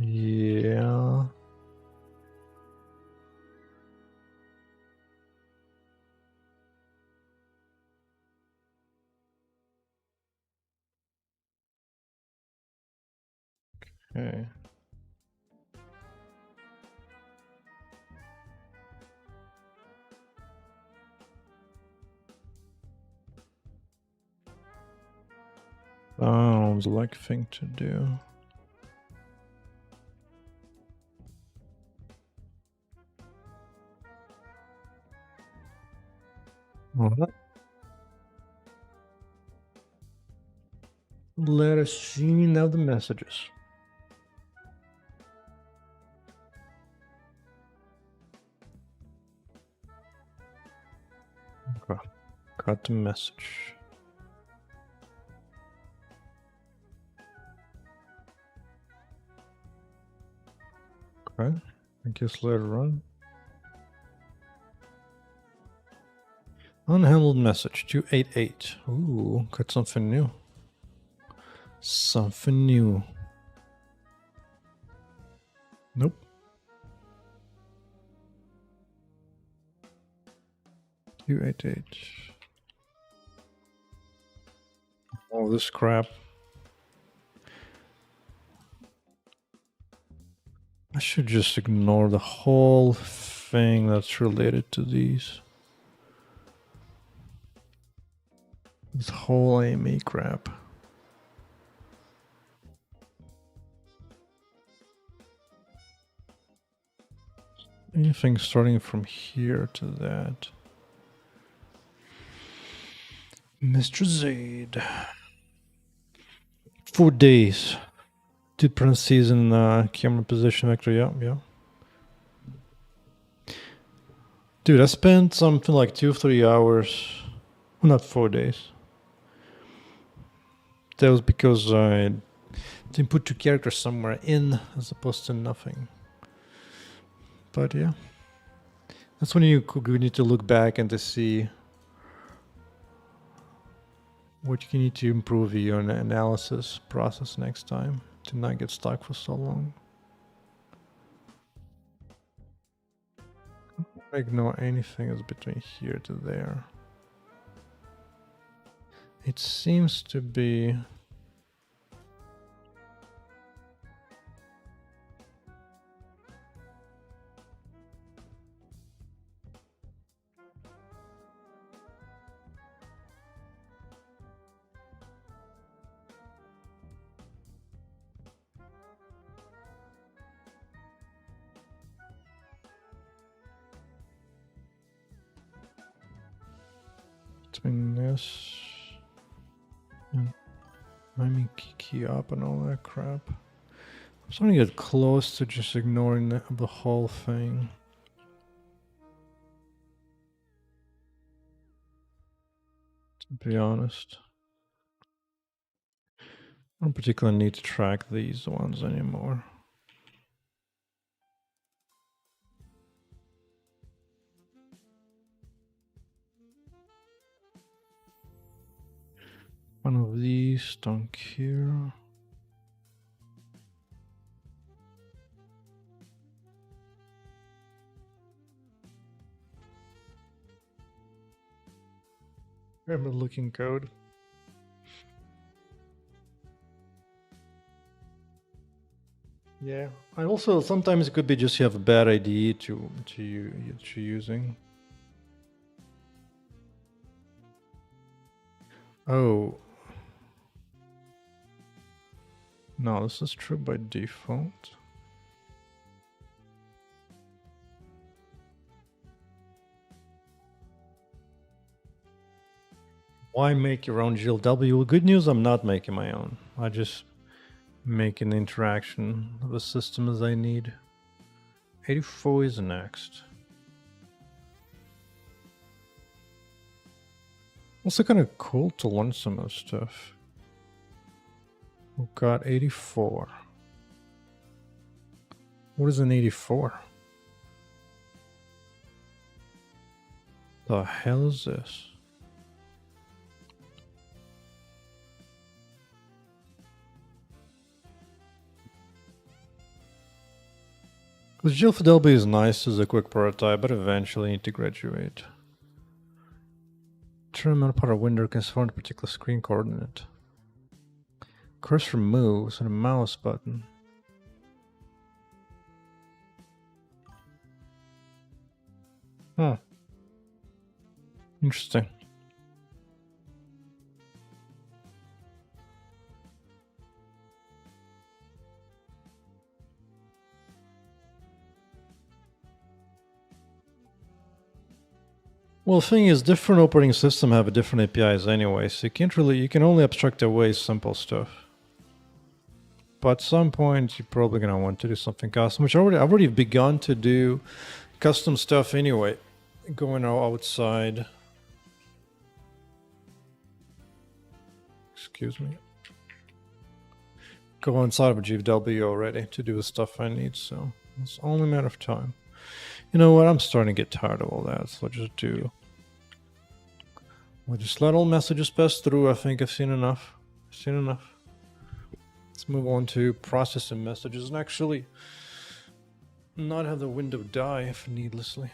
Yeah. Okay. Sounds like a thing to do. Alright. Let us see now the messages. Okay. Got the message. Okay. I guess let it run. Unhandled message 288. Ooh, got something new. Something new. Nope. 288. All this crap. I should just ignore the whole thing that's related to these. This whole AMA crap. Anything starting from here to that. Mr. Zaid. 4 days. 2 parentheses in camera position vector. Yeah. Dude, I spent something like 2 or 3 hours. Well, not 4 days. That was because I didn't put 2 characters somewhere in as opposed to nothing. But yeah. That's when you need to look back and to see what you need to improve your analysis process next time to not get stuck for so long. Ignore anything that's between here to there. It seems to be between this and timing key up and all that crap. I'm starting to get close to just ignoring the whole thing. To be honest. I don't particularly need to track these ones anymore. One of these, don't care. Remember looking code. Yeah, I also sometimes it could be just you have a bad idea to using. Oh. No, this is true by default. Why make your own GLW? Good news, I'm not making my own. I just make an interaction of a system as I need. 84 is next. Also kind of cool to learn some of the stuff. We've got 84. What is an 84? The hell is this? The GLFW is nice as a quick prototype, but eventually need to graduate. Turn on part of window can spawn a particular screen coordinate. Cursor moves and a mouse button. Huh. Interesting. Well, the thing is, different operating systems have different APIs anyway, so you can only abstract away simple stuff. But at some point, you're probably gonna want to do something custom, which I've already begun to do custom stuff anyway, going outside. Excuse me. Go inside of a GLFW already to do the stuff I need, so it's only a matter of time. You know what? I'm starting to get tired of all that, so we'll just let all messages pass through. I think I've seen enough. Let's move on to processing messages and actually not have the window die if needlessly.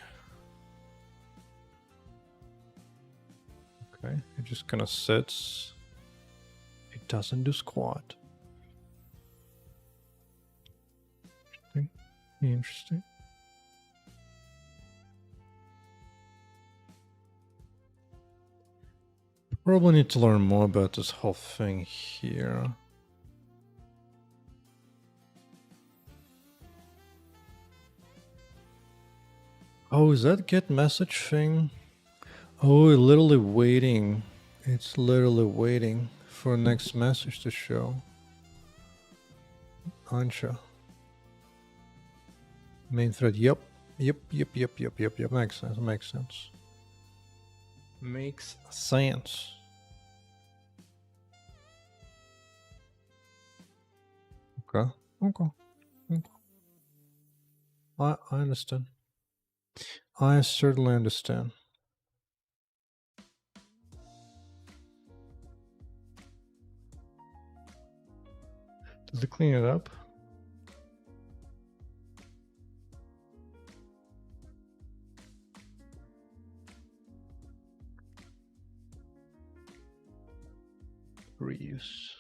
Okay, it just kind of sits. It doesn't do squat. Interesting. Probably need to learn more about this whole thing here. Oh, is that get message thing? Oh, literally waiting It's literally waiting for next message to show. Aren't you? Main thread. Yep. Makes sense. Makes sense. Makes sense. Okay. I understand. I certainly understand. Does it clean it up? Reuse.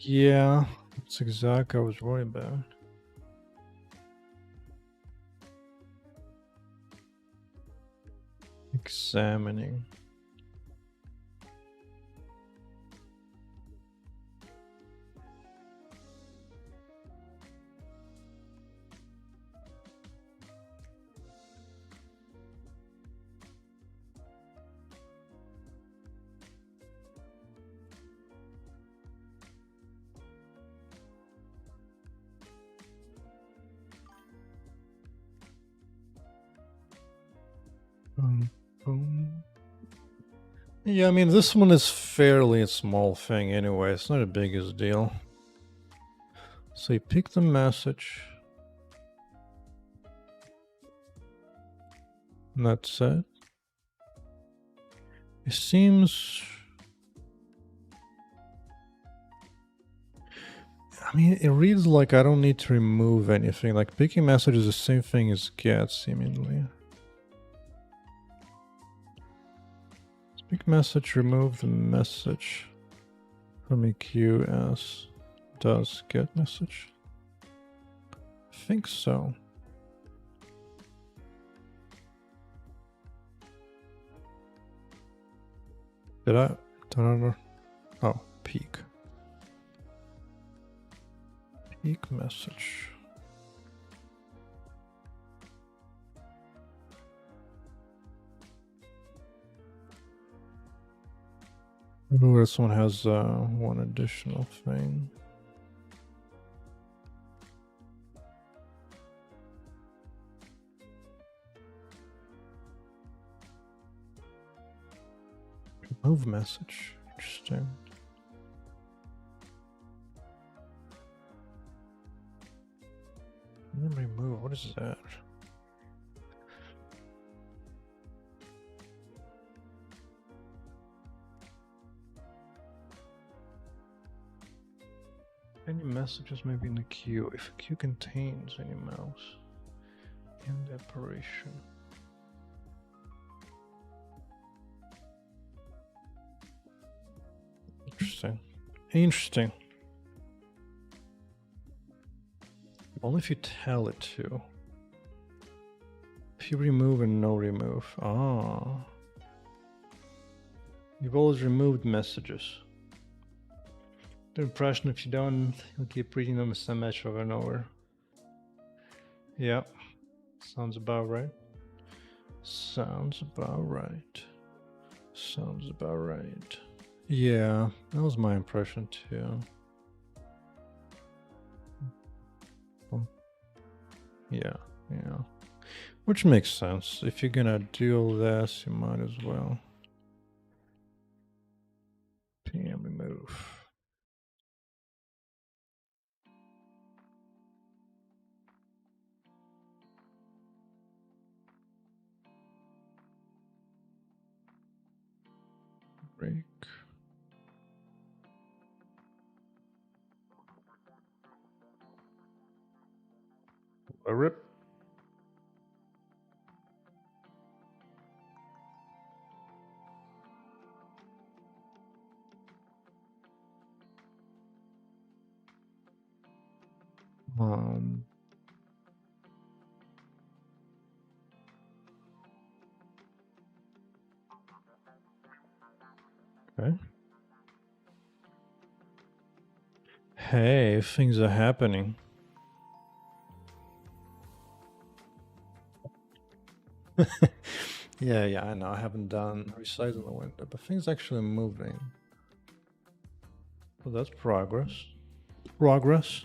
Yeah, that's exactly what I was worried about. Examining. Boom. Yeah, I mean, this one is fairly a small thing anyway. It's not a biggest deal. So you pick the message. And that's it. It seems... I mean, it reads like I don't need to remove anything. Like, picking message is the same thing as get, seemingly. Pick message, remove the message from a queue as does get message. I think so. Did I? Oh, peak. Peak message. Ooh, this one has one additional thing. Remove message. Interesting. Remove. What is that? Any messages may be in the queue if a queue contains any mouse in the operation. Interesting. Interesting. Only if you tell it to. If you remove and no remove. Ah. You've always removed messages. The impression if you don't, you'll keep reading them as a match over and over. Yep. Sounds about right. Sounds about right. Sounds about right. Yeah, that was my impression too. Yeah. Which makes sense. If you're gonna do this, you might as well. PM remove. Break. A rip. Um, okay. Hey, things are happening. Yeah, I know. I haven't done resizing the window, but things actually moving. Well, that's progress. Progress.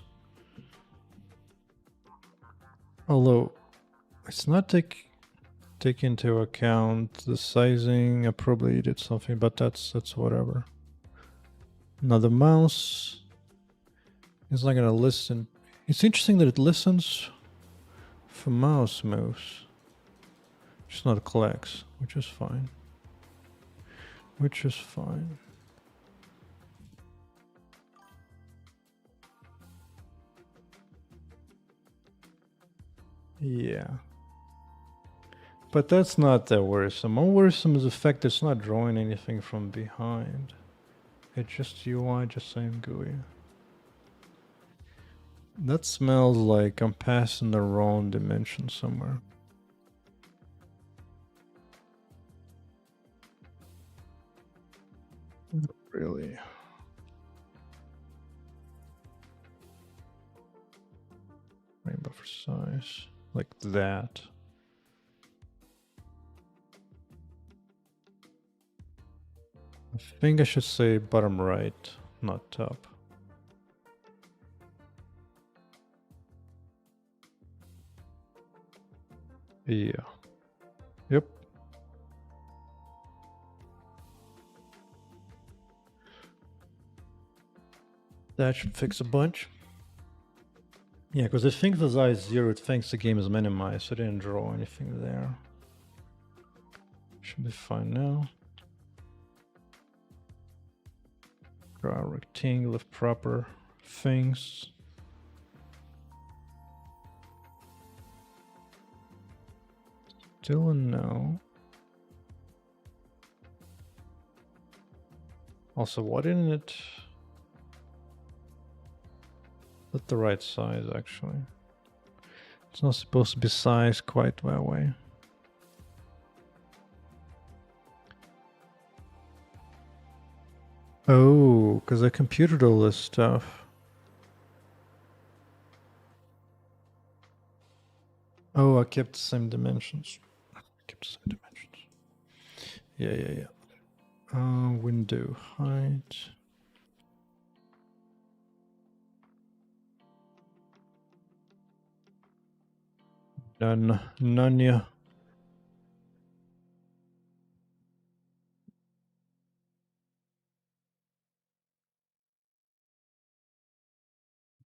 Although it's not take into account the sizing. I probably did something, but that's whatever. Now the mouse is not gonna listen. It's interesting that it listens for mouse moves. It's not clicks, which is fine. Which is fine. Yeah. But that's not that worrisome. More worrisome is the fact that it's not drawing anything from behind. It's just UI just saying GUI. That smells like I'm passing the wrong dimension somewhere. Really? Frame buffer size. Like that. I think I should say bottom right, not top. Yeah. Yep. That should fix a bunch. Yeah, because it thinks the size is 0, it thinks the game is minimized, so I didn't draw anything there. Should be fine now. Draw a rectangle of proper things. Still a no. Also, why didn't it put the right size, actually? It's not supposed to be sized quite that way. Oh, because I computed all this stuff. Oh, I kept the same dimensions. Yeah. Window height. None, yeah.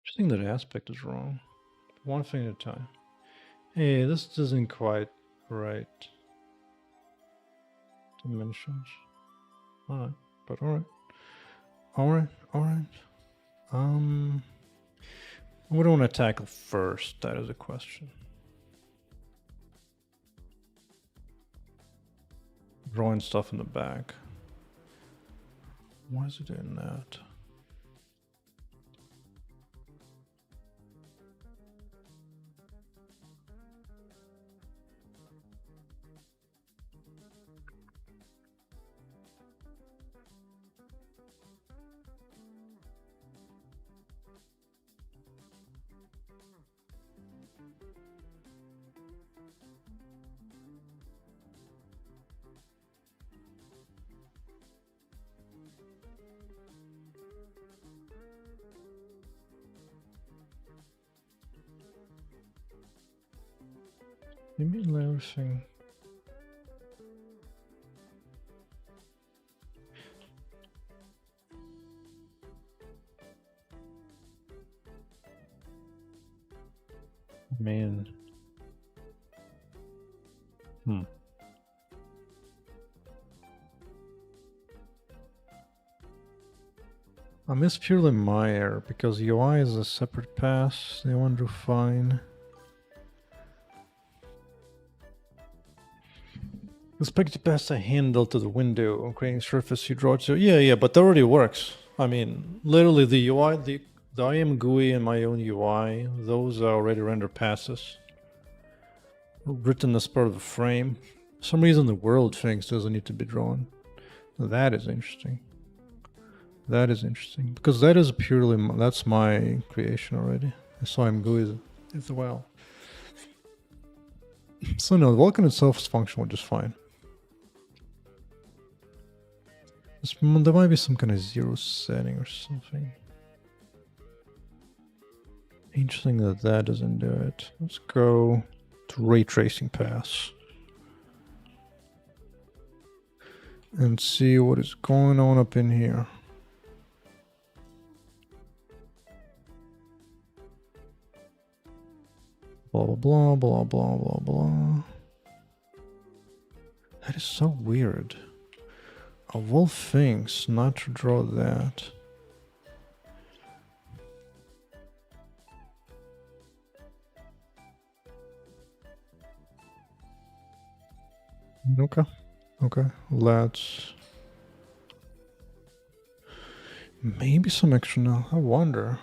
Interesting that aspect is wrong. One thing at a time. Hey, this isn't quite right. Dimensions. Alright, but alright. What do I want to tackle first? That is a question. Drawing stuff in the back. Why is it doing that? Maybe everything. Man. I miss purely my error because UI is a separate pass. They want to do fine. Expect to pass a handle to the window, creating surface you draw to. Yeah, but that already works. I mean, literally the UI, the The IM GUI and my own UI, those are already render passes. Written as part of a frame. For some reason the world things doesn't need to be drawn. That is interesting. That is interesting. Because that is purely, that's my creation already. I saw IM GUI as well. So no, the Vulkan itself is functional just fine. There might be some kind of zero setting or something. Interesting that that doesn't do it. Let's go to ray tracing pass and see what is going on up in here. Blah, blah, blah, blah, blah, blah, blah. That is so weird. Of all things, not to draw that. Okay. Okay. Let's... Maybe some extra now. I wonder.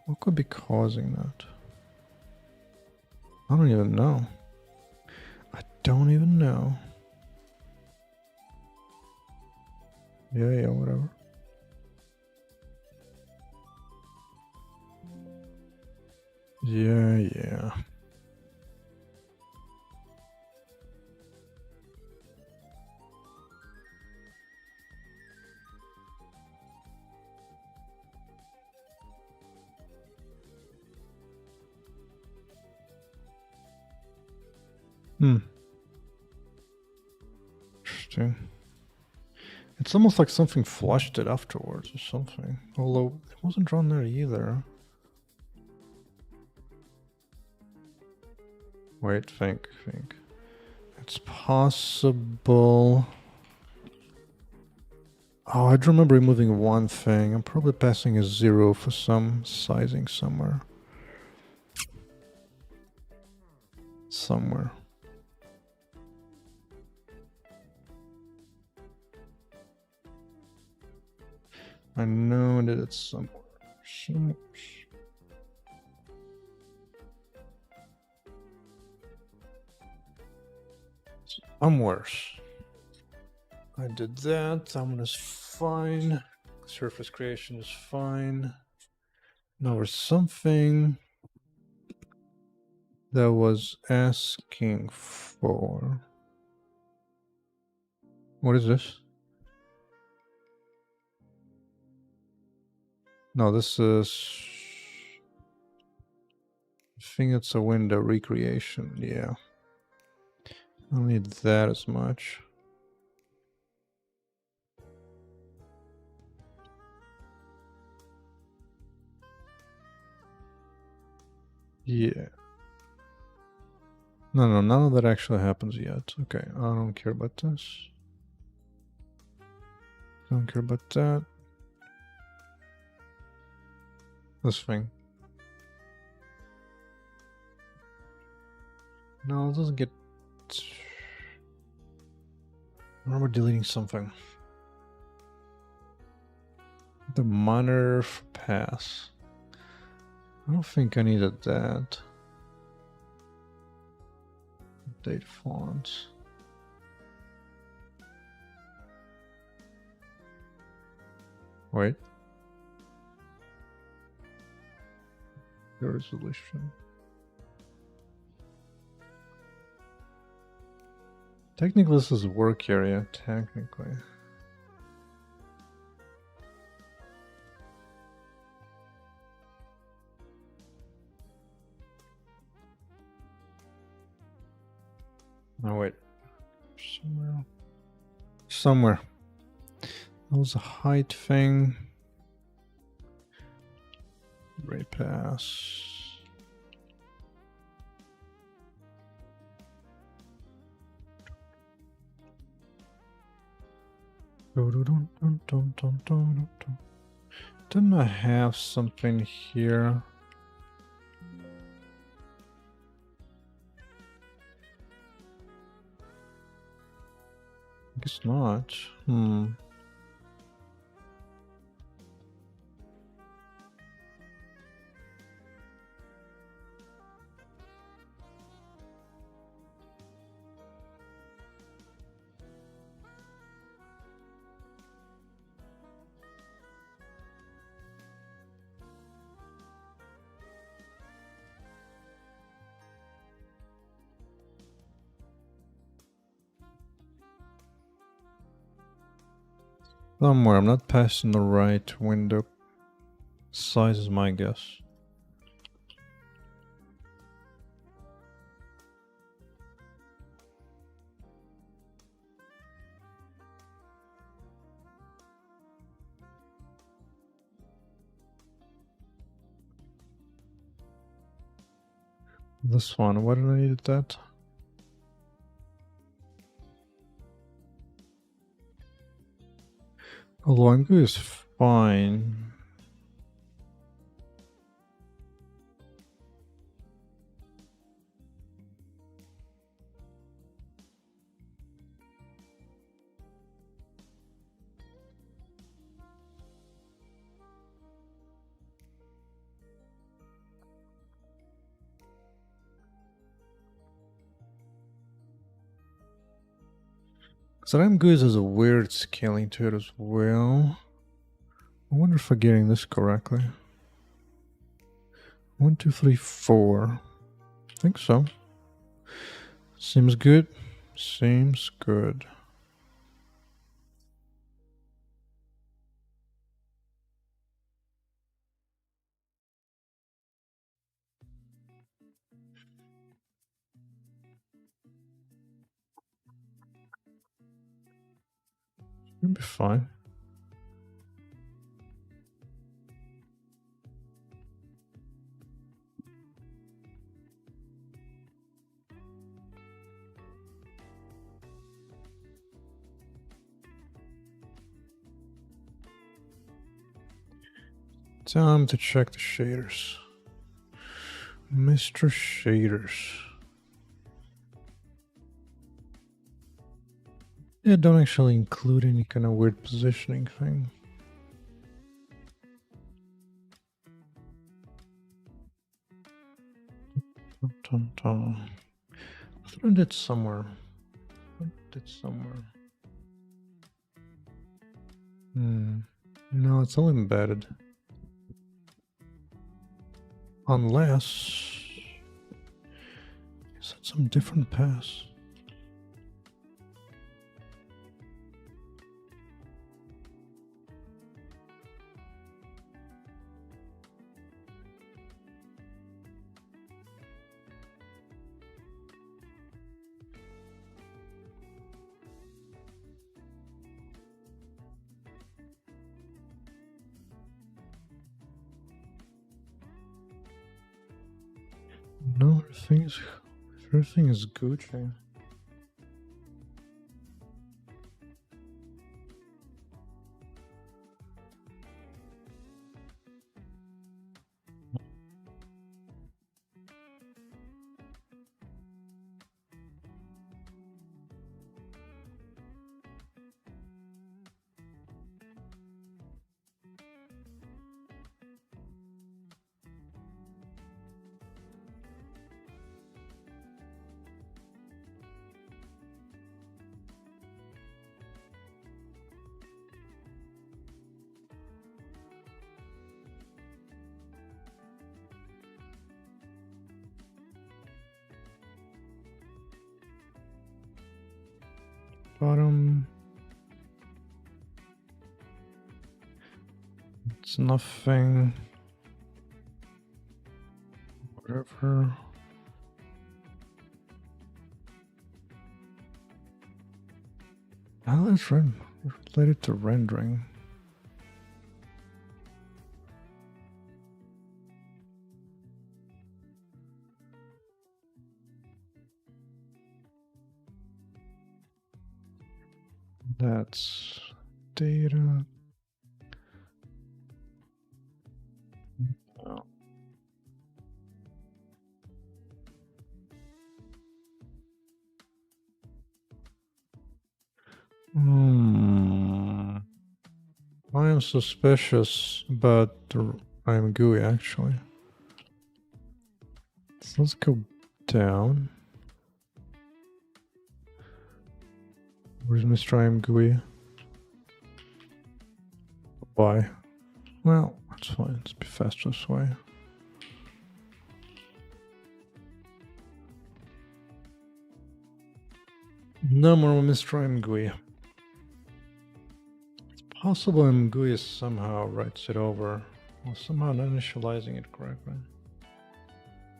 What could be causing that? I don't even know. I don't even know. Yeah, whatever. Yeah. Interesting. It's almost like something flushed it afterwards or something. Although it wasn't drawn there either. Wait, think. It's possible. Oh, I do remember removing one thing. I'm probably passing a 0 for some sizing somewhere. I know that it's somewhere. Somewhere. I did that. Thumbnail is fine. Surface creation is fine. Now there's something that was asking for. What is this? No, this is... I think it's a window recreation, yeah. I don't need that as much. Yeah. No, none of that actually happens yet. Okay, I don't care about this. Don't care about that. This thing. No, it doesn't get... I remember deleting something. The monitor pass. I don't think I needed that. Update fonts. Wait. The resolution. Technically, this is work area, technically. No, wait. Somewhere. That was a height thing. Ray pass. Didn't I have something here? I guess not. Somewhere, I'm not passing the right window size is my guess. This one, why did I need that? Longo is fine. Slime Goose has a weird scaling to it as well. I wonder if I'm getting this correctly. 1, 2, 3, 4. I think so. Seems good. Seems good. It'll be fine. Time to check the shaders. Mr. Shaders. Yeah, don't actually include any kind of weird positioning thing. Dun, dun. I found it somewhere. No, it's all embedded. Unless... Is that some different pass? No, everything is Gucci. Bottom. It's nothing. Whatever. Oh, that's related to rendering. That's data. Oh. I am suspicious about the I'm GUI actually. So let's go down. Where's Mr. I'm GUI? Why? Well, that's fine. Let's be faster this way. No more Mr. I'm GUI. It's Possible MGUI somehow writes it over, or somehow not initializing it correctly.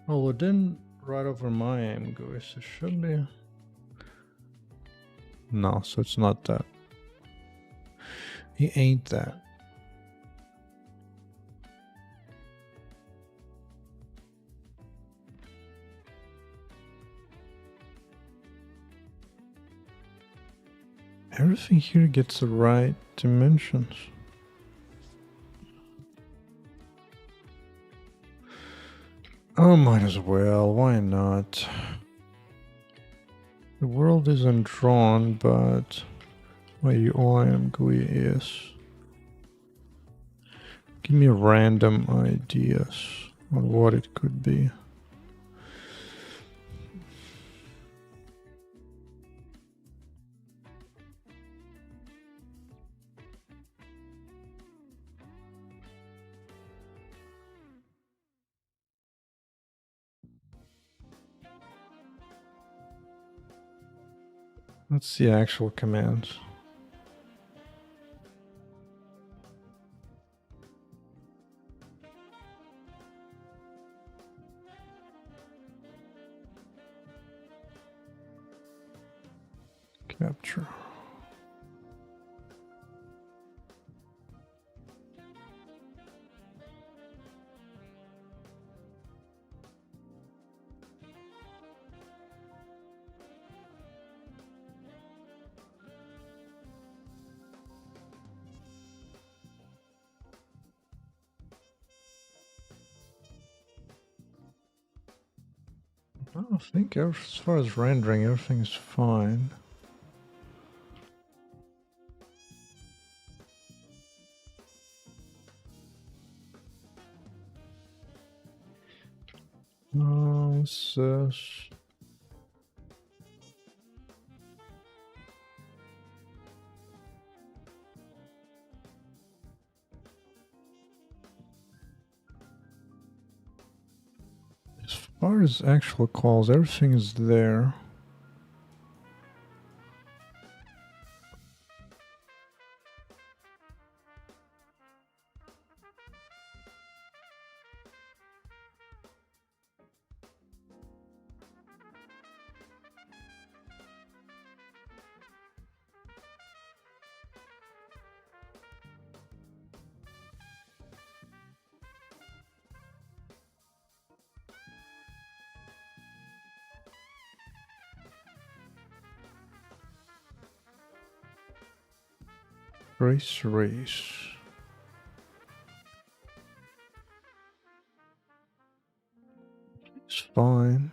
Oh, it didn't write over my MGUI, so it should be. No, so it's not that. He ain't that. Everything here gets the right dimensions. Oh, might as well. Why not? The world isn't drawn, but my UI MGUI is. Give me random ideas on what it could be. Let's see actual commands. Capture. I think as far as rendering, everything's fine. What's this? As far as actual calls, everything is there. Race. It's fine.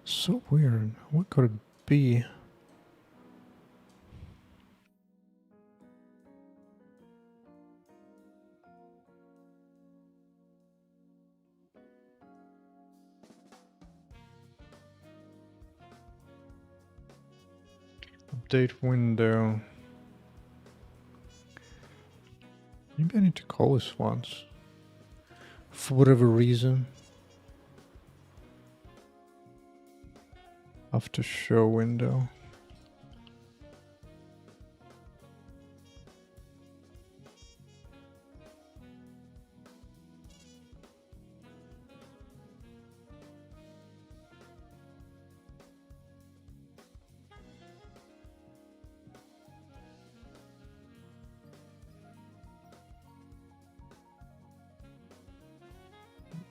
So weird. What could it be? Update window. Maybe I need to call this once. For whatever reason. After show window.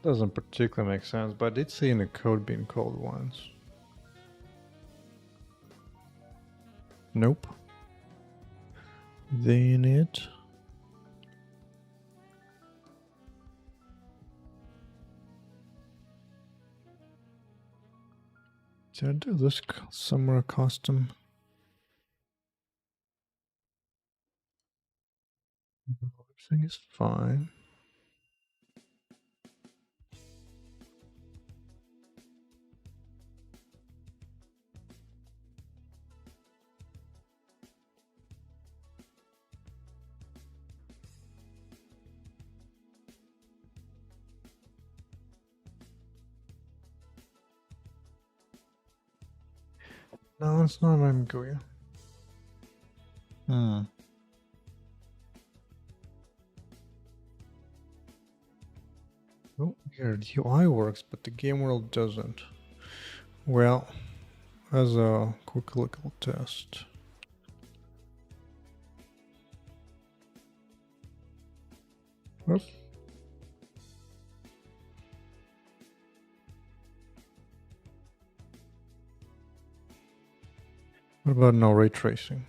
Doesn't particularly make sense, but I did see in the code being called once. Nope. Then it. Did I do this somewhere custom? Everything is fine. No, it's not MGUI. Oh, here the UI works, but the game world doesn't. Well, as a quick little test. Oop. What about no ray tracing?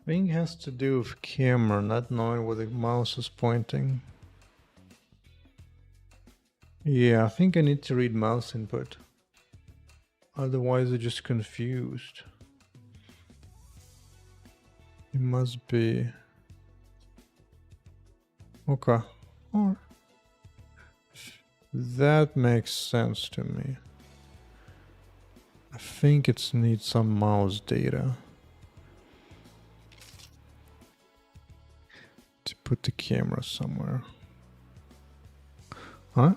I think it has to do with camera, not knowing where the mouse is pointing. Yeah, I think I need to read mouse input. Otherwise, I'm just confused. It must be. Okay. Or that makes sense to me. I think it needs some mouse data to put the camera somewhere. Huh?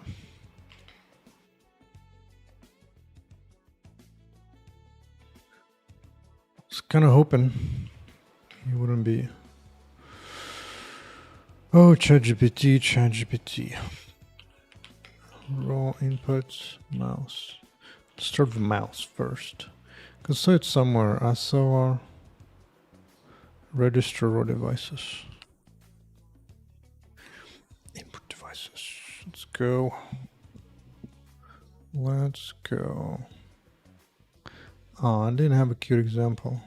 I was kind of hoping it wouldn't be. Oh, ChatGPT. Raw inputs, mouse. Let's start with mouse first. Because so it's somewhere. I saw register raw devices. Input devices. Let's go. Let's go. Oh, I didn't have a cute example.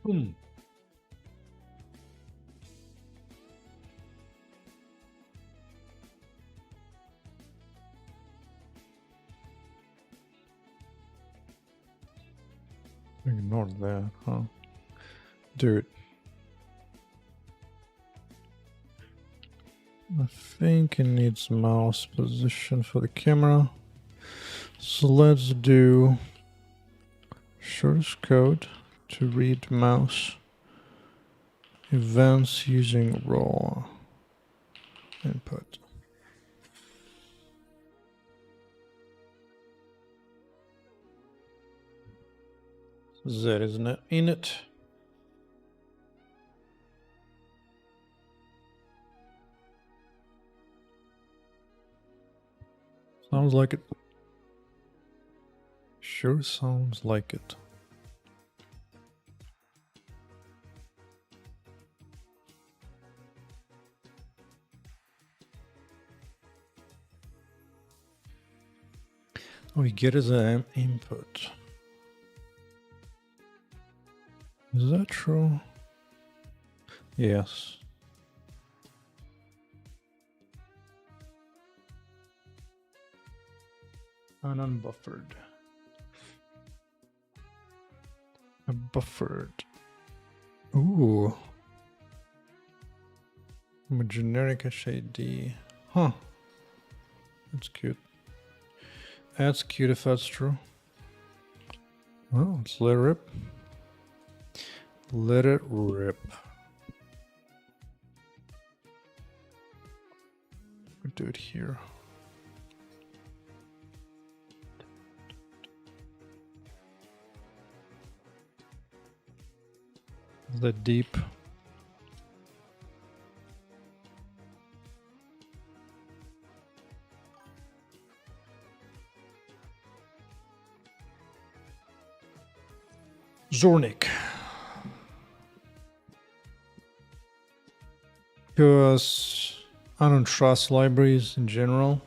Hmm. Ignore that, huh? Dude. I think it needs mouse position for the camera. So let's do source code to read mouse events using raw input. That is not in it. Sounds like it. Sure sounds like it. We get as an input. Is that true? Yes. An unbuffered. A buffered. Ooh. I'm a generic HAD. Huh. That's cute. That's cute if that's true. Well, let's let it rip. Let it rip. We'll do it here. Is that deep? Zornik. Because I don't trust libraries in general.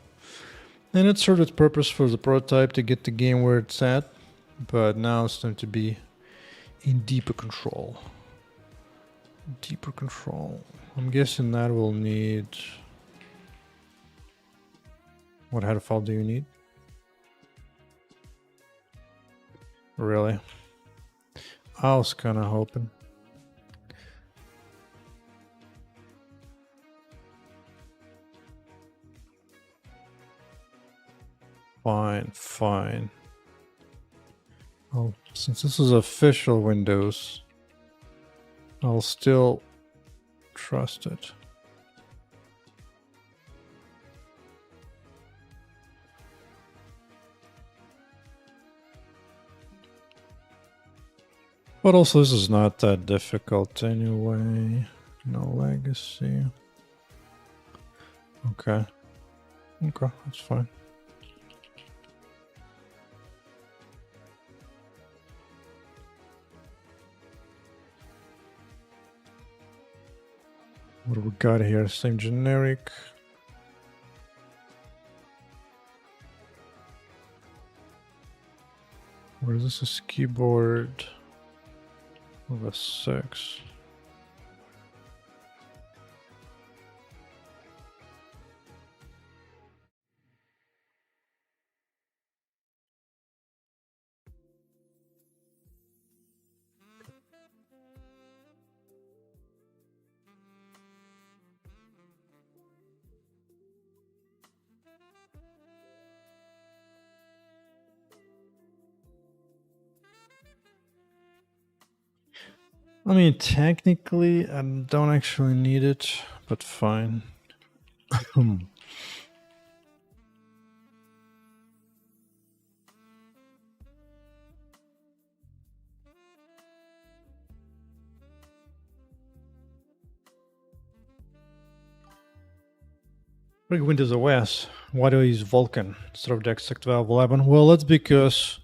And it served its purpose for the prototype to get the game where it's at. But now it's time to be in deeper control. Deeper control. I'm guessing that will need What header file do you need? Really? I was kind of hoping. Fine. Oh, since this is official Windows, I'll still trust it. But also, this is not that difficult anyway. No legacy. Okay, that's fine. What do we got here? Same generic. Where is this? A keyboard of a 6. I mean, technically, I don't actually need it, but fine. Like Windows OS, why do I use Vulkan instead of DX12 11? Well, that's because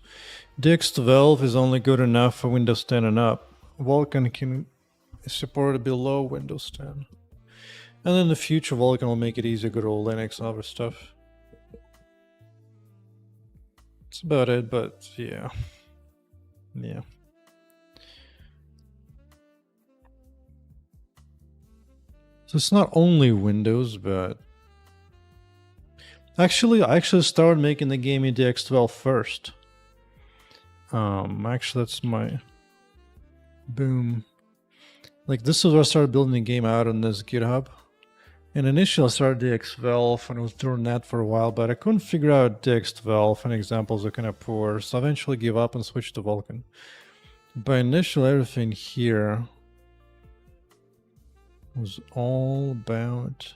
DX12 is only good enough for Windows 10 and up. Vulkan can support it below Windows 10. And in the future, Vulkan will make it easier to go to Linux and other stuff. That's about it, but yeah. So it's not only Windows, but actually, I started making the game in DX12 first. Actually, that's my boom. Like, this is where I started building the game out on this GitHub. And initially, I started DX12 and I was doing that for a while, but I couldn't figure out DX12 and examples are kind of poor, so I eventually gave up and switched to Vulkan. But initially, everything here was all about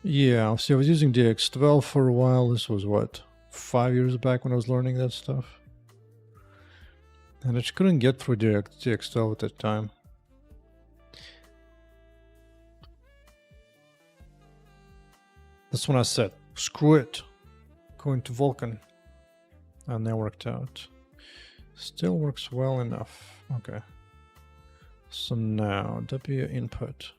yeah, see, I was using DX12 for a while. This was what, 5 years back when I was learning that stuff. And I just couldn't get through DX12 at that time. That's when I said, screw it, going to Vulkan. And that worked out. Still works well enough. Okay. So now, W input.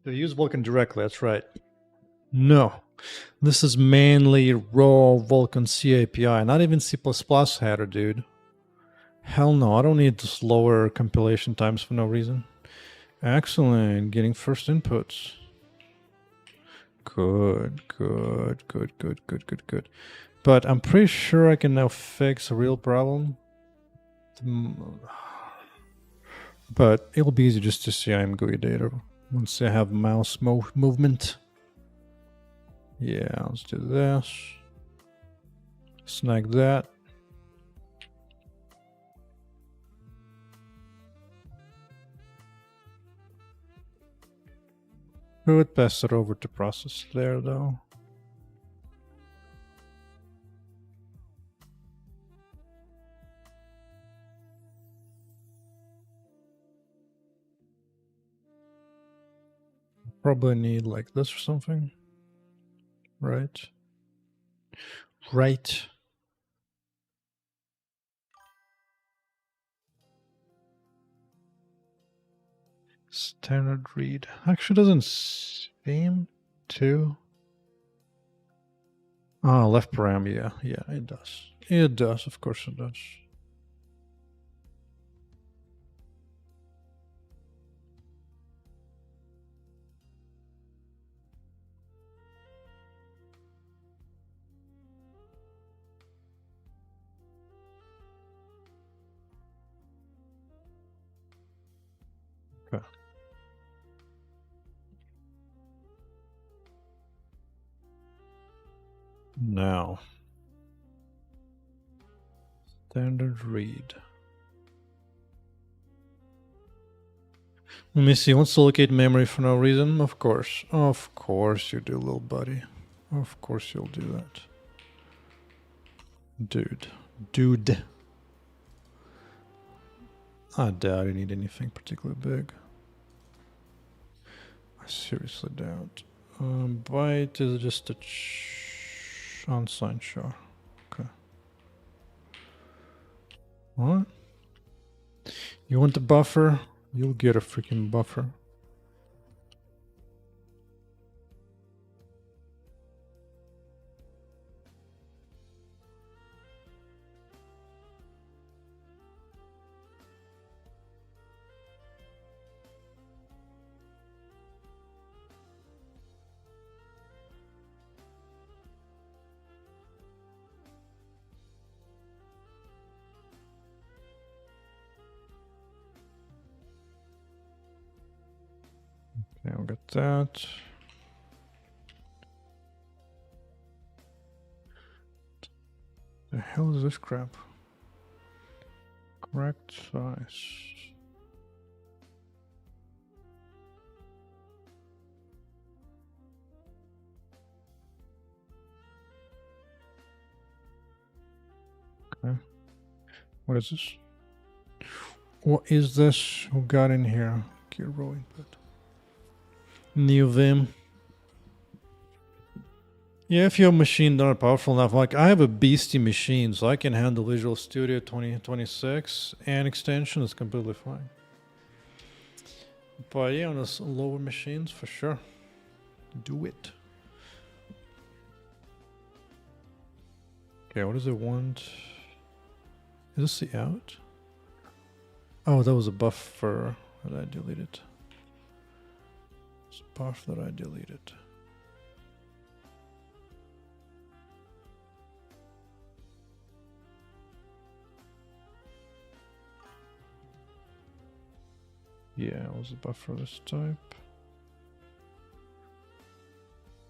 They use Vulkan directly, that's right. No. This is mainly raw Vulkan C API, not even C++ header, dude. Hell no, I don't need this lower compilation times for no reason. Excellent, getting first inputs. Good. But I'm pretty sure I can now fix a real problem. But it'll be easy just to see I'm GUI data once I have mouse movement. Yeah, let's do this. Snag that. We would pass it over to process there though. Probably need like this or something. Right. Standard read. Actually doesn't seem to. Oh, left param, yeah, it does. It does, of course it does. Okay. Now, standard read. Let me see. Wants to locate memory for no reason. Of course you do, little buddy. Of course you'll do that, dude. I doubt you need anything particularly big. I seriously doubt. Byte is just a unsigned char. Okay. What? You want the buffer? You'll get a freaking buffer. Okay, I'll get that. The hell is this crap? Correct size. Okay. What is this? What is this? Who got in here? Gear row input. New Vim. Yeah, if your machine not powerful enough, like I have a beastie machine, so I can handle Visual Studio 2026 and extension is completely fine. But yeah, on those lower machines, for sure. Do it. Okay, what does it want? Is this the out? Oh, that was a buffer that I deleted. It's a buffer that I deleted. Yeah, it was a buffer this type.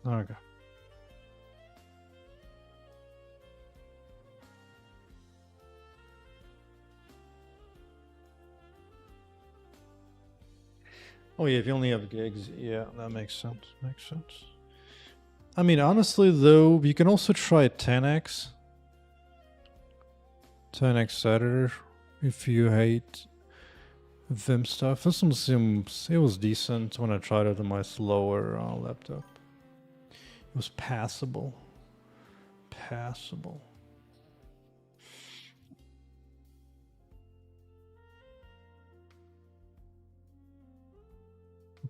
Okay. Oh yeah, if you only have gigs, yeah, that makes sense. Makes sense. I mean, honestly though, you can also try 10x. 10x editor if you hate Vim stuff. This one seems it was decent when I tried it on my slower laptop. It was passable. Passable.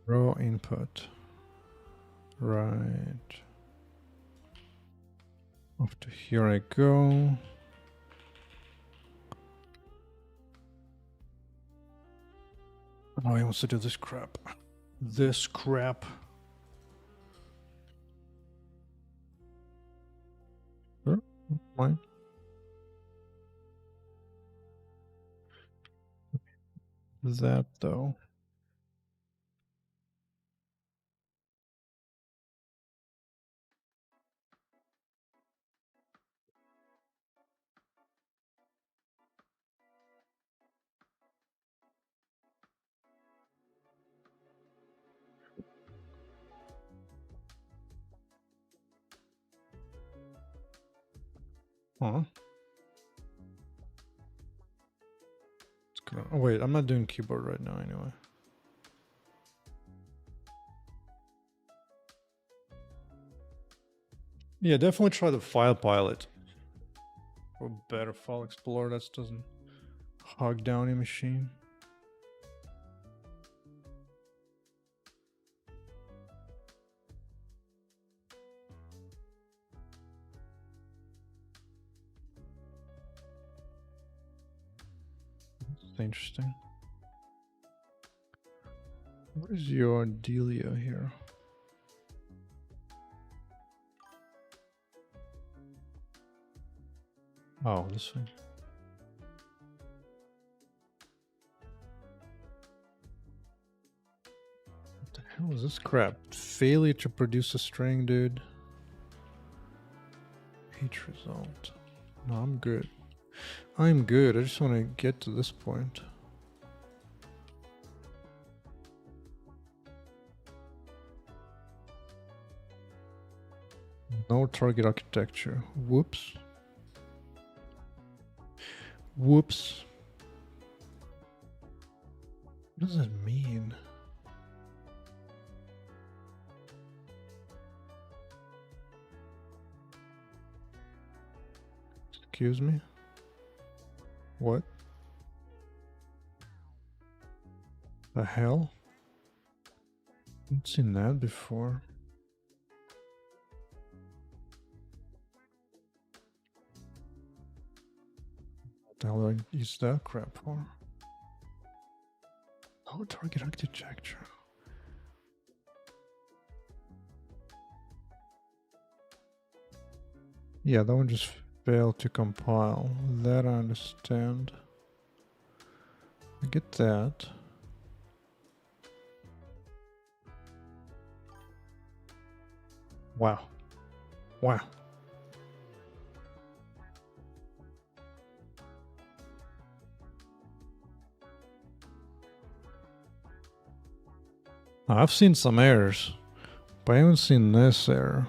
Raw input. Right. Off to here I go. Oh, he wants to do this crap. This crap. Sure, fine. That though. Huh? It's gonna, oh wait, I'm not doing keyboard right now anyway. Yeah, definitely try the file pilot. Or better file explorer that doesn't hog down your machine. interesting. What is your dealio here? Oh, this thing. What the hell is this crap? Failure to produce a string, dude. H result. No, I'm good. I'm good. I just want to get to this point. No target architecture. Whoops. Whoops. What does that mean? Excuse me? What? The hell? I've seen that before. What the hell do I use that crap for? Oh, target architecture. Yeah, that one just failed to compile. That I understand. I get that. Wow. Wow. I've seen some errors, but I haven't seen this error.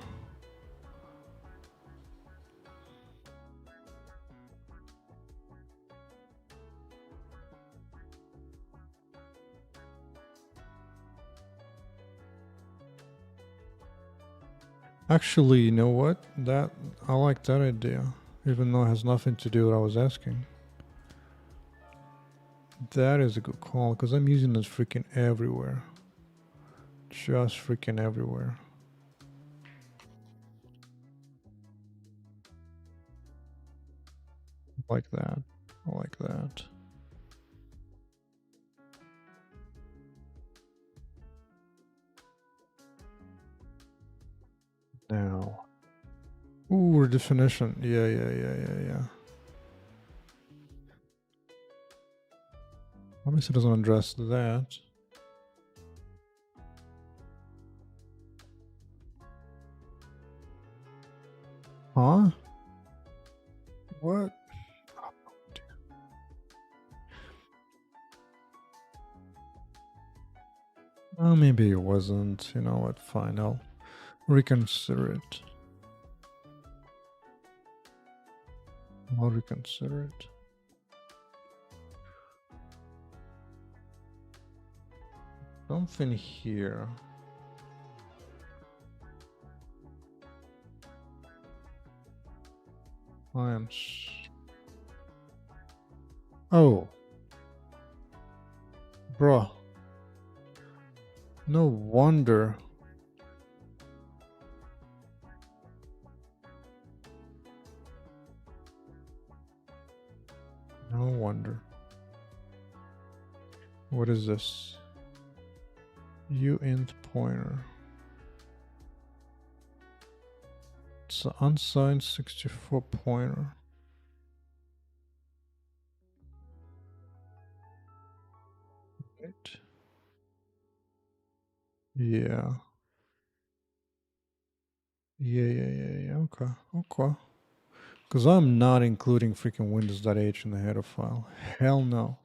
Actually, you know what? I like that idea, even though it has nothing to do with what I was asking. That is a good call, because I'm using this freaking everywhere. Just freaking everywhere. Like that. I like that. Now. Ooh, definition. Yeah. Obviously, it doesn't address that. Huh? What? Oh, maybe it wasn't. You know what? Fine, I'll reconsider it. I'll reconsider it. Something here. I am. Oh. Bruh. No wonder. No wonder. What is this? uint pointer. It's an unsigned 64 pointer. Right. Yeah. Yeah. Okay. Because I'm not including freaking windows.h in the header file. Hell no.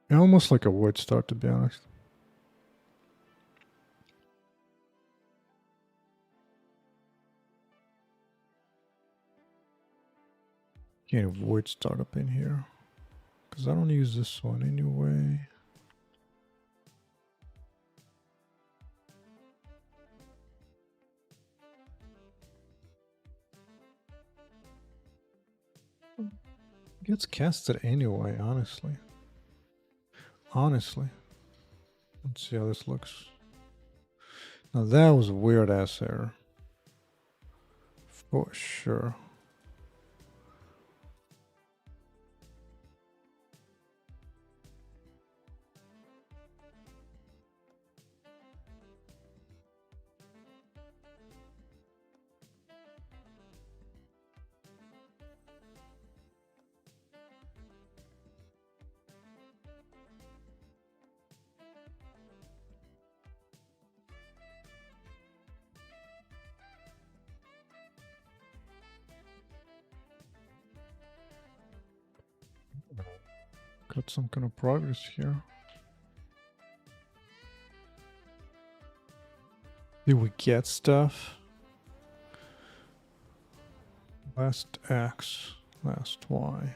Almost like a word start, to be honest. Can't avoid startup in here. Because I don't use this one anyway. It gets casted anyway, honestly. Let's see how this looks. Now that was a weird ass error. For sure. Got some kind of progress here. Did we get stuff? Last X, last Y.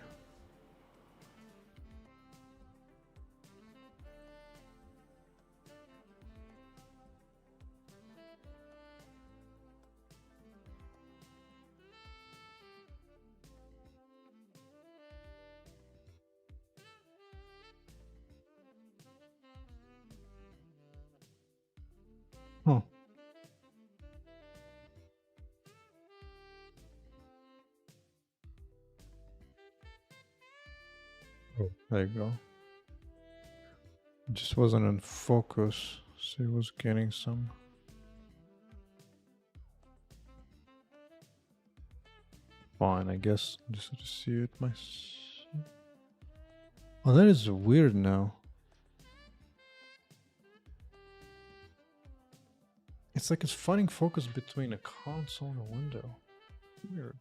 Huh. Oh, there you go. It just wasn't in focus, so it was getting some. Fine, I guess just to see it myself. Oh, that is weird now. It's like it's finding focus between a console and a window. Weird.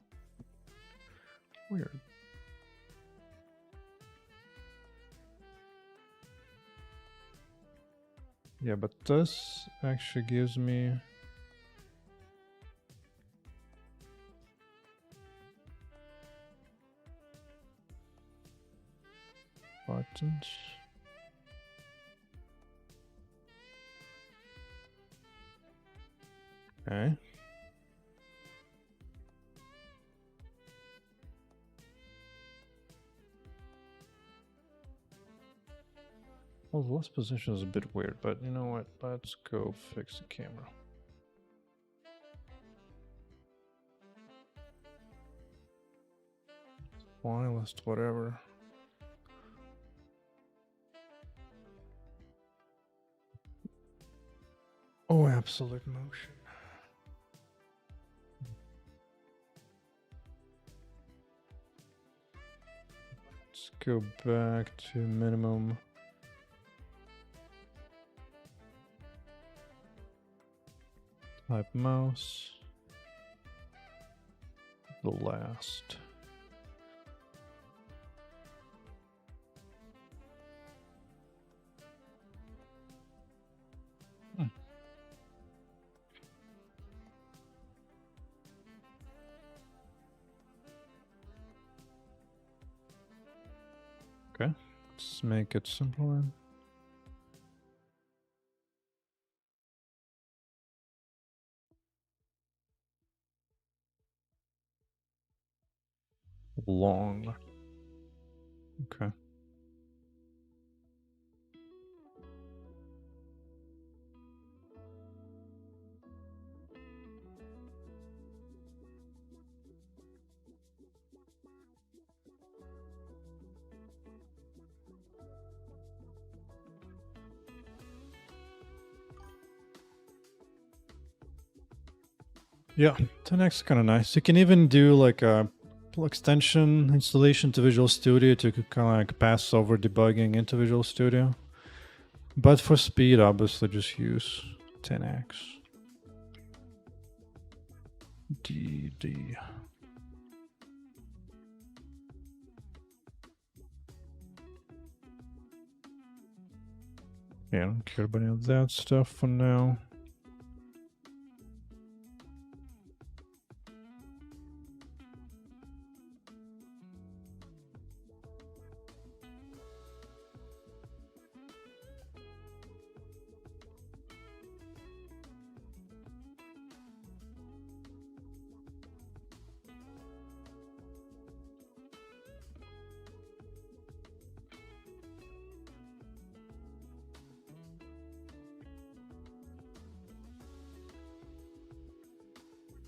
Weird. Yeah, but this actually gives me buttons. Okay. Well, the last position is a bit weird, but you know what? Let's go fix the camera. Wireless, whatever. Oh, absolute motion. Let's go back to minimum. Type mouse. The last. Okay, let's make it simpler. Long. Okay. Yeah, 10x is kind of nice. You can even do like a extension installation to Visual Studio to kind of like pass over debugging into Visual Studio. But for speed, obviously, just use 10x. DD. Yeah, I don't care about any of that stuff for now.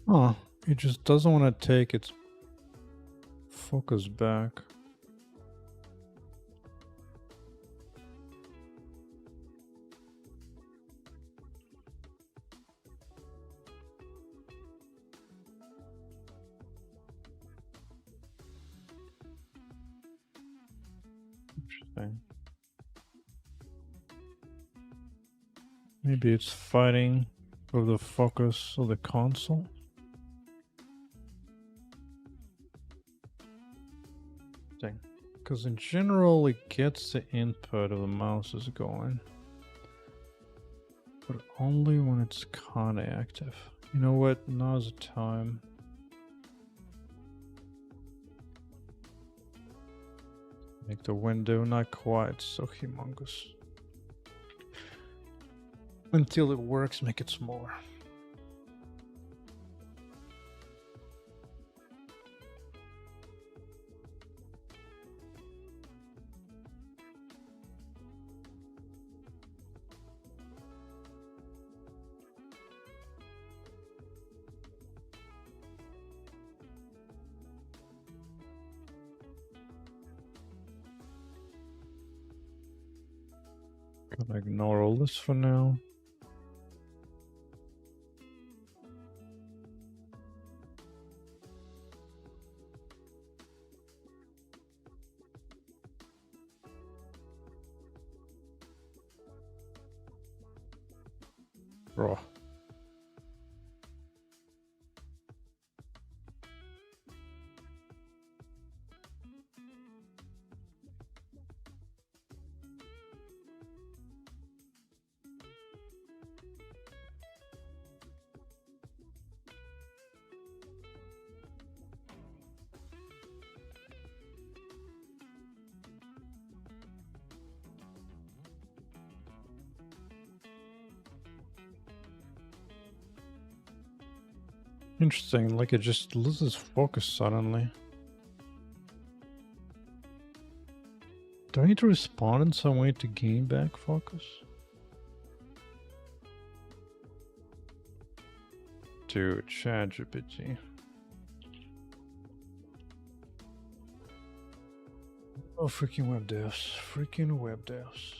Oh, it just doesn't want to take its focus back. Interesting. Maybe it's fighting with the focus of the console. Dang. Because in general, it gets the input of the mouse is going. But only when it's kind of active. You know what? Now's the time. Make the window not quite so humongous. Until it works, make it smaller. Gonna ignore all this for now. Raw. Interesting, like it just loses focus suddenly. Do I need to respond in some way to gain back focus? Dude, ChatGPT. Oh, freaking web devs. Freaking web devs.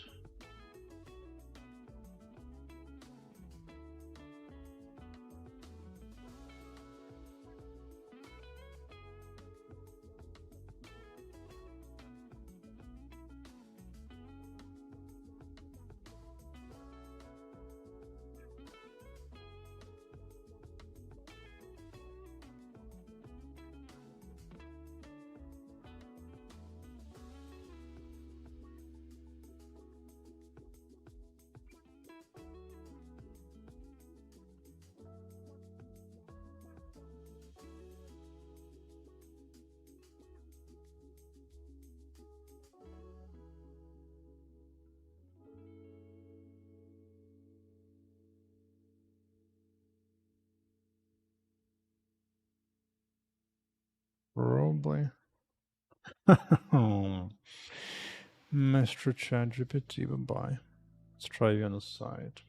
Probably. Oh. Mr. ChatGPT, bye-bye. Let's try you on the side.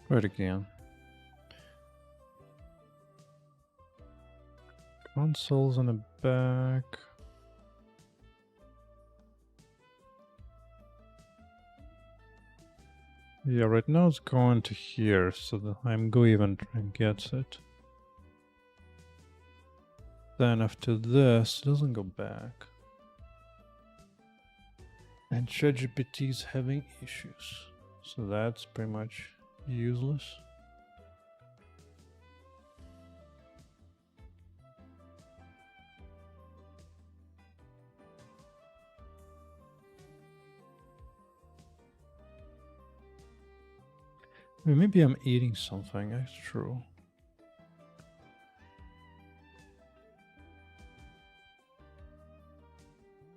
Right again. Consoles in the back. Yeah, right now it's going to here, so the IMGO event gets it. Then after this, it doesn't go back. And ChatGPT is having issues. So that's pretty much useless. I mean, maybe I'm eating something, that's true.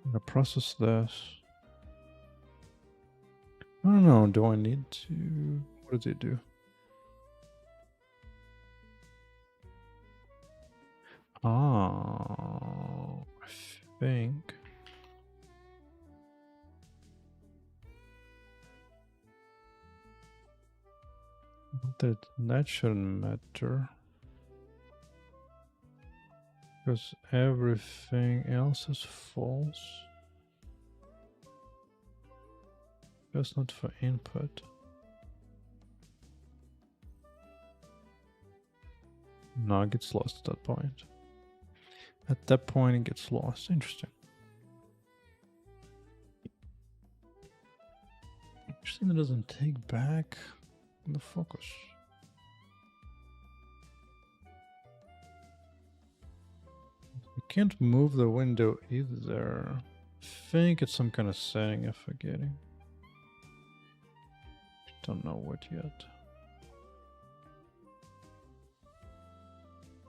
I'm gonna process this. I don't know, do I need to... What does it do? Oh, I think... That shouldn't matter. Because everything else is false. That's not for input. No, it gets lost at that point. At that point, it gets lost. Interesting. Interesting that it doesn't take back the focus. You can't move the window either. I think it's some kind of setting I'm forgetting. Don't know what yet.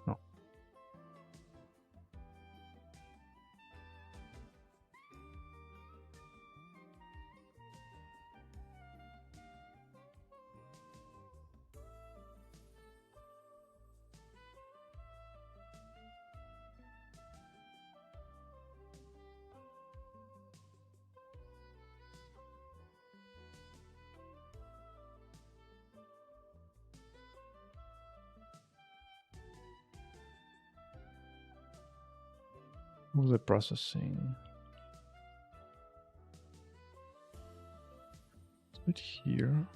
No. What's the processing? It's a bit here.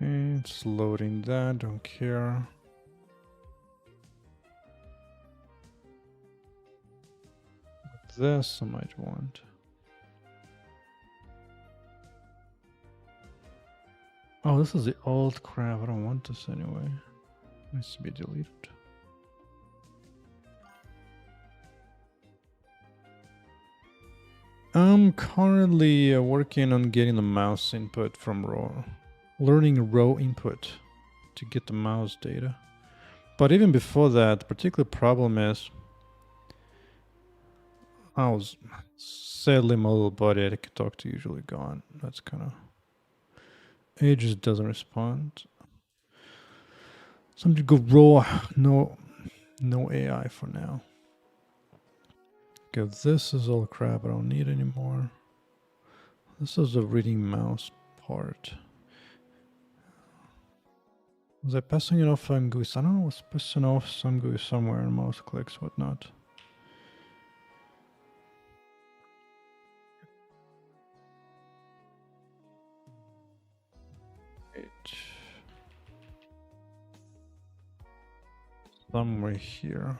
It's loading that, don't care. This I might want. Oh, this is the old crap. I don't want this anyway. It needs to be deleted. I'm currently working on getting the mouse input from raw. Learning raw input to get the mouse data. But even before that, the particular problem is I was sadly my little buddy I can talk to usually gone. That's kind of... It just doesn't respond. So I'm gonna go raw, no AI for now. Okay, this is all crap I don't need anymore. This is the reading mouse part. Was I passing it off on GUI? I don't know, I was passing off some GUI somewhere in mouse clicks, whatnot. Somewhere here.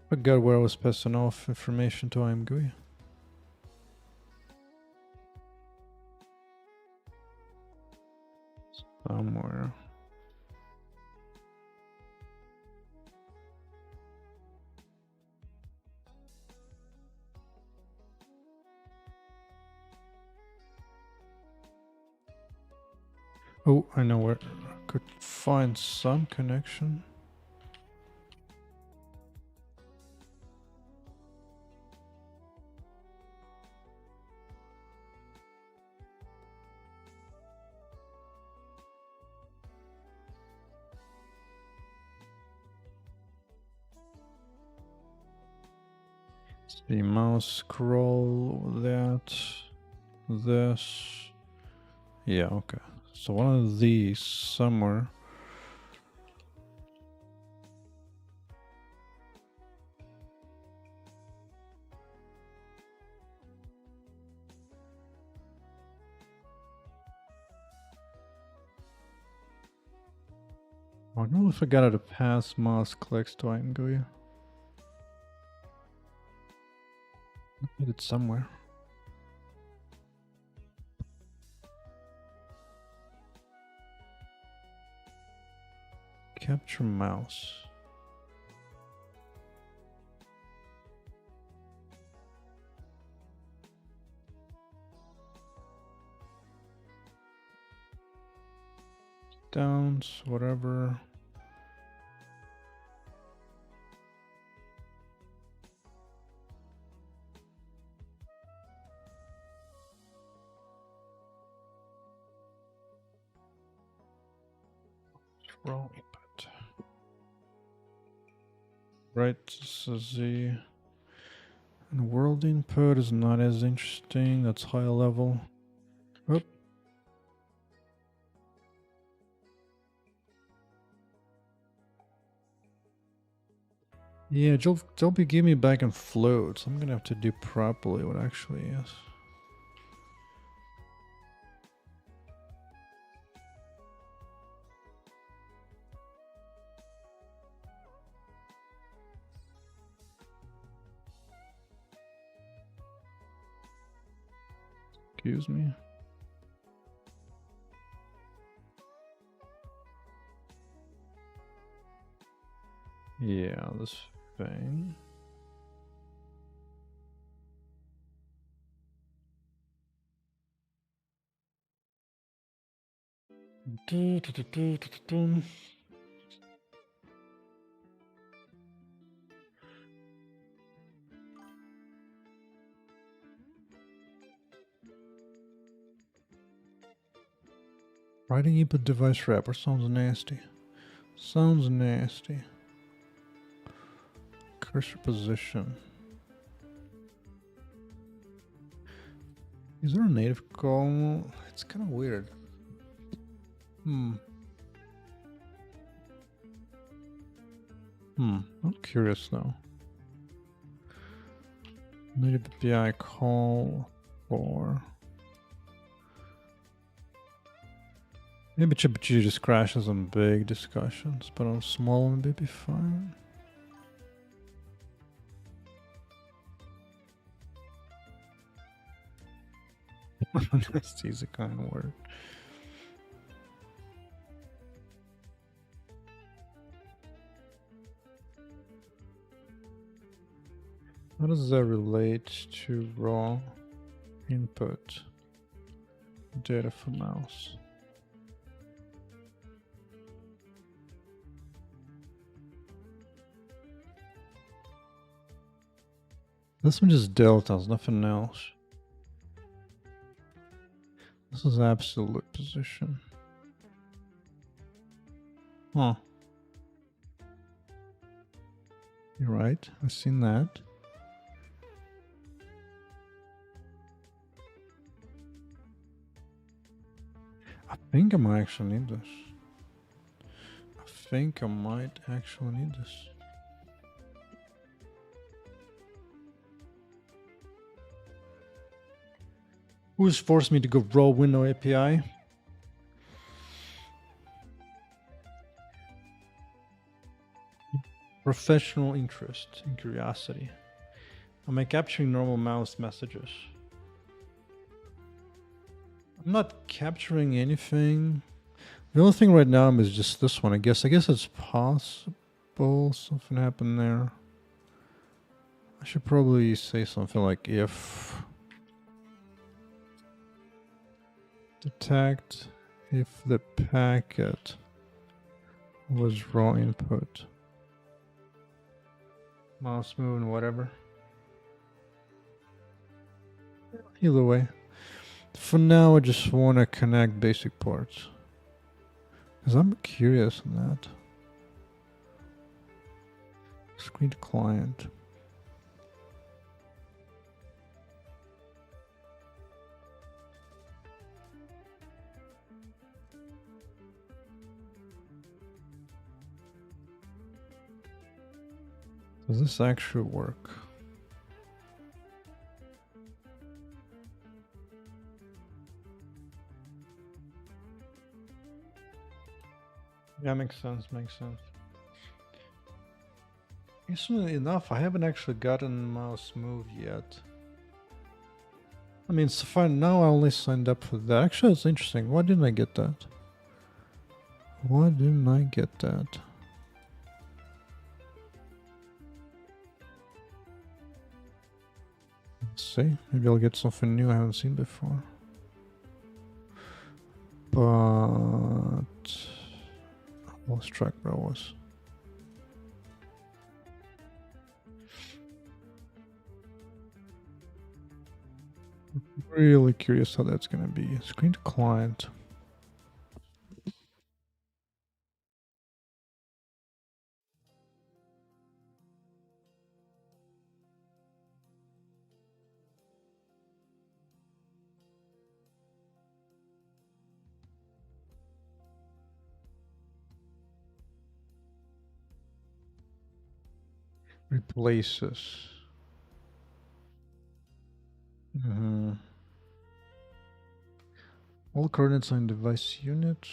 I forgot where I was passing off information to IMGUI. Somewhere. Oh, I know where I could find some connection. The mouse scroll, that, this. Yeah, okay. So one of these somewhere. I nearly forgot how to pass mouse clicks to IMGUI. I need it somewhere. Capture mouse. markdowns, whatever. Raw input. Right, so the world input is not as interesting. That's high level. Oop. Yeah, they'll be giving me back in floats. I'm gonna have to do properly what actually is. Excuse me. Yeah, this thing. Writing input device wrapper sounds nasty. Sounds nasty. Cursor position. Is there a native call? It's kind of weird. I'm curious though. Native API call for. Maybe GPT just crashes on big discussions, but on small one may be fine. Nasty is a kind of word. How does that relate to raw input data for mouse? This one just deltas, nothing else. This is absolute position. Huh. You're right, I've seen that. I think I might actually need this. I think I might actually need this. Who's forced me to go raw window API? Professional interest and curiosity. Am I capturing normal mouse messages? I'm not capturing anything. The only thing right now is just this one. I guess it's possible something happened there. I should probably say something like if detect if the packet was raw input. Mouse moving, whatever. Either way. For now, I just want to connect basic parts. Because I'm curious on that. Screen to client. Does this actually work? Yeah, makes sense, makes sense. Interestingly enough, I haven't actually gotten mouse move yet. I mean, so far now I only signed up for that. Actually, it's interesting. Why didn't I get that? Why didn't I get that? Let's see. Maybe I'll get something new I haven't seen before. But Lost track where I was. Really curious how that's gonna be. Screen to client. Replaces. All coordinates on device unit.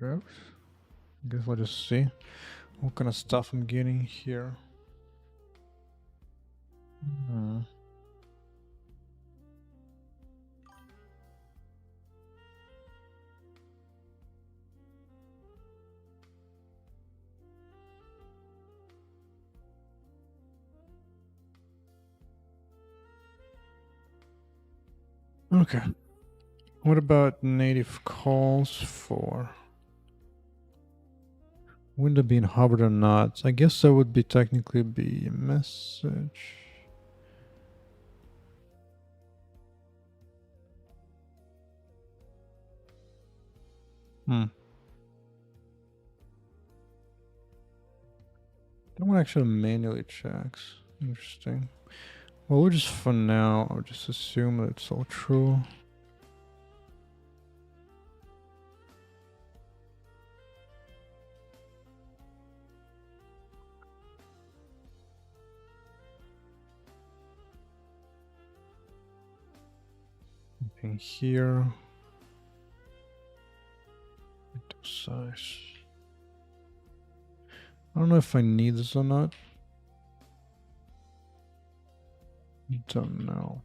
I guess I'll just see what kind of stuff I'm getting here. Okay. What about native calls for window being hovered or not? I guess that would be technically be a message. That one actually manually checks. Interesting. Well, we'll just for now, I'll just assume that it's all true. And here, window size. I don't know if I need this or not. Don't know.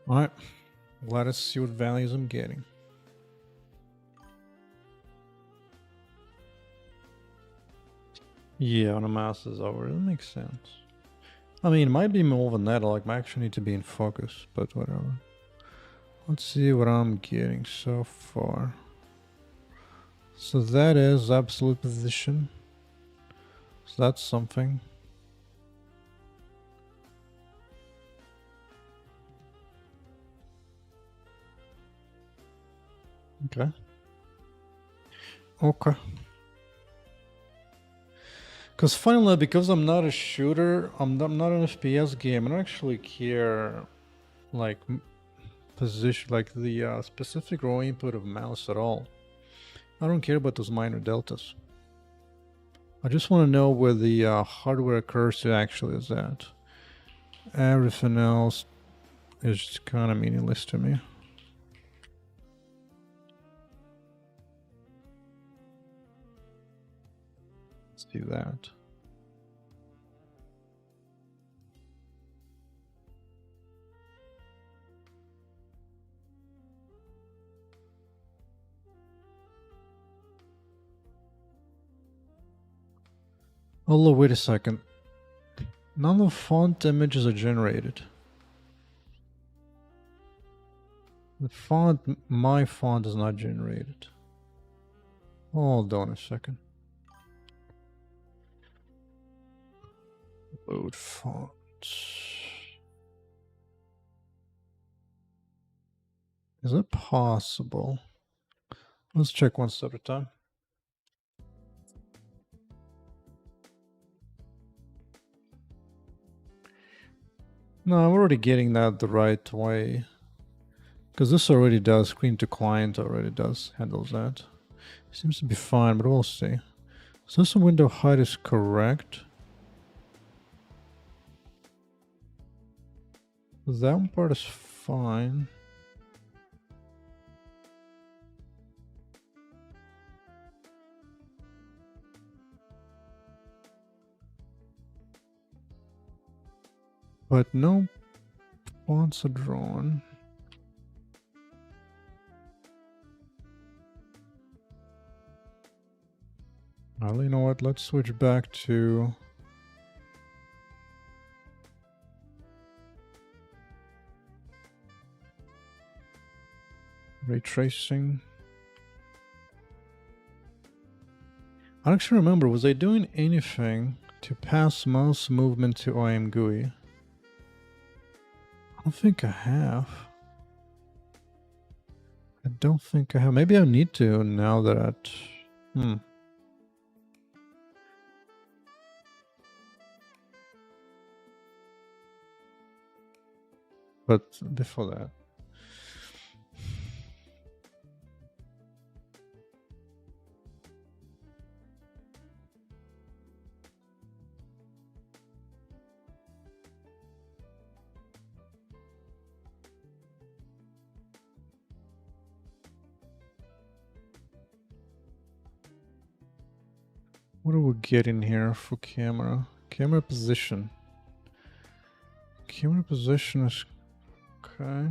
Alright, let us see what values I'm getting. Yeah, on a mouse is over. That makes sense. I mean, it might be more than that. Like, I actually need to be in focus, but whatever. Let's see what I'm getting so far. So that is absolute position. So that's something. Okay. Okay. Because finally, because I'm not a shooter, I'm not an FPS game. I don't actually care, like, position, like the specific raw input of mouse at all. I don't care about those minor deltas. I just want to know where the hardware cursor actually is at. Everything else is just kind of meaningless to me. Let's do that. Although, wait a second. None of the font images are generated. The font, my font is not generated. Hold on a second. Load fonts. Is it possible? Let's check one step at a time. No, I'm already getting that the right way. Because this already does, screen to client already does, handles that. Seems to be fine, but we'll see. So this window height is correct. That one part is fine. But no fonts are drawn. Well, you know what? Let's switch back to ray tracing. I don't actually remember, was I doing anything to pass mouse movement to IMGUI? I don't think I have. I don't think I have. Maybe I need to now that... But before that... What do we get in here for camera? Camera position. Camera position is... okay.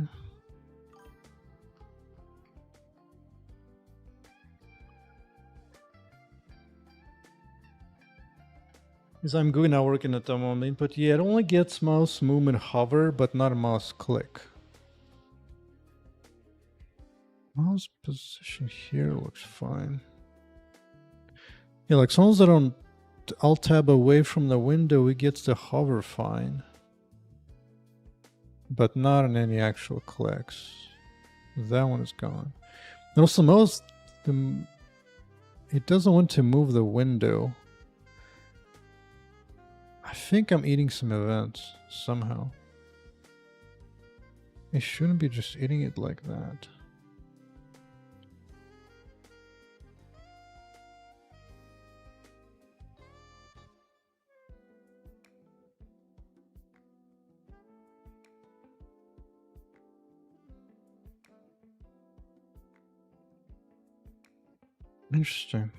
Because I'm going now working at the moment, but yeah, it only gets mouse movement hover, but not mouse click. Mouse position here looks fine. Yeah, like as long as I don't alt tab away from the window, it gets the hover fine. But not in any actual clicks. That one is gone. And also mouse, it doesn't want to move the window. I think I'm eating some events somehow. It shouldn't be just eating it like that. Interesting.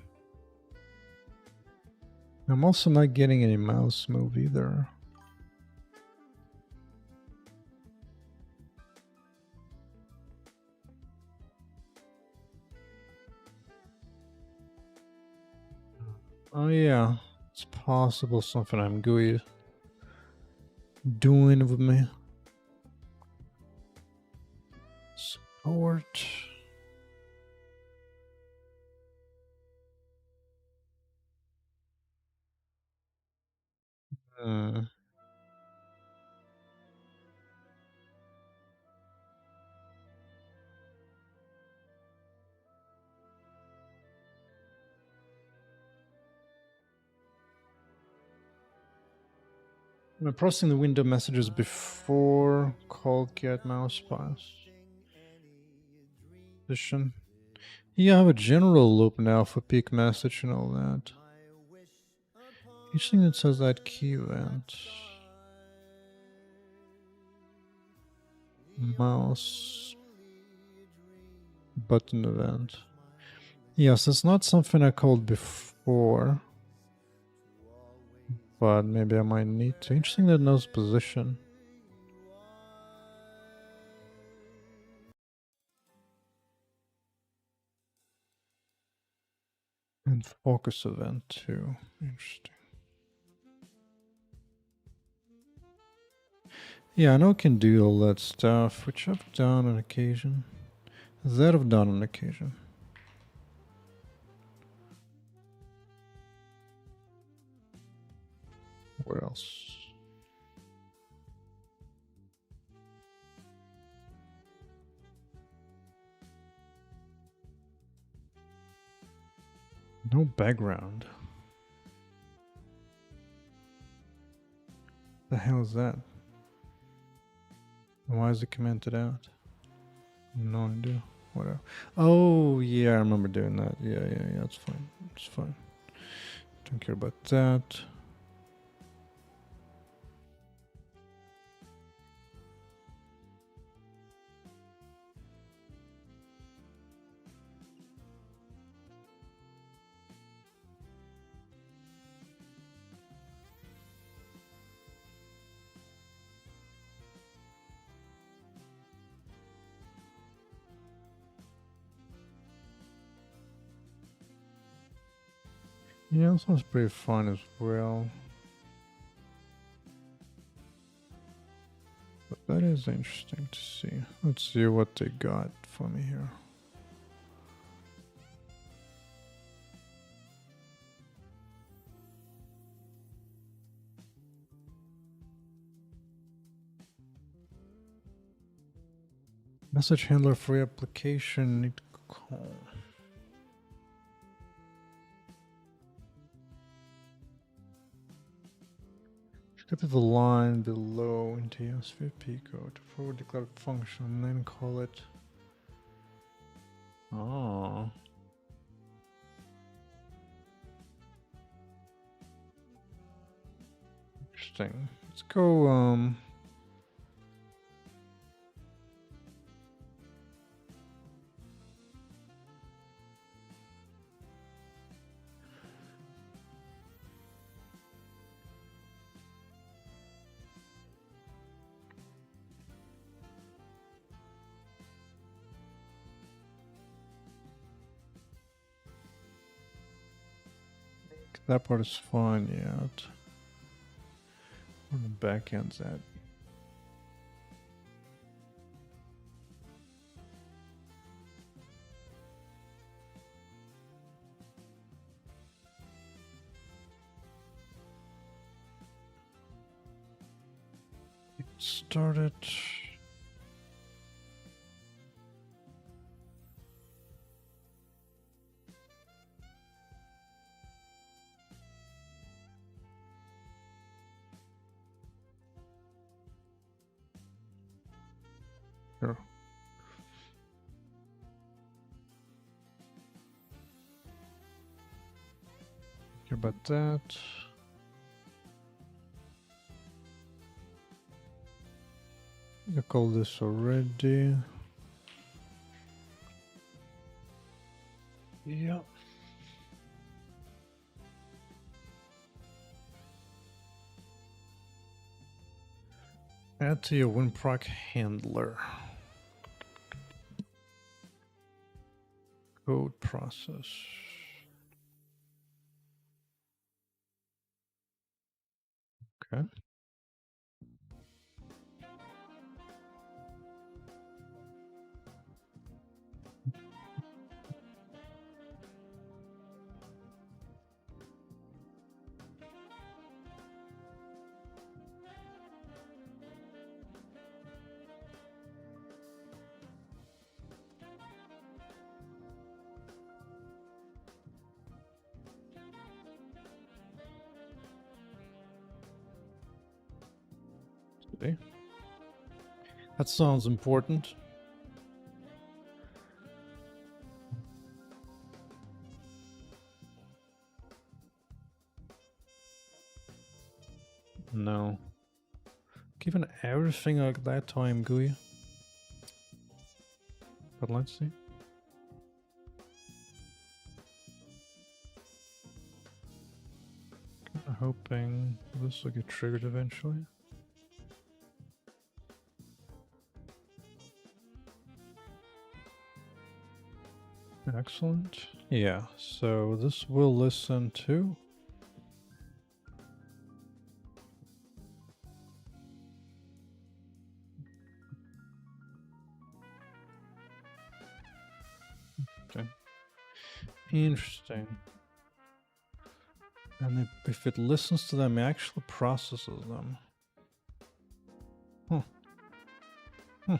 I'm also not getting any mouse move either. Oh yeah, it's possible something I'm doing with me. Support. I'm processing the window messages before call get mouse pass. Position. Yeah, I have a general loop now for peak message and all that. Each thing that says that key event. Mouse. Button event. Yes, it's not something I called before. But maybe I might need to. Interesting that it knows position. And focus event too. Interesting. Yeah, I know it can do all that stuff, which I've done on occasion. That I've done on occasion. Where else? No background. The hell is that? Why is it commented out? No idea. Whatever. Oh yeah, I remember doing that. Yeah, it's fine. It's fine. Don't care about that. Yeah, this one's pretty fun as well. But that is interesting to see. Let's see what they got for me here. Message handler free application. Need to call. Copy the line below into Scifi code. Forward declared function, and then call it. Oh. Interesting. Let's go, that part is fine, yeah. Where the back end's at. Started. Sure. Care about that. I call this already. Yeah. Add to your WinProc handler. Code process. Okay. See? That sounds important. No. Given everything like that time, GUI. But let's see. Kinda hoping this will get triggered eventually. Excellent. Yeah, so this will listen to. Okay. Interesting. And if it listens to them, it actually processes them. Huh. Huh.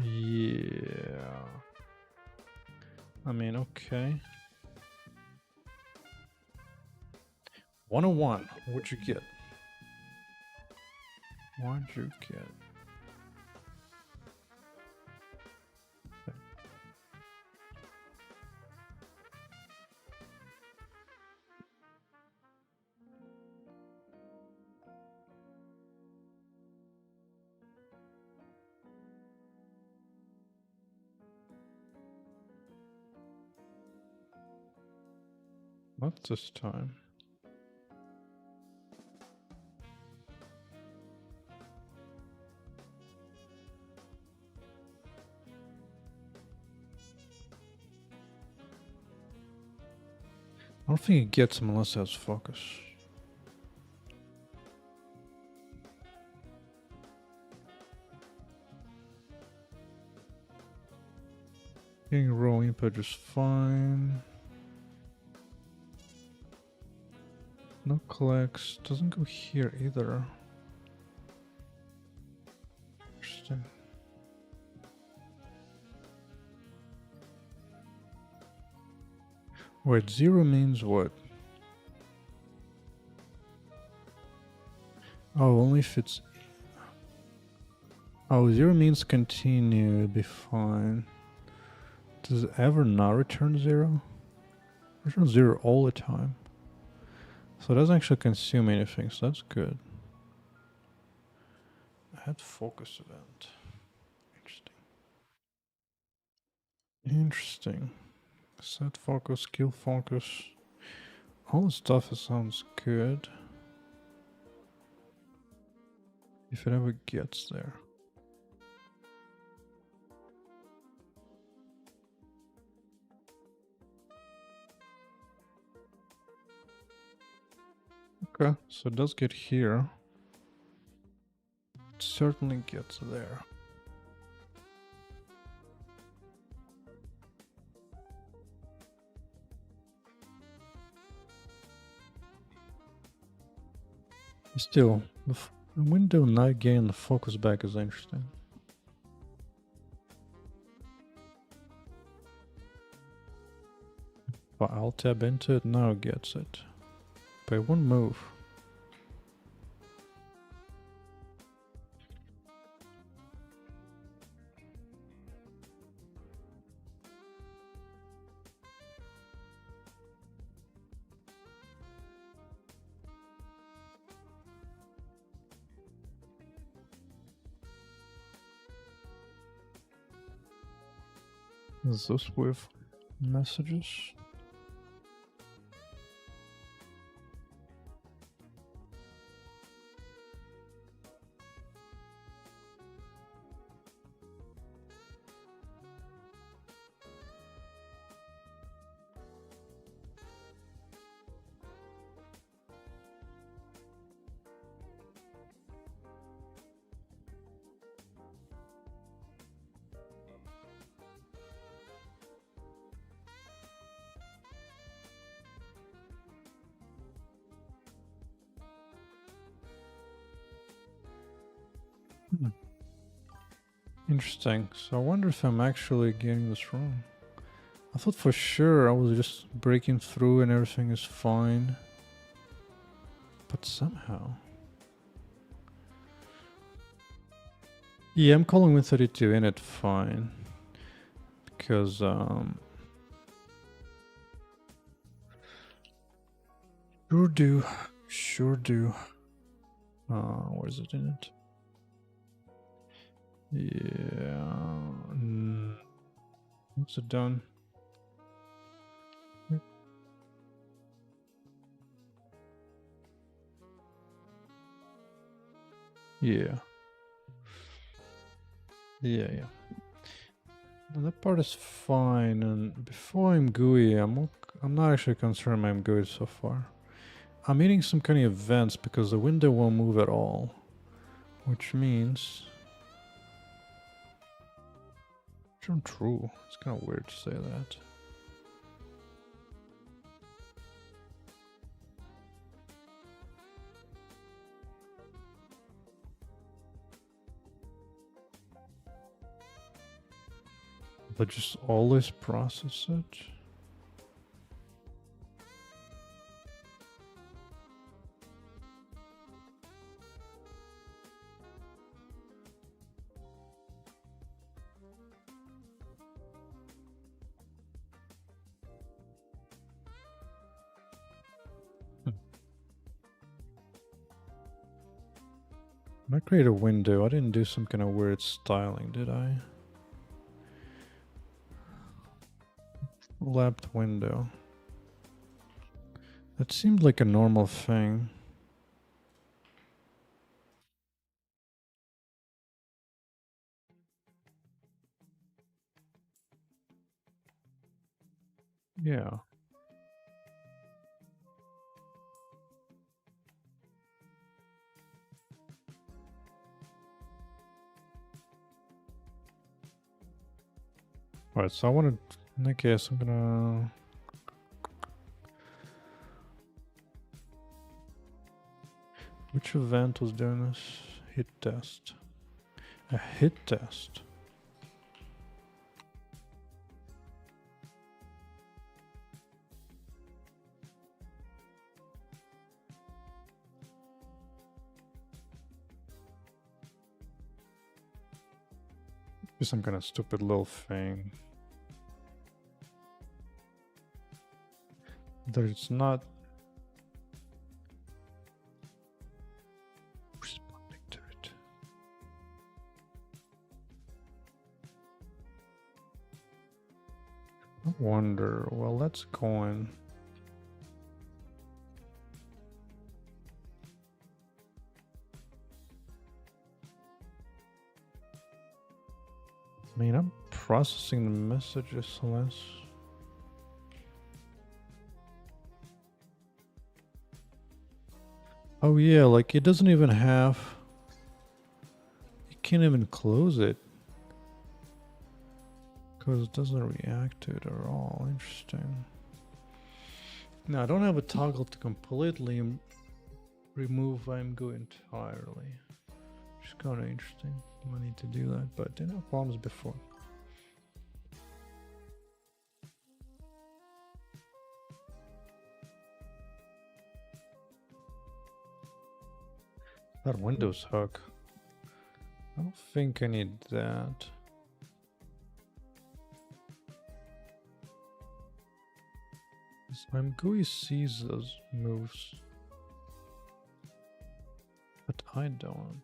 Yeah. I mean, okay. 101. What'd you get? What'd you get? Okay. Not this time. don't think it gets him unless it has focus. Getting raw input is fine. No collects. Doesn't go here either. Interesting. Wait, 0 means what? Oh, only if it's... Oh, 0 means continue, it'd be fine. Does it ever not return 0? It returns 0 all the time. So it doesn't actually consume anything, so that's good. Add focus event. Interesting. Interesting. Set focus, kill focus. All the stuff sounds good. If it ever gets there. Okay, so it does get here. It certainly gets there. Still, the window not getting the focus back is interesting. But I'll tab into it, now it gets it. But it won't move. Is this with messages? Interesting. So I wonder if I'm actually getting this wrong. I thought for sure I was just breaking through and everything is fine. But somehow... Yeah, I'm calling Win32 in it fine. Because, Sure do. Sure do. Where is it in it? Yeah. What's it done? Yeah. Yeah. No, that part is fine, and before I'm GUI, I'm not actually concerned I'm GUI so far. I'm eating some kind of events because the window won't move at all. Which means... True. It's kind of weird to say that. But just always process it. When I create a window, I didn't do some kind of weird styling, did I? Lapped window. That seemed like a normal thing. Yeah. Alright, so I want to, in that case, I'm gonna... Which event was doing this? Hit test. A hit test. Some kind of stupid little thing. That it's not responding to it. I wonder, well, let's go in. I mean, I'm processing the messages less. Oh yeah, like it doesn't even have... You can't even close it. Because it doesn't react to it at all. Interesting. Now, I don't have a toggle to completely remove IMGU entirely. Which is kind of interesting. I need to do that, but didn't have problems before. That Windows hook. I don't think I need that. IMGUI sees those moves, but I don't.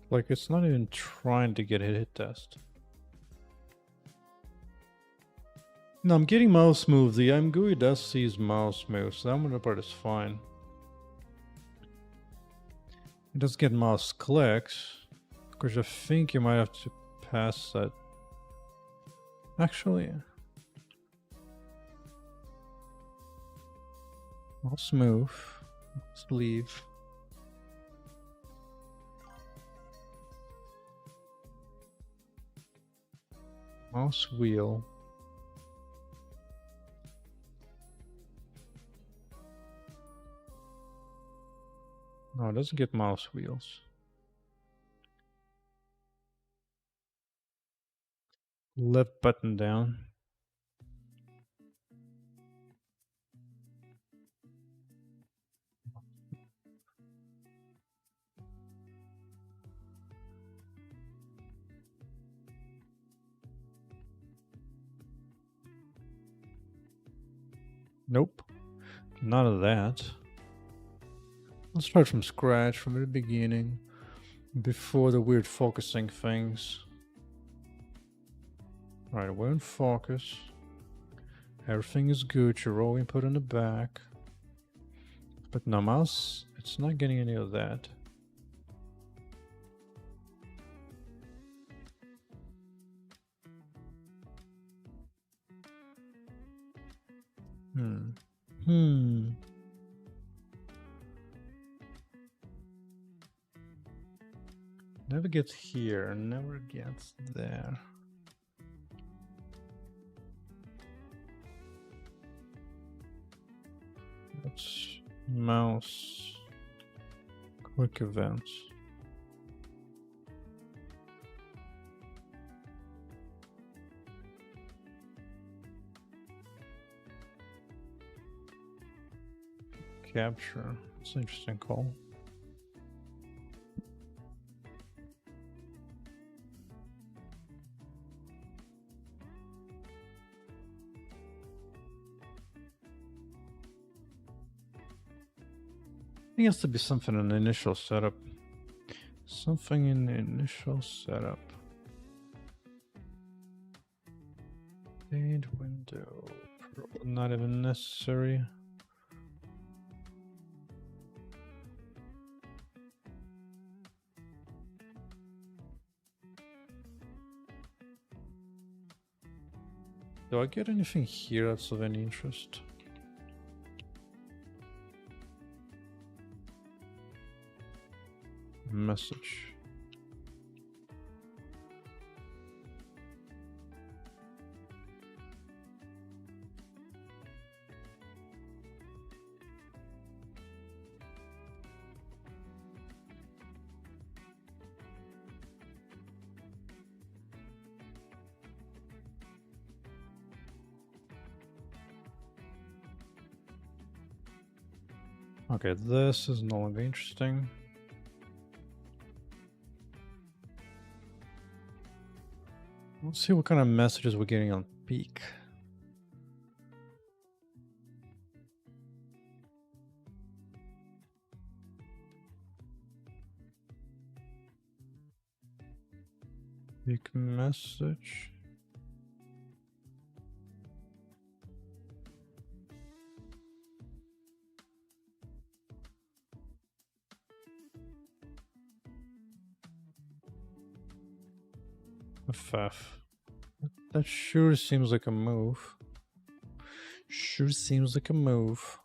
Like, it's not even trying to get a hit test. No, I'm getting mouse move. The IMGUI does seize mouse moves, so that part is fine. It does get mouse clicks. Of course, I think you might have to pass that. Actually, mouse move. Mouse leave. Mouse wheel. No, it doesn't get mouse wheels. Left button down. Nope. None of that. Let's start from scratch, from the beginning, before the weird focusing things. Right, we're in focus. Everything is good, your raw input in the back. But no mouse, it's not getting any of that. Never gets here, never gets there. That's mouse quick events. Capture. It's an interesting call. I think it has to be something in the initial setup. Something in the initial setup. Update window. Not even necessary. Do I get anything here that's of any interest? Message. Okay, this is no longer interesting. Let's see what kind of messages we're getting on peak. Peak message. FF. That sure seems like a move. Sure seems like a move.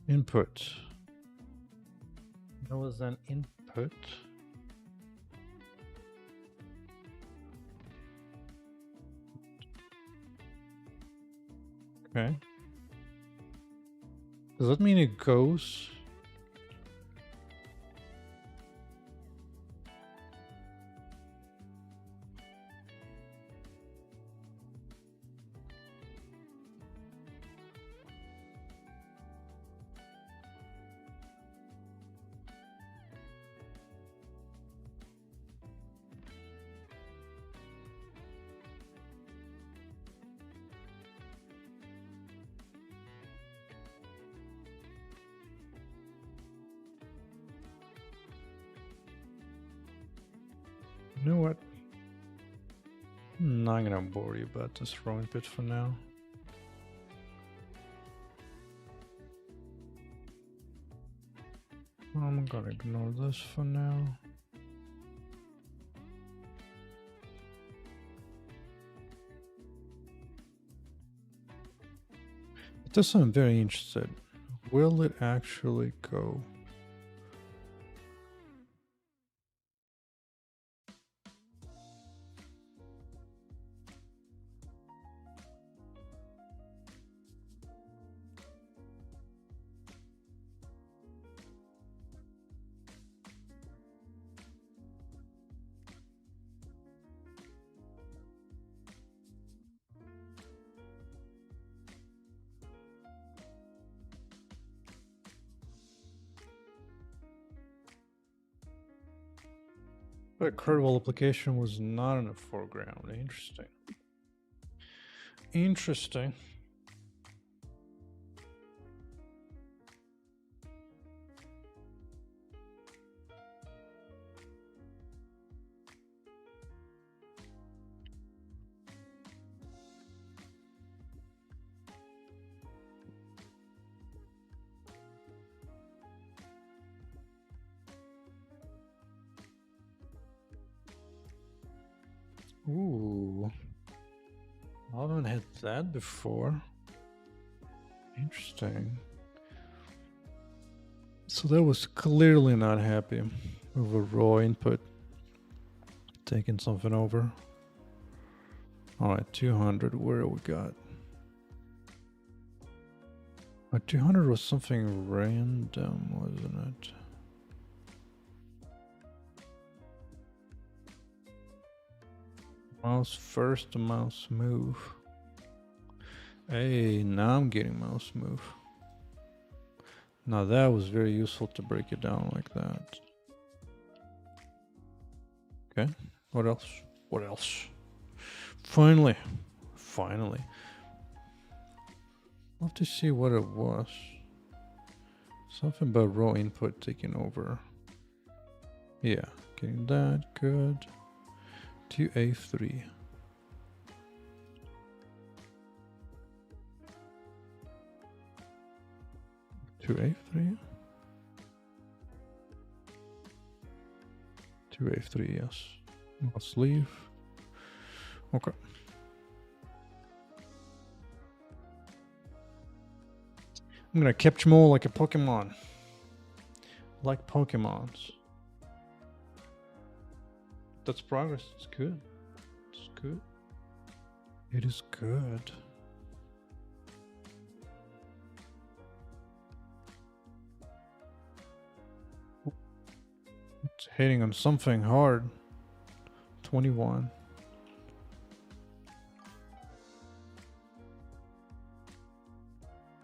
Input. That was an input. Okay. Does that mean it goes? You know what? I'm not gonna bore you about this throwing bit for now. I'm gonna ignore this for now. But this I'm very interested. Will it actually go? But credible application was not in the foreground. Interesting. Interesting. Ooh. I haven't had that before. Interesting. So that was clearly not happy with a raw input. Taking something over. Alright, 200, where we got? 200 was something random, wasn't it? Mouse first, mouse move. Hey, now I'm getting mouse move. Now that was very useful to break it down like that. Okay, what else? What else? Finally. I'll have to see what it was. Something about raw input taking over. Yeah, getting that, good. To A3. To A3? To A3, yes. Let's leave. Okay. I'm gonna capture more like a Pokemon. Like Pokemons. That's progress. It's good. It's good. It is good. It's hitting on something hard. 21.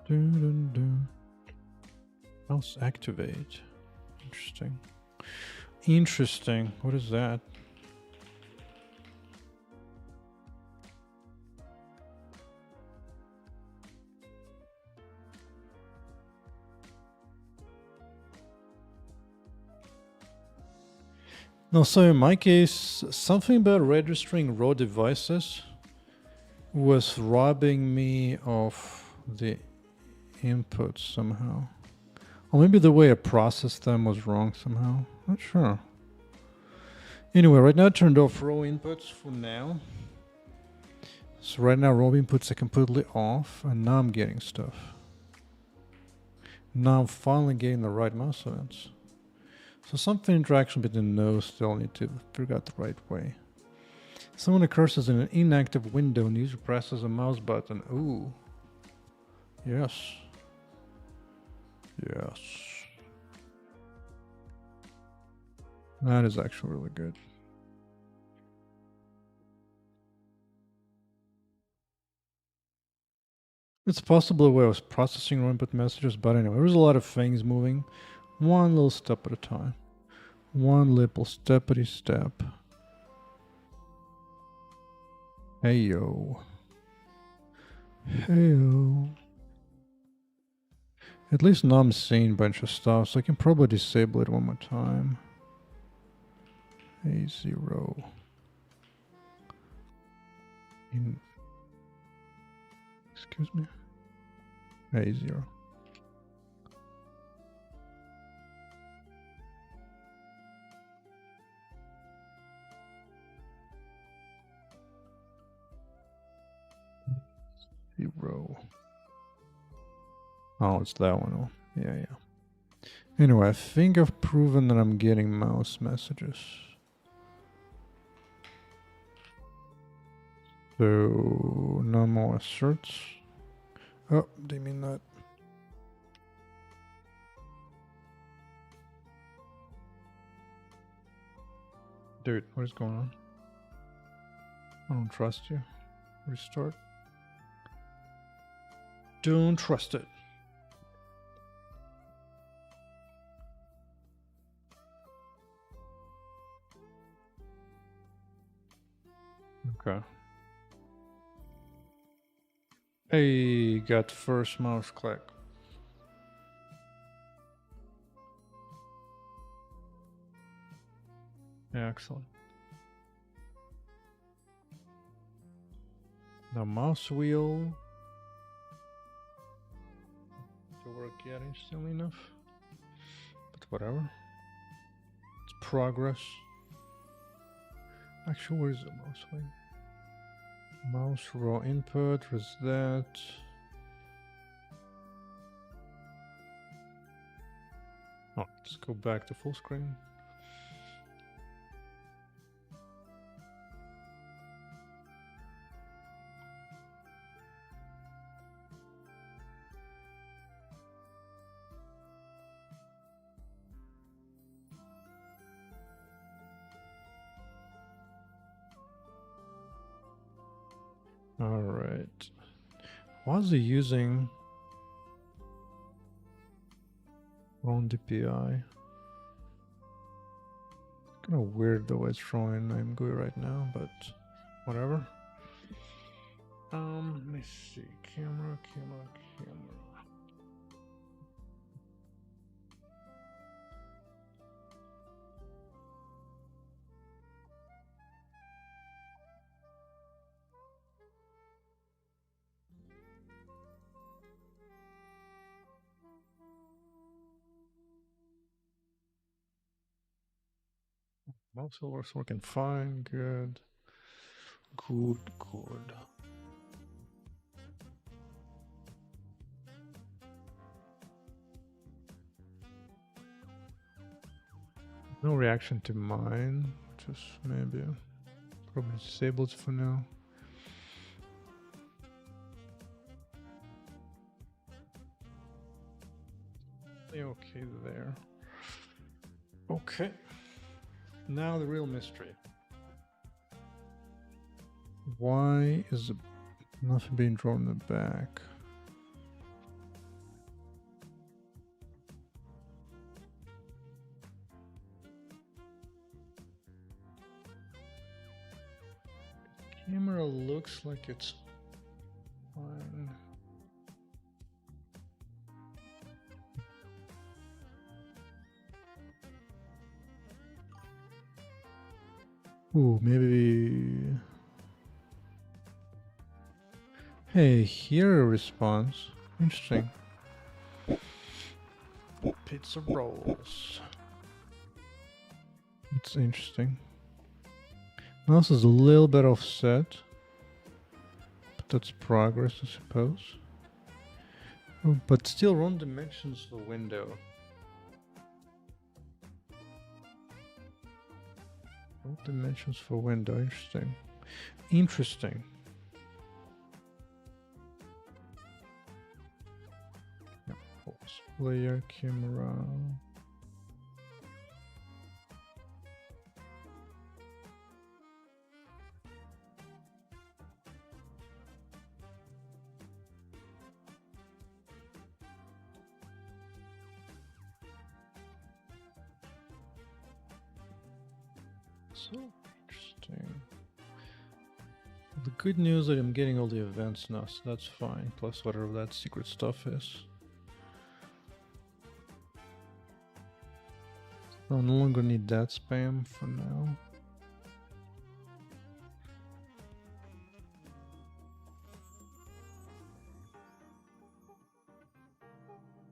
Dun, dun, dun. Mouse activate. Interesting. Interesting. What is that? No, so in my case, something about registering raw devices was robbing me of the input somehow. Or maybe the way I processed them was wrong somehow. Not sure. Anyway, right now I turned off raw inputs for now. So right now raw inputs are completely off, and now I'm getting stuff. Now I'm finally getting the right mouse events. So something interaction between those still need to figure out the right way. Someone occurs in an inactive window and the user presses a mouse button. Ooh. Yes. Yes. That is actually really good. It's possible a way I was processing raw input messages, but anyway, there's a lot of things moving. One little step at a time. One little steppity step. Hey yo. Hey yo. At least now I'm seeing a bunch of stuff, so I can probably disable it one more time. A0. Excuse me. A0. Zero. Oh, it's that one. Oh, yeah. Anyway, I think I've proven that I'm getting mouse messages. So, no more asserts. Oh, they mean that. Dude, what is going on? I don't trust you. Restart. Don't trust it. Okay. Hey, got first mouse click. Yeah, excellent. The mouse wheel to work yet instantly enough, but whatever. It's progress. Actually, where is the mouse wheel? Mouse raw input was that. Oh, let's go back to full screen. All right. Why is he using wrong DPI? Kind of weird the way it's drawing I'm GUI right now, but whatever. Let me see. Camera. Mouse works working fine. Good. Good. No reaction to mine. Just maybe probably disabled for now. Okay there. Okay. Now the real mystery. Why is nothing being drawn in the back? The camera looks like it's fine. Ooh, maybe. Hey, here a response. Interesting. Pizza rolls. It's interesting. Mouse is a little bit offset, but that's progress, I suppose. Oh, but still wrong dimensions for window. Wrong dimensions for window. Interesting. Interesting. Yeah, pause. Player, camera. So interesting. The good news that I'm getting all the events now, so that's fine. Plus whatever that secret stuff is. I no longer need that spam for now.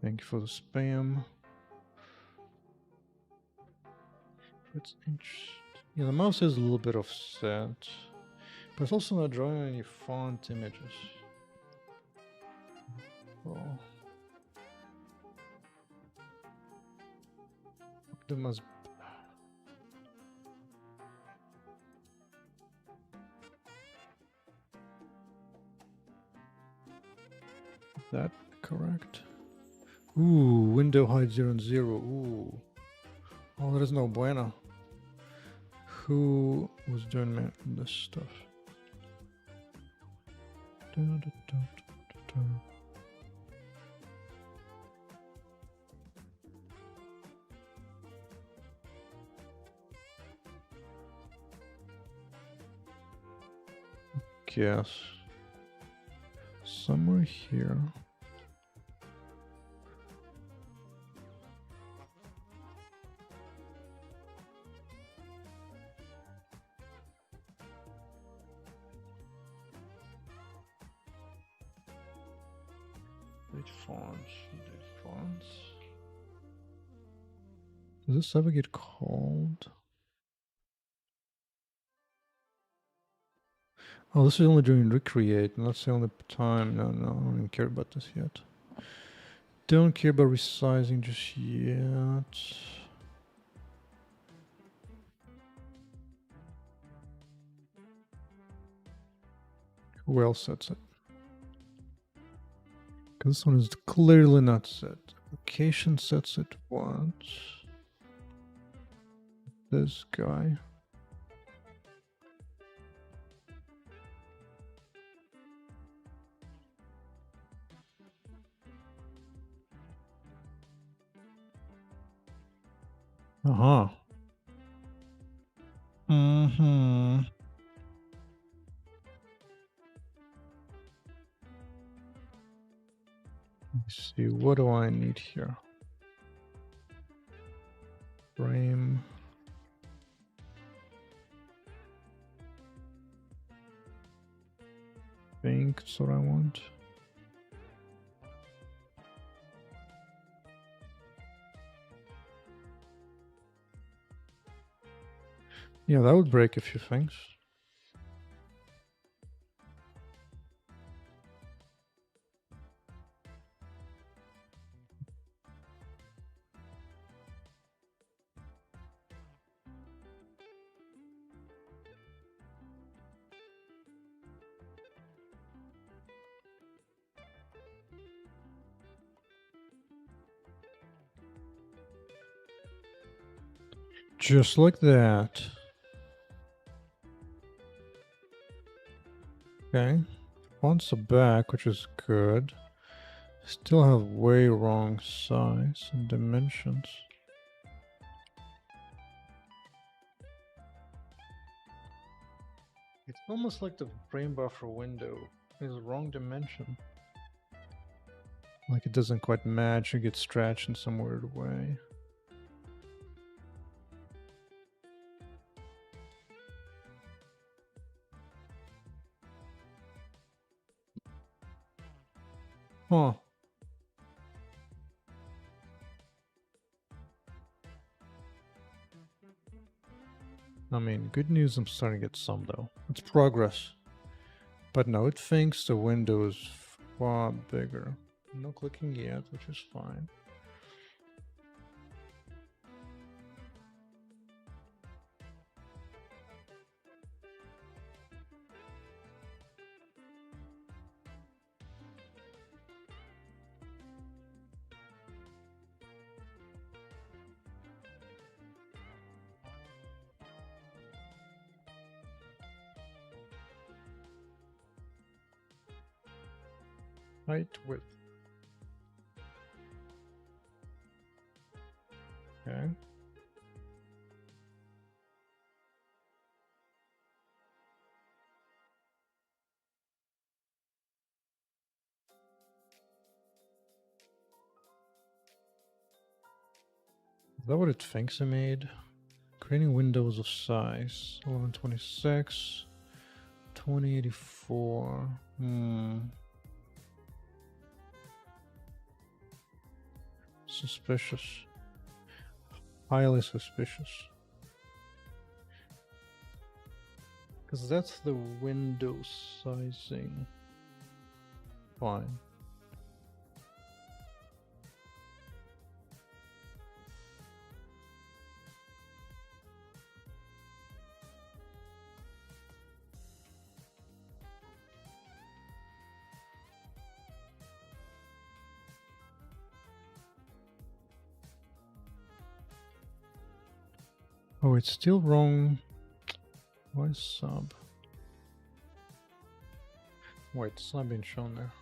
Thank you for the spam. It's interesting. Yeah, the mouse is a little bit offset, but it's also not drawing any font images. Oh. There must. Is that correct? Ooh, window height 0 and 0. Ooh. Oh, there is no bueno. Who was doing this stuff? Guess somewhere here. Fonts. Does this ever get called? Oh, this is only during recreate, and that's the only time. No, I don't even care about this yet. Don't care about resizing just yet. Who else sets it? Because this one is clearly not set. Application sets it once. This guy. Uh-huh. Mm-hmm. Let's see, what do I need here? Frame. I think that's what I want. Yeah, that would break a few things. Just like that. Okay. Fonts the back, which is good. Still have way wrong size and dimensions. It's almost like the frame buffer window is the wrong dimension. Like it doesn't quite match or gets stretched in some weird way. Huh. I mean, good news, I'm starting to get some though. It's progress. But no, it thinks the window is far bigger. No clicking yet, which is fine. Height, width. Okay. Is that what it thinks I made? Creating windows of size. 1126. 2084. Suspicious. Highly suspicious. Because that's the window sizing. Fine. Oh, it's still wrong. Why sub? Wait, it's not being shown there.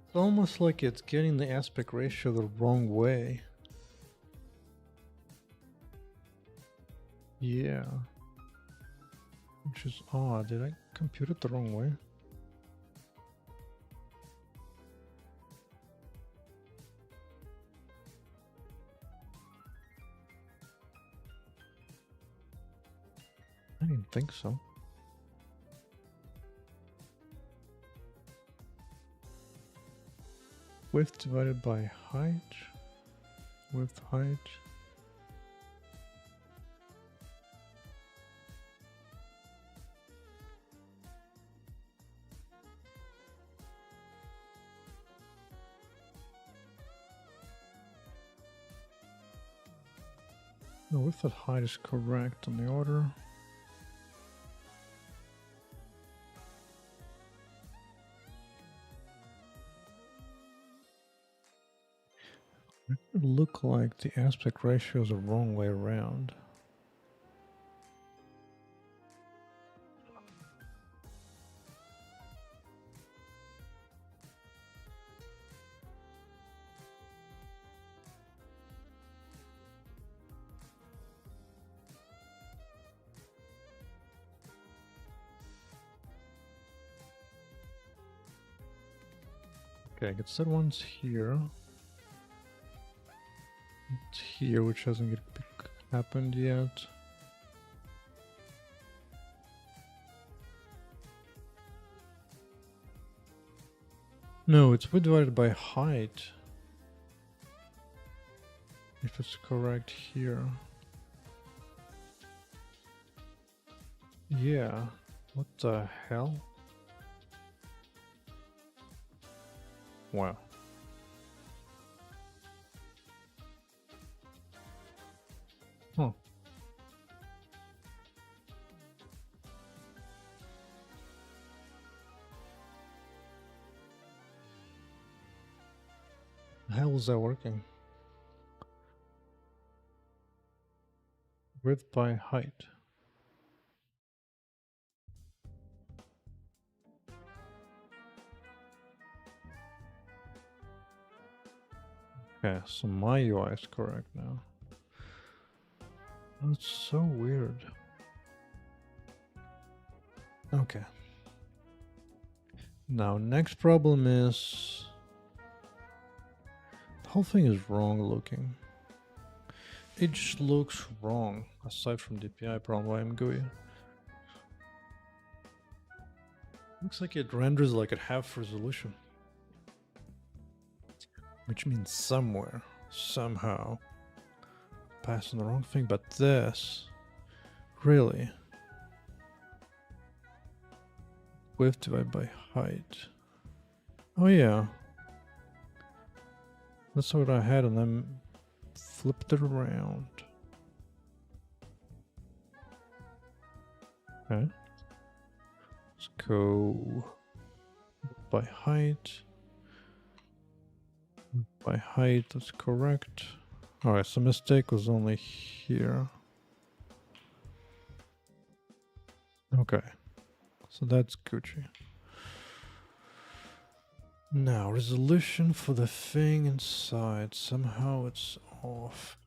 It's almost like it's getting the aspect ratio the wrong way. Yeah. Which is odd. Did I compute it the wrong way? I didn't think so. Width divided by height. Width, height. No, width at height is correct on the order. It would look like the aspect ratio is the wrong way around. Okay, I get set ones here. It's here, which hasn't happened yet. No, it's divided by height. If it's correct here. Yeah. What the hell? Wow. Huh. How is that working? Width by height. Okay, so my UI is correct now. That's so weird. Okay. Now, next problem is the whole thing is wrong looking. It just looks wrong, aside from the DPI problem why I'm GUI. Looks like it renders like at half resolution. Which means somewhere, somehow, passing the wrong thing, but this, really? Width divided by height. Oh yeah. That's what I had and then flipped it around. Okay. Let's go by height. By height, that's correct. Alright, so mistake was only here. Okay. So that's Gucci. Now, resolution for the thing inside. Somehow it's off.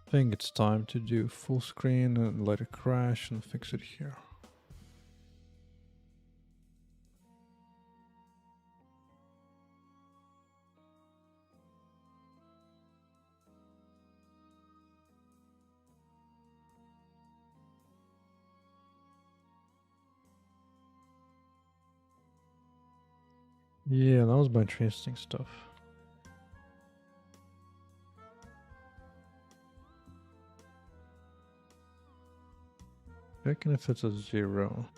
I think it's time to do full screen and let it crash and fix it here. Yeah, that was my interesting stuff. Checking if it's a 0.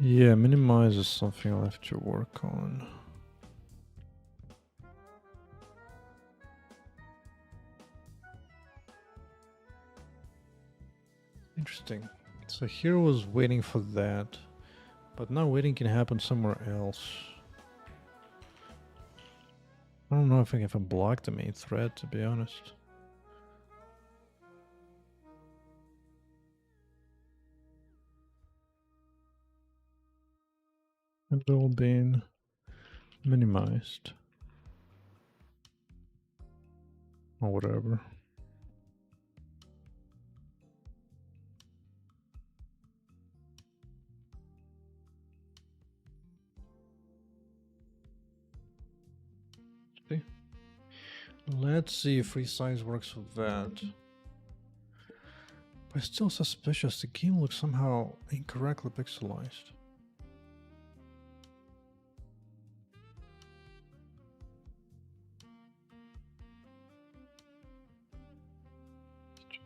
Yeah, minimize is something I'll have to work on. Interesting. So here was waiting for that, but now waiting can happen somewhere else. I don't know if I can block the main thread, to be honest. It's all been minimized. Or whatever. Let's see if resize works with that. But it's still suspicious. The game looks somehow incorrectly pixelized.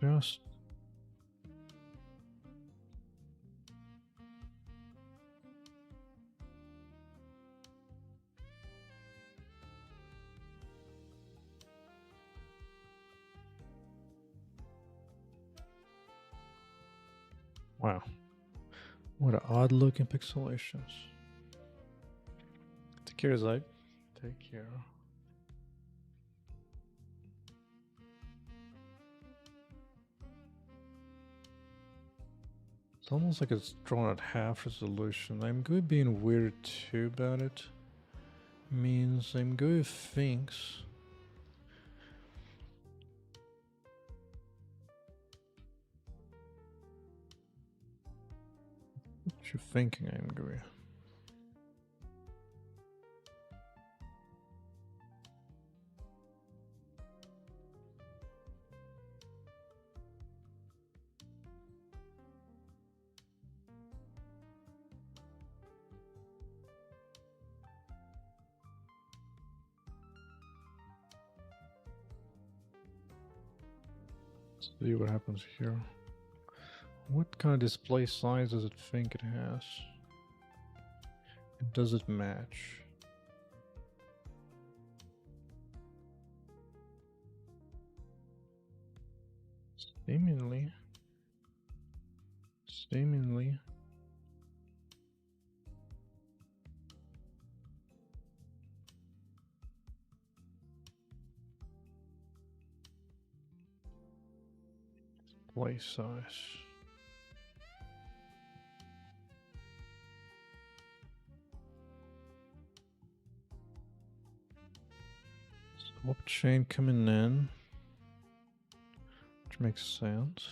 Just wow. What odd looking pixelations. Take care, Zai. Take care. It's almost like it's drawn at half resolution. I'm good being weird too about it. Means I'm good thinks. What you thinking I'm good? See what happens here. What kind of display size does it think it has? And does it match? Seemingly. Display size. Swap chain coming in, which makes sense.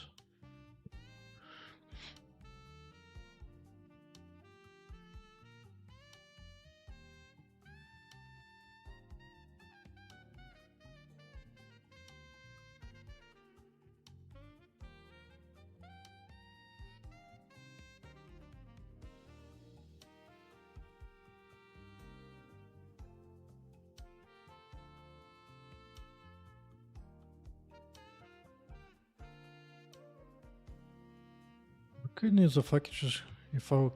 Good news if I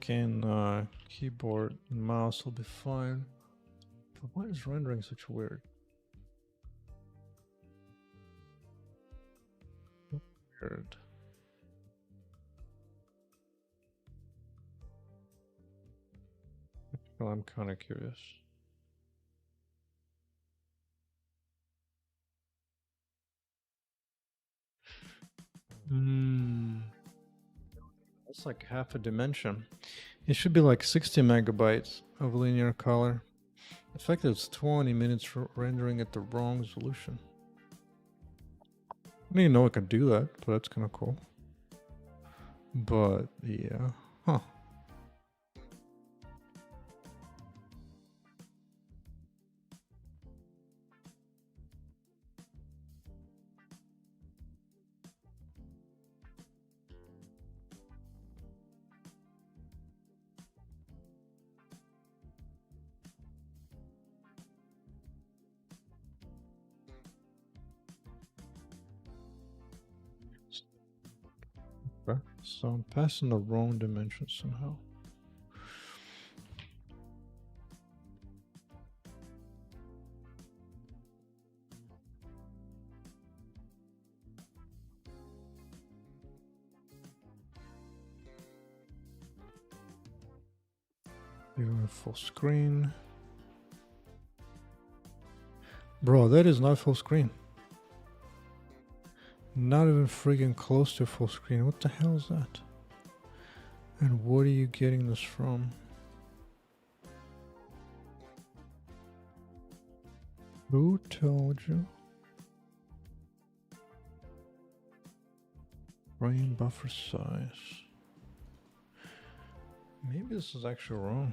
can keyboard and mouse will be fine. But why is rendering such weird? Weird. Well, I'm kind of curious. That's like half a dimension. It should be like 60 megabytes of linear color. In fact, it's 20 minutes for rendering at the wrong resolution. I didn't even know I could do that, but that's kind of cool. But yeah, huh. Okay. So I'm passing the wrong dimension somehow. Even full screen. Bro, that is not full screen. Not even freaking close to full screen. What the hell is that? And what are you getting this from? Who told you? Frame buffer size. Maybe this is actually wrong.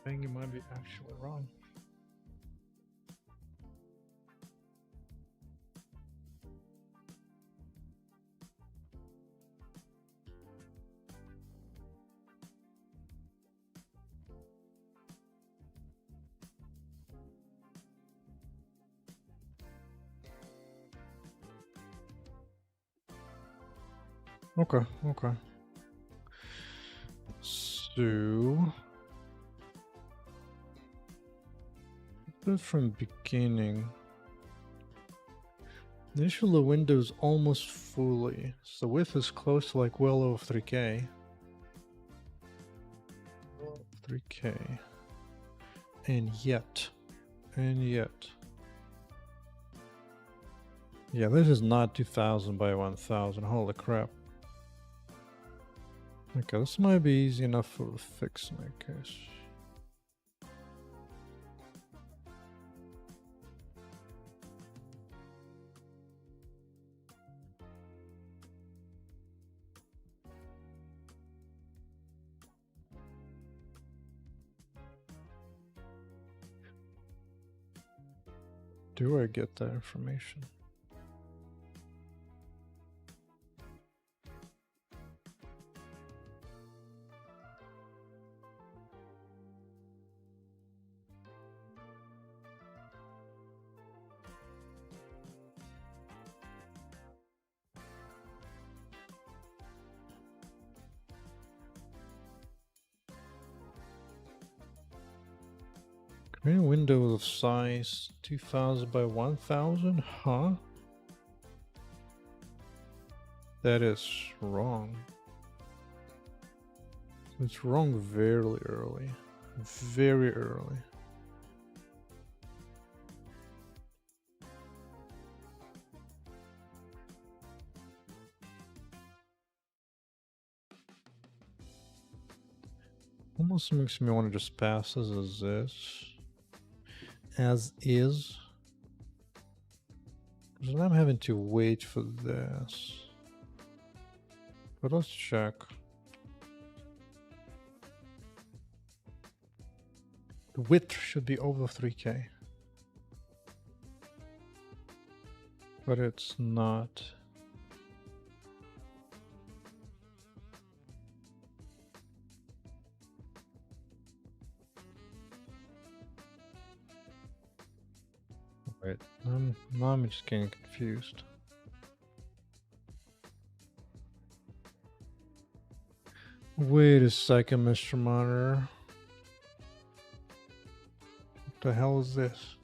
think you might be actually wrong. Okay, okay. So from beginning. Initially the window is almost fully, so the width is close to like well over 3K. 3K. And yet. Yeah, this is not 2000 by 1000, holy crap. Okay, this might be easy enough for a fix in that case. Do I get that information? Create windows of size 2000 by 1000? Huh? That is wrong. It's wrong very early. Very early. Almost makes me want to just pass this as this. As is. Because I'm having to wait for this. But let's check. The width should be over 3K. But it's not. Wait, now I'm just getting confused. Wait a second, Mr. Monitor. What the hell is this?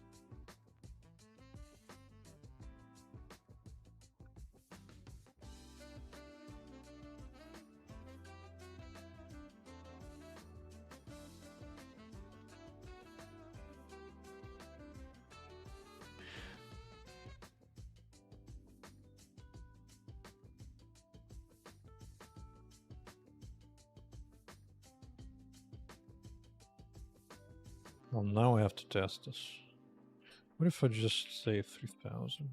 Well, now I have to test this. What if I just say 3000?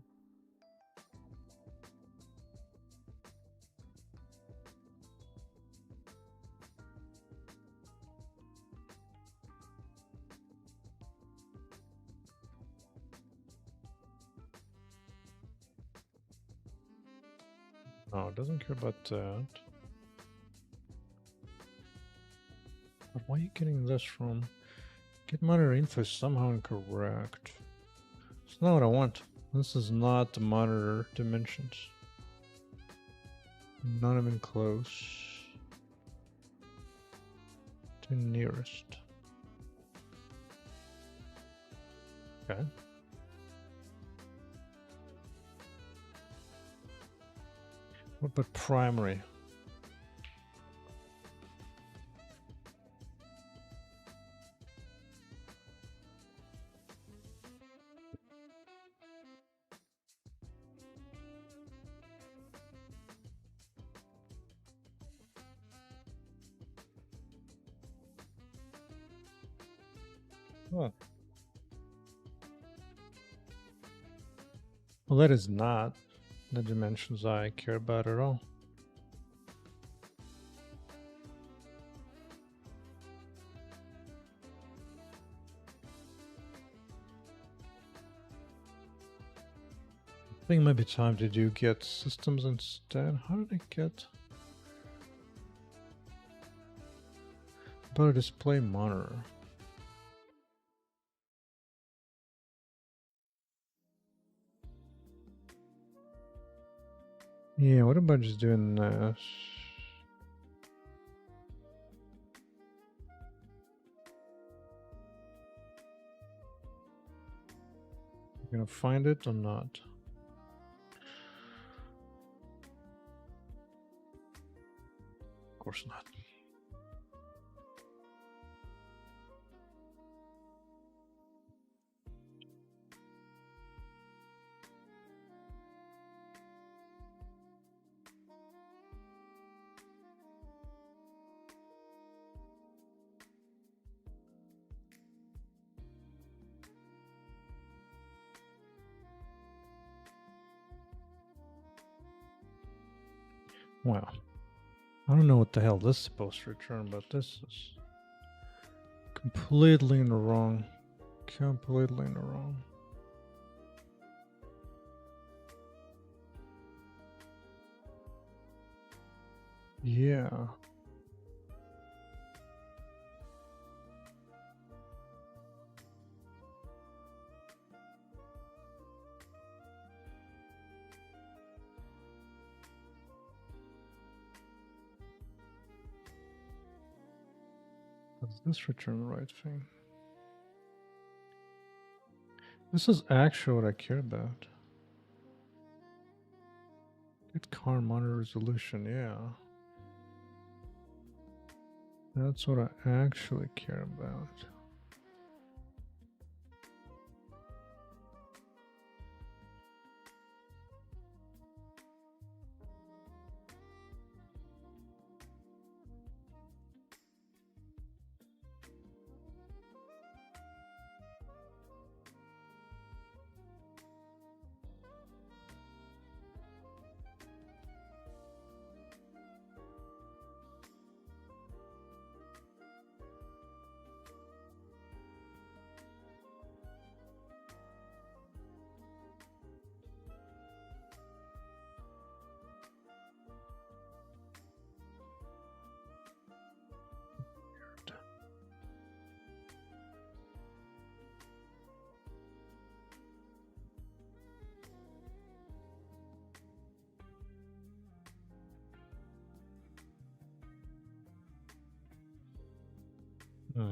No, it doesn't care about that. But why are you getting this from? Get monitor info is somehow incorrect. It's not what I want. This is not the monitor dimensions. Not even close to nearest. Okay. What about primary? Huh. Well, that is not the dimensions I care about at all. think it might be time to do get systems instead. How did I get about a display monitor? Yeah, what about just doing this? You gonna find it or not? Of course not. Well, I don't know what the hell this is supposed to return, but this is completely in the wrong. Completely in the wrong. Yeah. Does this return the right thing? This is actually what I care about. Get car monitor resolution, yeah. That's what I actually care about. Hmm.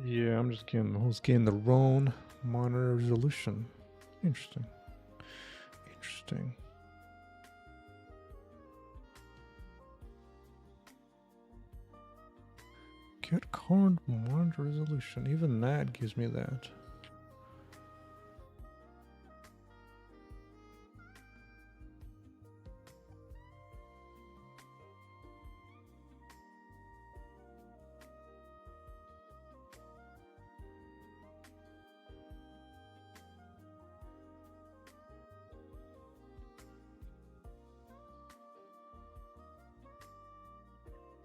Yeah, I'm just getting the wrong monitor resolution. Interesting. Interesting. Get current monitor resolution. Even that gives me that.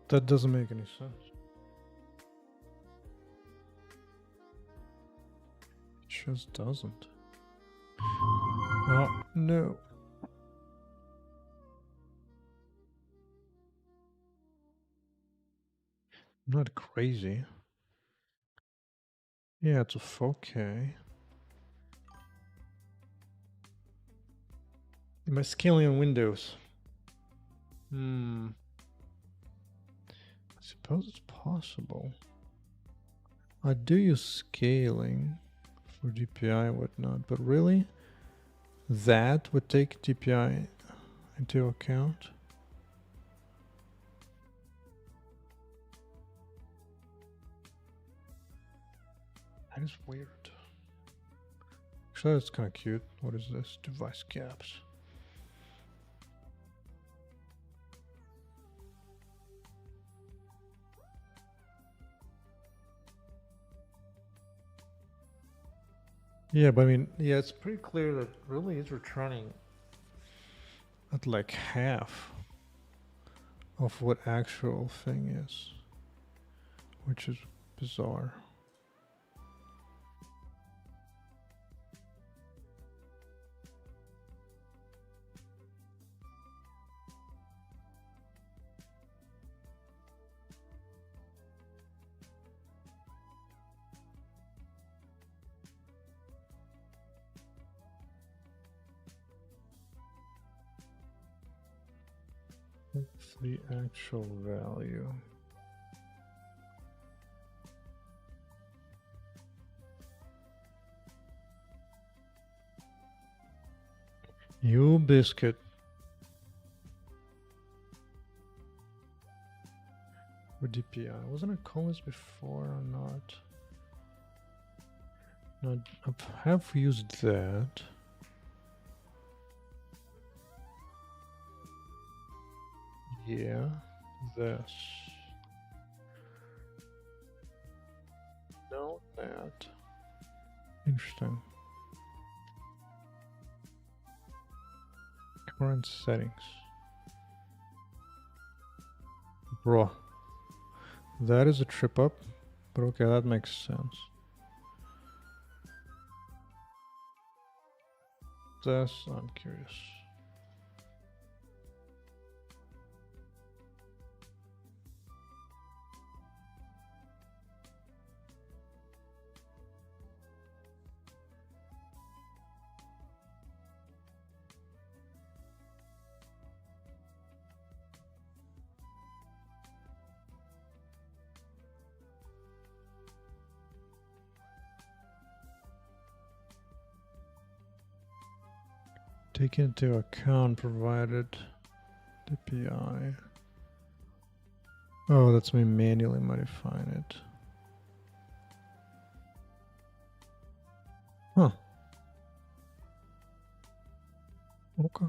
That doesn't make any sense. It just doesn't. Oh, no. I'm not crazy. Yeah, it's a 4K. Am I scaling on Windows? I suppose it's possible. I do use scaling for DPI and whatnot, but really? That would take DPI into account? That is weird. Actually, that's kind of cute. What is this? Device caps. Yeah, but I mean, yeah, it's pretty clear that really is returning at like half of what actual thing is, which is bizarre. What's the actual value? You biscuit. Or DPI. Wasn't it commas before or not? No, I have used that. Yeah, this. No, that. Interesting. Current settings. Bro. That is a trip up, but okay, that makes sense. This, I'm curious. Take into account provided DPI. Oh, that's me manually modifying it. Huh. Okay.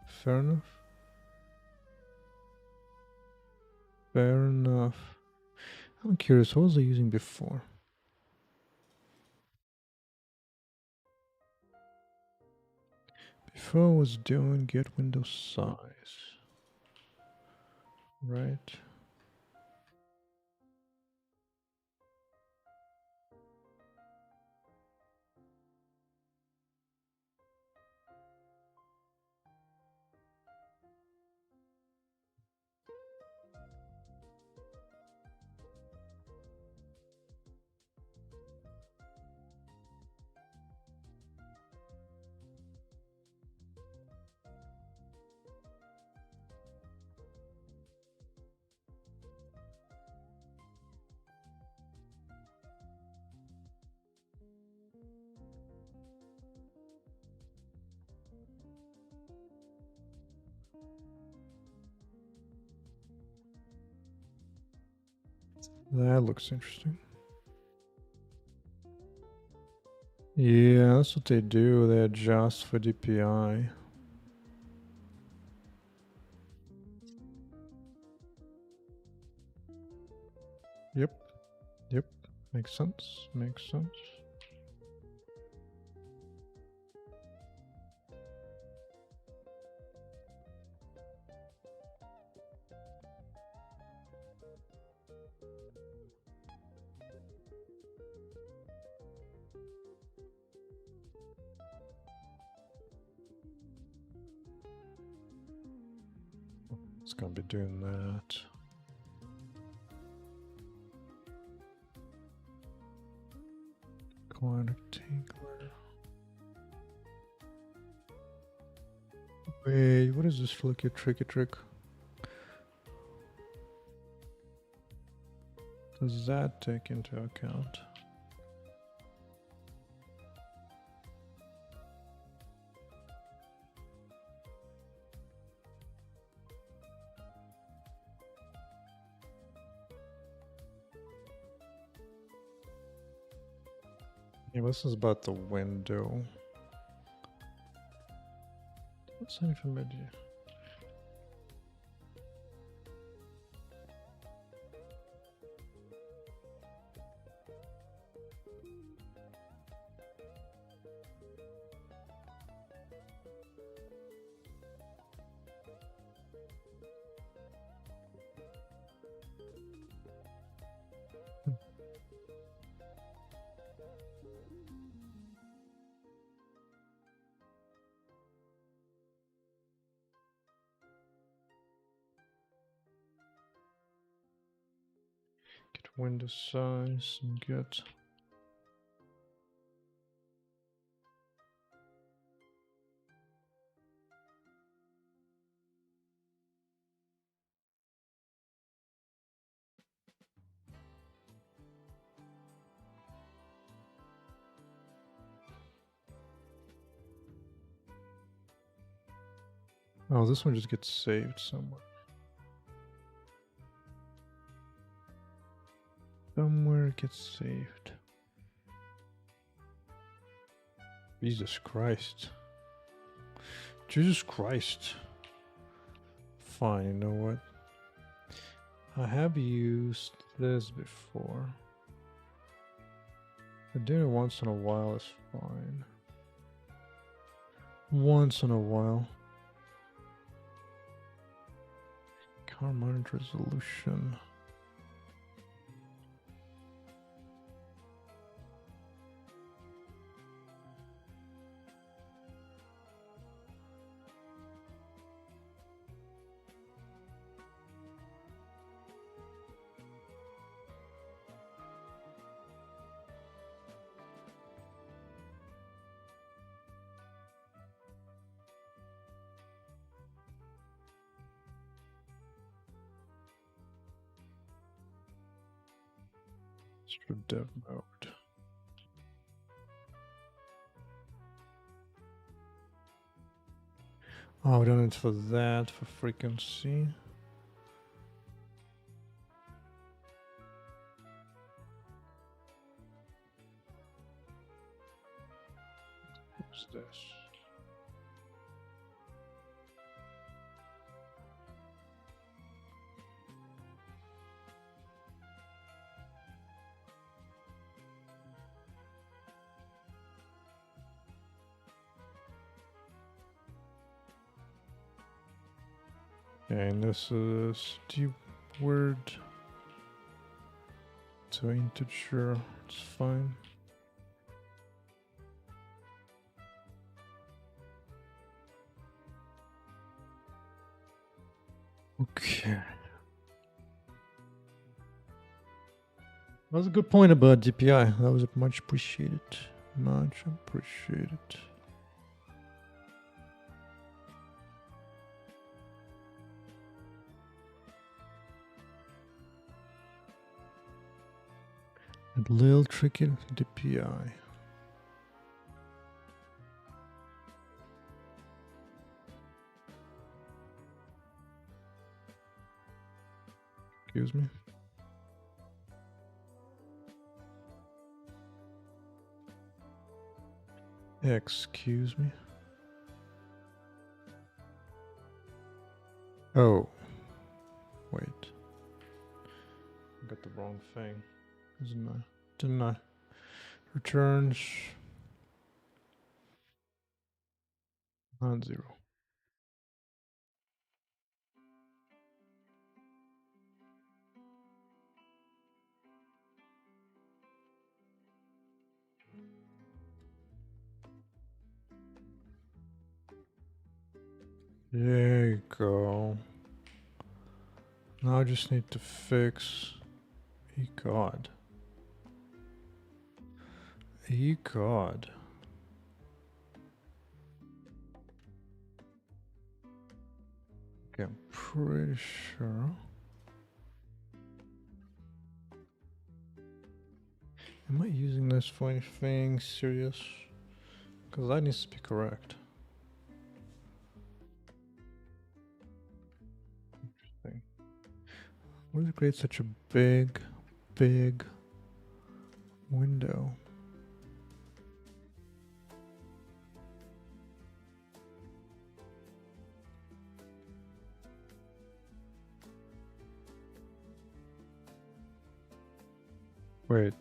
Fair enough. Fair enough. I'm curious, what was I using before? Before I was doing get window size. Right. That looks interesting. Yeah, that's what they do. They adjust for DPI. Yep. Yep. Makes sense. Makes sense. It's gonna be doing that. Quite rectangular. Wait, what is this flicky tricky trick? Does that take into account? Yeah, this is about the window. What's anything about you? window size and get oh, this one just gets saved somewhere. Somewhere it gets saved. Jesus Christ. Jesus Christ. Fine, you know what? I have used this before. But doing it once in a while is fine. Once in a while. Car monitor resolution. For dev mode. Oh, we don't need for that, for frequency. What's this? And this is the word to integer. It's fine. Okay. That was a good point about DPI. That was much appreciated. Much appreciated. A little tricky DPI. Excuse me. Excuse me. Oh. Wait. I got the wrong thing. Didn't I? Returns non-zero. There you go. Now I just need to fix God. God. Okay, I'm pretty sure. Am I using this for anything serious? Because that needs to be correct. Interesting. Why does it create such a big window? Wait.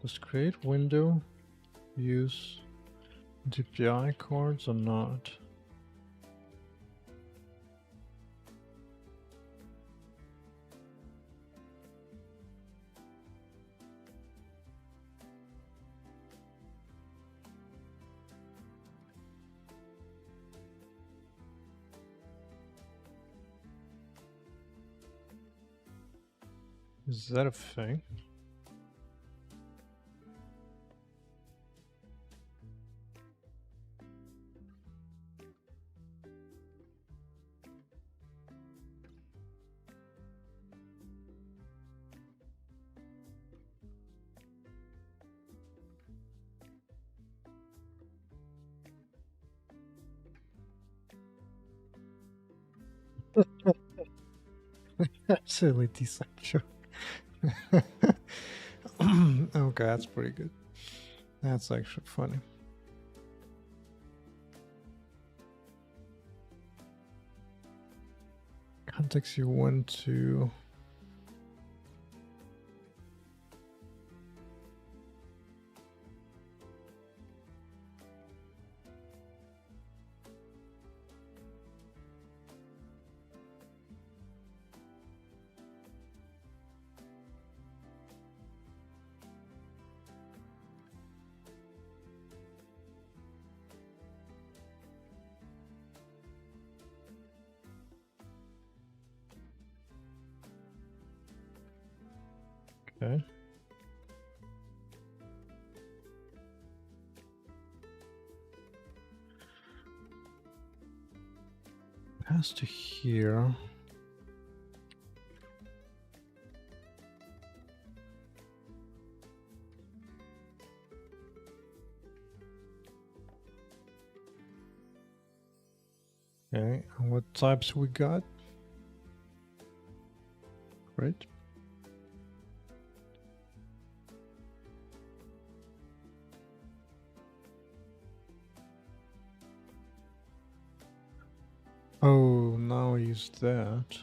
Does create window use DPI cards or not? Is that a thing? Absolutely decent joke. Okay, that's pretty good. That's actually funny. Context you want to. Okay. Pass to here. Okay, and what types we got? Right. Oh, now I use that.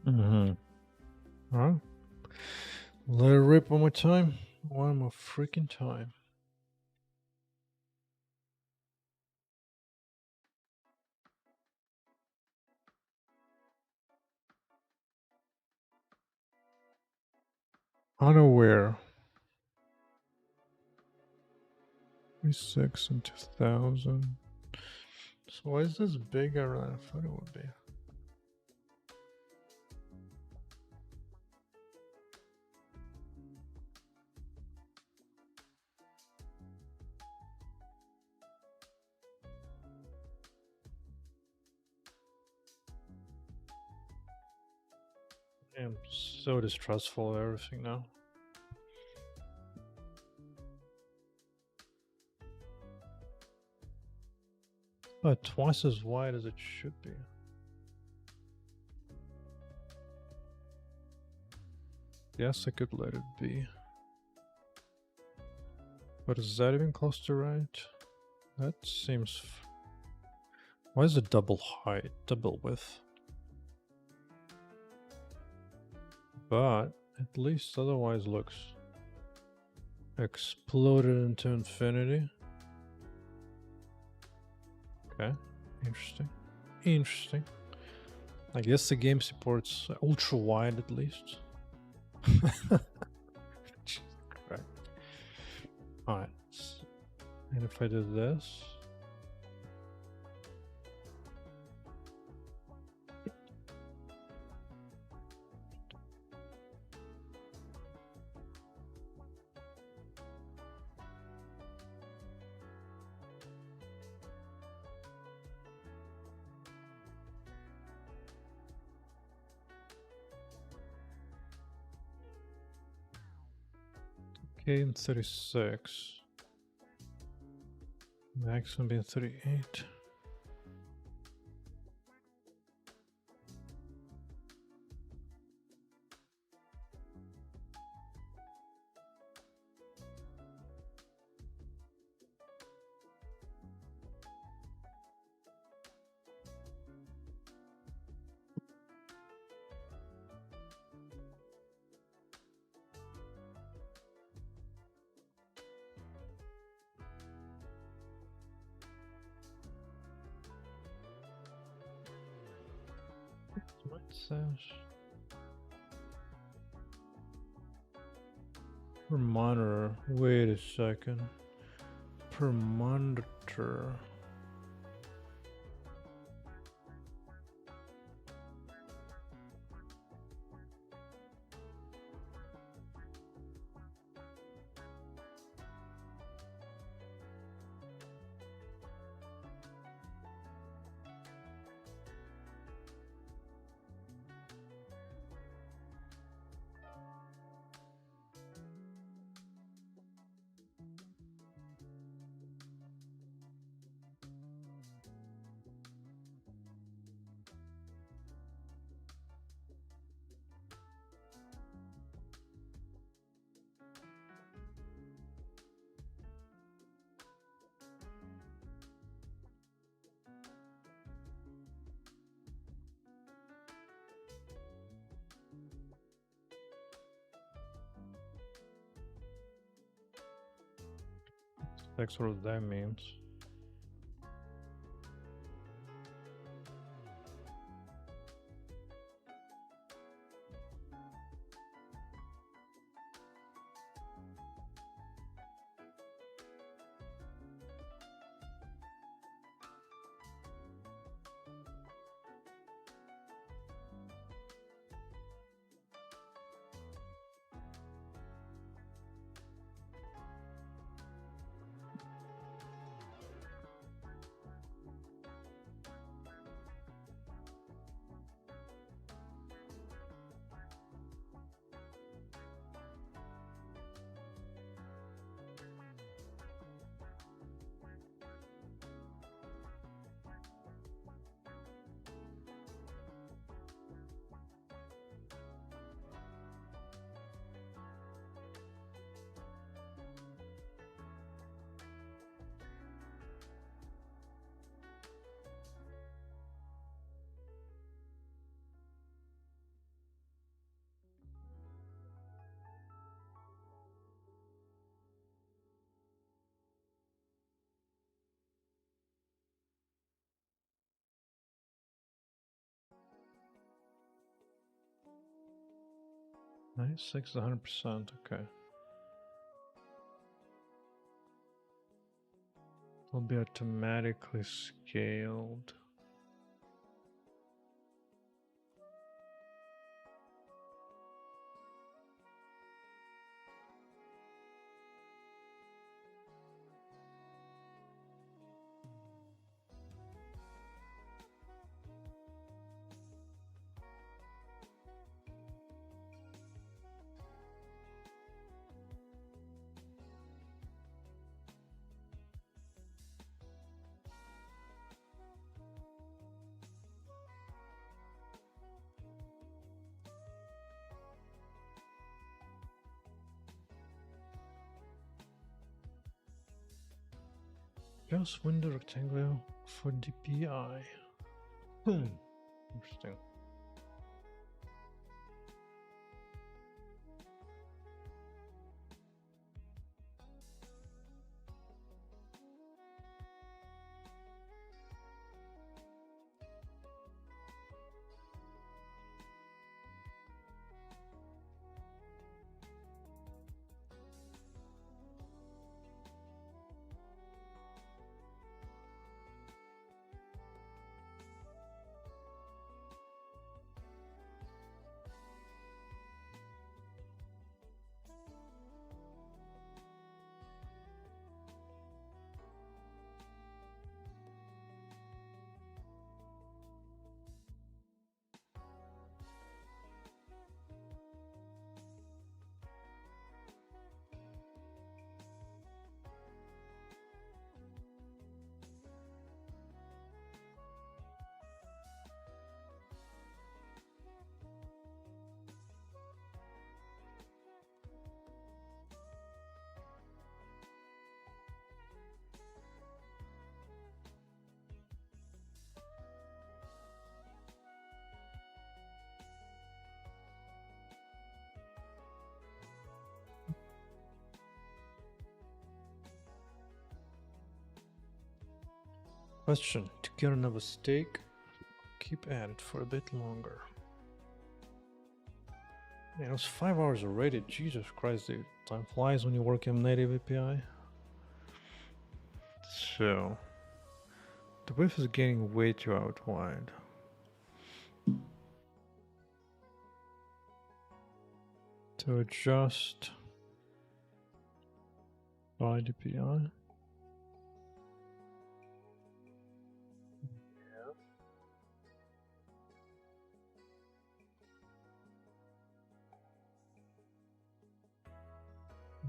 Mm-hmm. Alright. Let it rip one more time. One more freaking time. Unaware. 36 and 2000. So why is this bigger than I thought it would be? I'm so distrustful of everything now. But twice as wide as it should be. Yes, I could let it be. But is that even close to right? That seems... Why is it double height, double width? But at least otherwise looks exploded into infinity. Okay, interesting. Interesting. I guess the game supports ultra wide at least. Right. Alright. And if I did this. Okay, and 36. Maximum being 38. Might says per monitor. Wait a second. Per monitor. That's what that means. Nice, 6 100%. Okay. Will be automatically scaled. Just window rectangle for DPI. Interesting. Question: to get another steak, keep at it for a bit longer. Man, it was 5 hours already. Jesus Christ, dude. Time flies when you work in native API. So, the width is getting way too out wide. To adjust by DPI.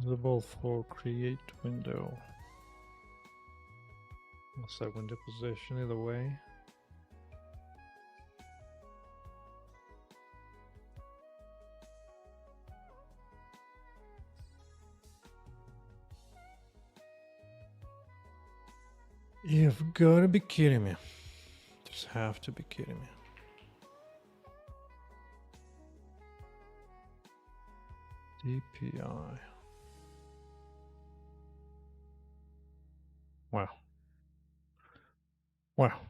Visible for create window. I'll set window position either way. You've got to be kidding me. Just have to be kidding me. DPI. Wow. Wow.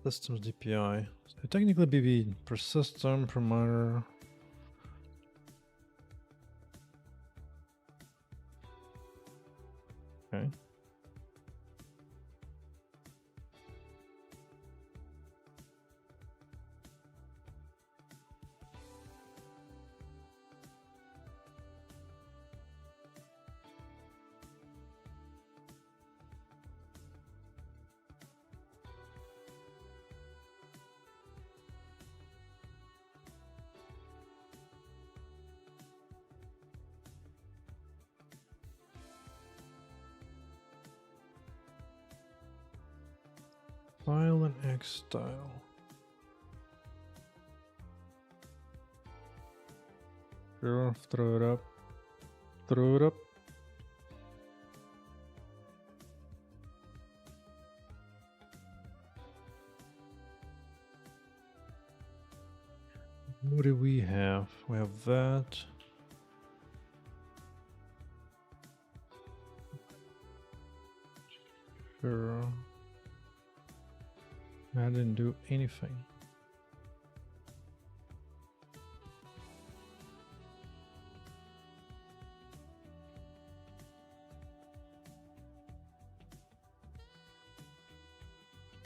Systems DPI. So technically BB per system, per monitor. Okay. File and X style. Sure, throw it up. Throw it up. What do we have? We have that. Sure. I didn't do anything.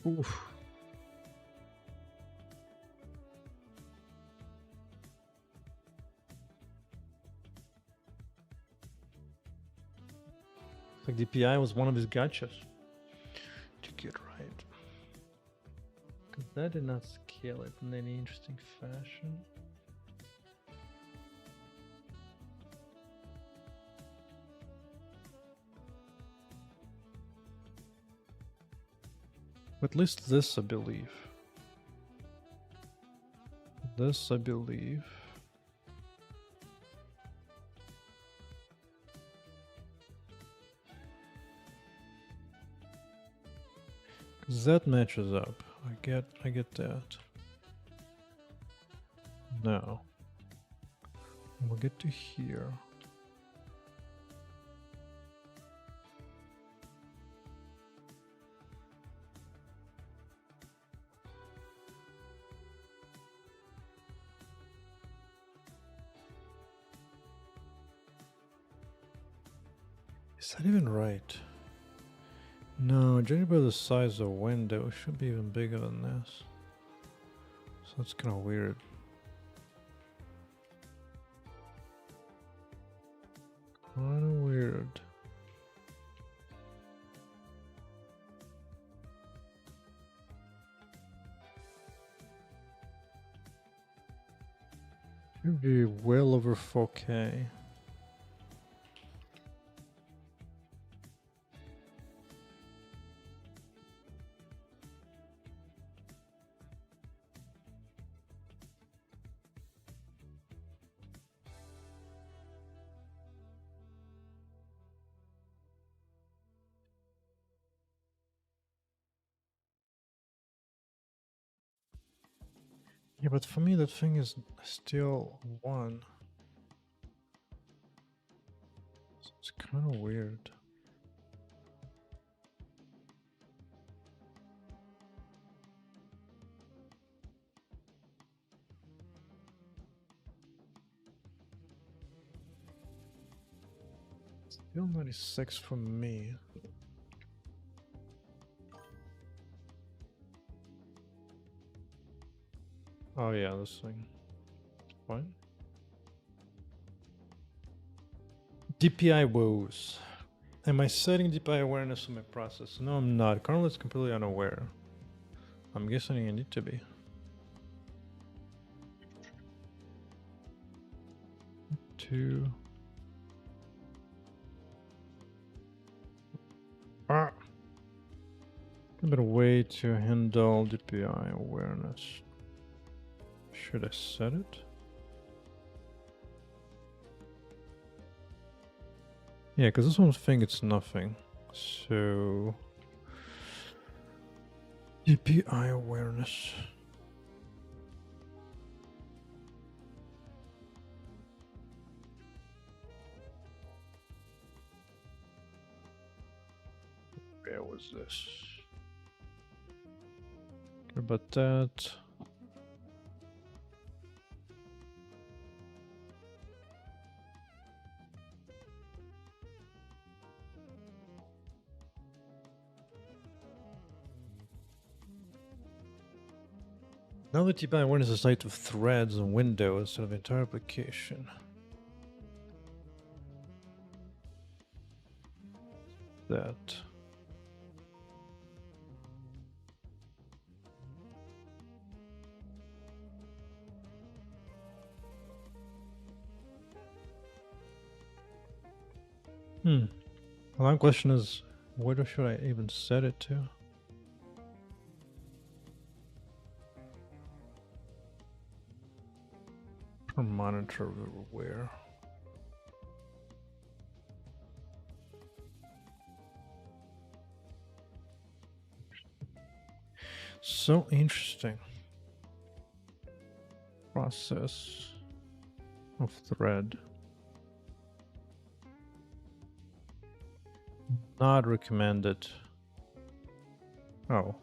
Oof. Like DPI was one of his gotchas to get right. Because that did not scale it in any interesting fashion. At least this, I believe. This, I believe. That matches up. I get that. Now we'll get to here. Is that even right? No, judging by the size of the window, it should be even bigger than this. So that's kind of weird. Kind of weird. Should be well over 4K. Yeah, but for me that thing is still 1. So it's kind of weird. Still 96 for me. Oh yeah, this thing. Fine. DPI woes. Am I setting DPI awareness on my process? No, I'm not. Kernel is completely unaware. I'm guessing you need to be. Two. Ah. A better way to handle DPI awareness. Should I set it? Yeah, because this one thinks it's nothing. So DPI awareness. Where was this? Care about that. Now that DPI awareness is assigned to threads and windows instead of the entire application. That. Well, my question is, where should I even set it to? Per monitor where? So interesting. Process of thread. Not recommended. Oh.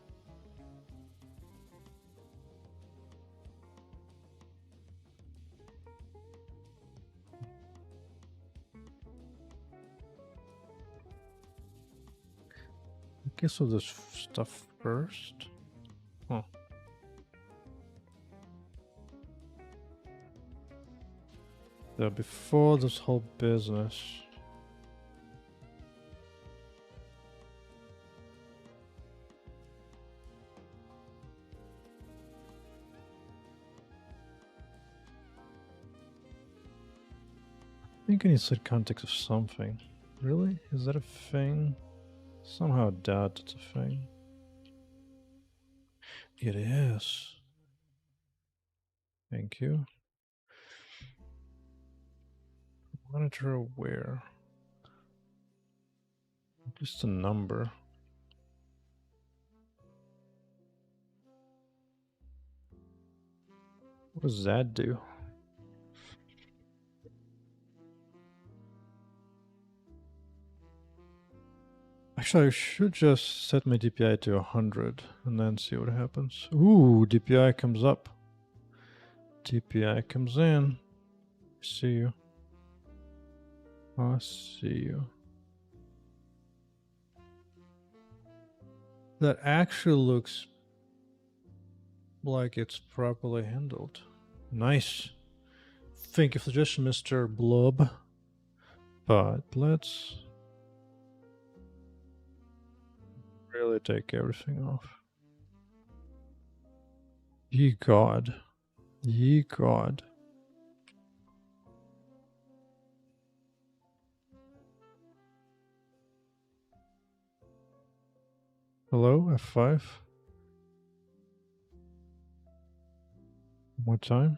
I guess we'll do this stuff first. Huh. So before this whole business. I think I need to set context of something. Really? Is that a thing? Somehow doubt it's a thing. It is. Thank you. Monitor aware. Just a number. What does that do? Actually, I should just set my DPI to 100 and then see what happens. Ooh, DPI comes up. DPI comes in. See you. I see you. That actually looks like it's properly handled. Nice. Thank you for the suggestion, Mr. Blob. But let's really take everything off. Ye God. Ye God. Hello, F5. One more time.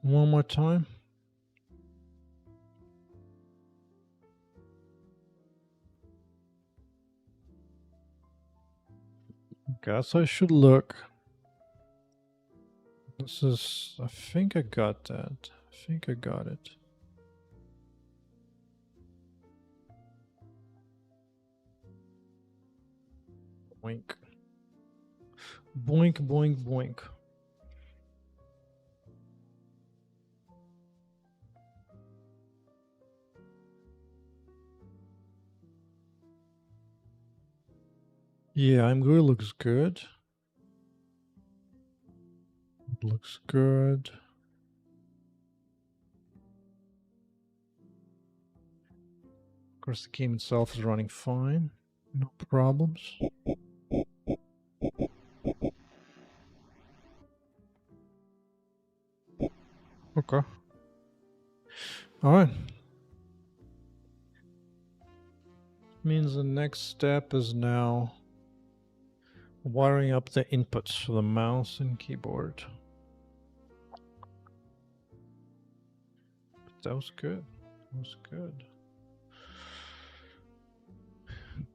One more time. Guess I should look. This is, I think I got that. I think I got it. Boink. Boink, boink, boink. Yeah, I'm good. Looks good. Looks good. Of course, the game itself is running fine. No problems. Okay. All right. Means the next step is now wiring up the inputs for the mouse and keyboard. That was good. That was good.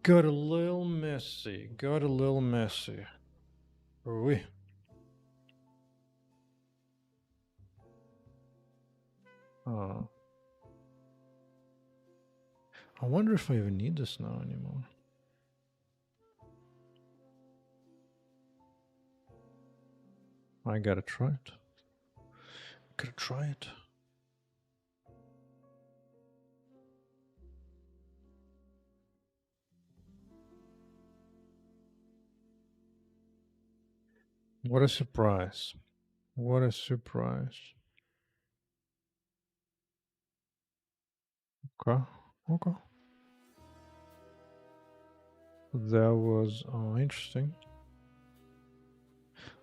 Got a little messy. Got a little messy. Ooh. Oh. I wonder if I even need this now anymore. I gotta try it. Gotta try it. What a surprise. What a surprise. Okay. Okay. That was interesting.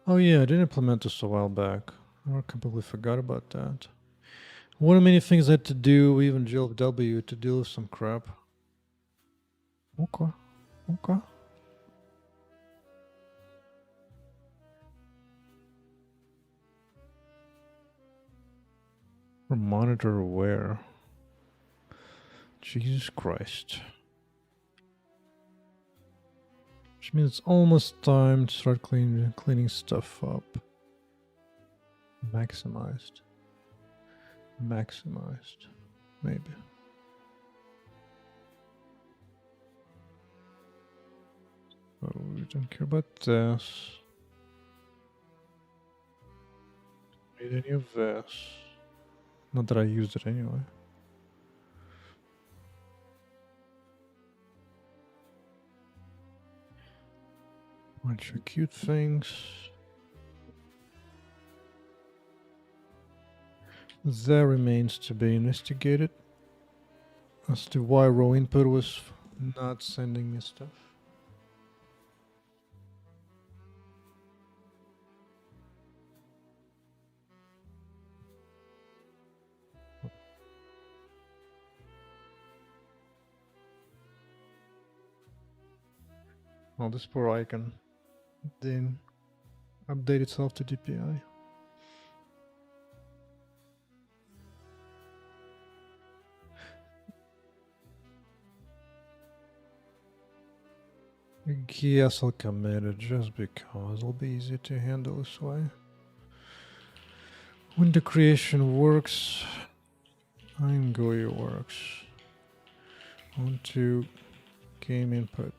Oh yeah, I did implement this a while back. I completely forgot about that. One of many things I had to do, even GLFW, to deal with some crap. Okay. Okay. Or monitor where? Jesus Christ. Which means it's almost time to start cleaning stuff up. Maximized. Maximized. Maybe. Oh, we don't care about this. Need any of this. Not that I used it anyway. Bunch of cute things. That remains to be investigated as to why raw input was not sending me stuff. Well, this poor icon didn't update itself to DPI. I guess I'll commit it just because it'll be easier to handle this way. Window creation works. GUI works. On to game input.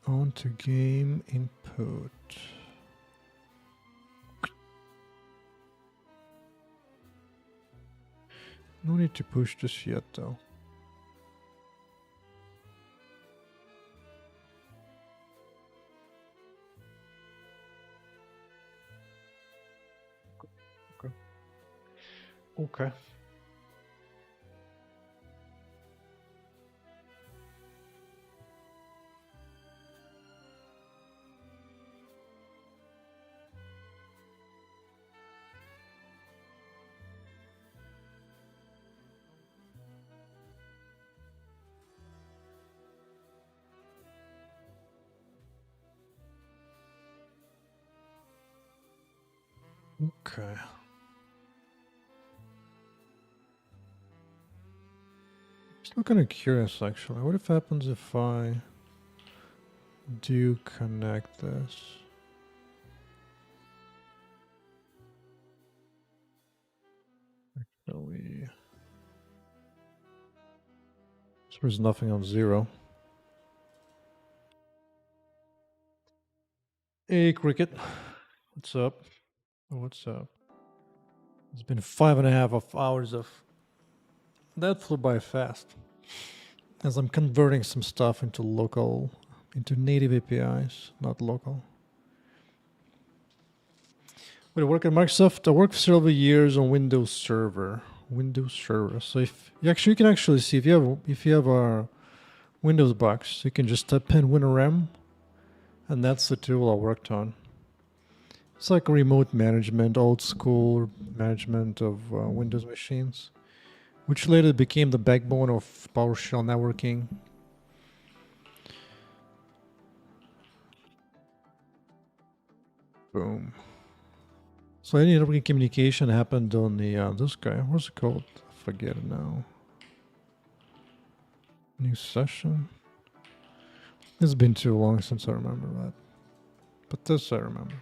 On to game input. No need to push this yet though. Okay. Okay. Still kind of curious actually. What if happens if I do connect this? Actually, so there's nothing on 0. Hey, Cricket. What's up? What's up? It's been 5.5 hours of... That flew by fast. as I'm converting some stuff into native APIs, not local. When I work at Microsoft, I worked for several years on Windows Server. So if you can actually see if you have a Windows box, you can just type in WinRM, and that's the tool I worked on. It's like remote management, old school management of Windows machines, which later became the backbone of PowerShell networking. Boom. So any networking communication happened on the this guy. What's it called? I forget it now. New session. It's been too long since I remember that. But this I remember.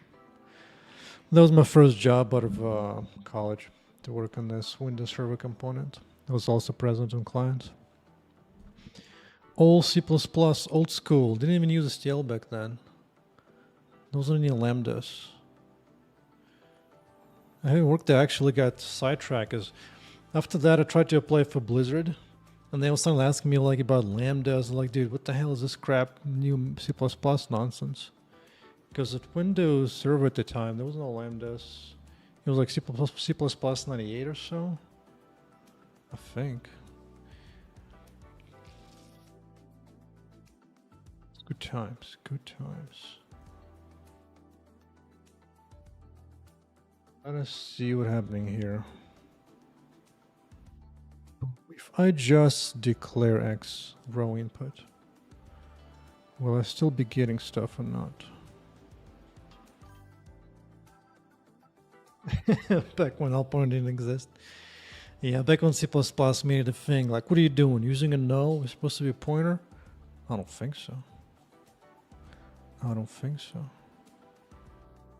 That was my first job out of college, to work on this Windows Server component. It was also present on clients. All C++, old school. Didn't even use STL back then. There wasn't any lambdas. I haven't worked there, actually got sidetracked, because after that I tried to apply for Blizzard, and they were starting asking me like about lambdas. I'm like, dude, what the hell is this crap, new C++ nonsense? Because at Windows Server at the time, there was no lambdas. It was like C++ 98 or so, I think. Good times, good times. Let us see what's happening here. If I just declare X row input, will I still be getting stuff or not? Back when Alpine didn't exist. Yeah, back when C++ made it a thing. Like, what are you doing? Using a null? It's supposed to be a pointer? I don't think so. I don't think so.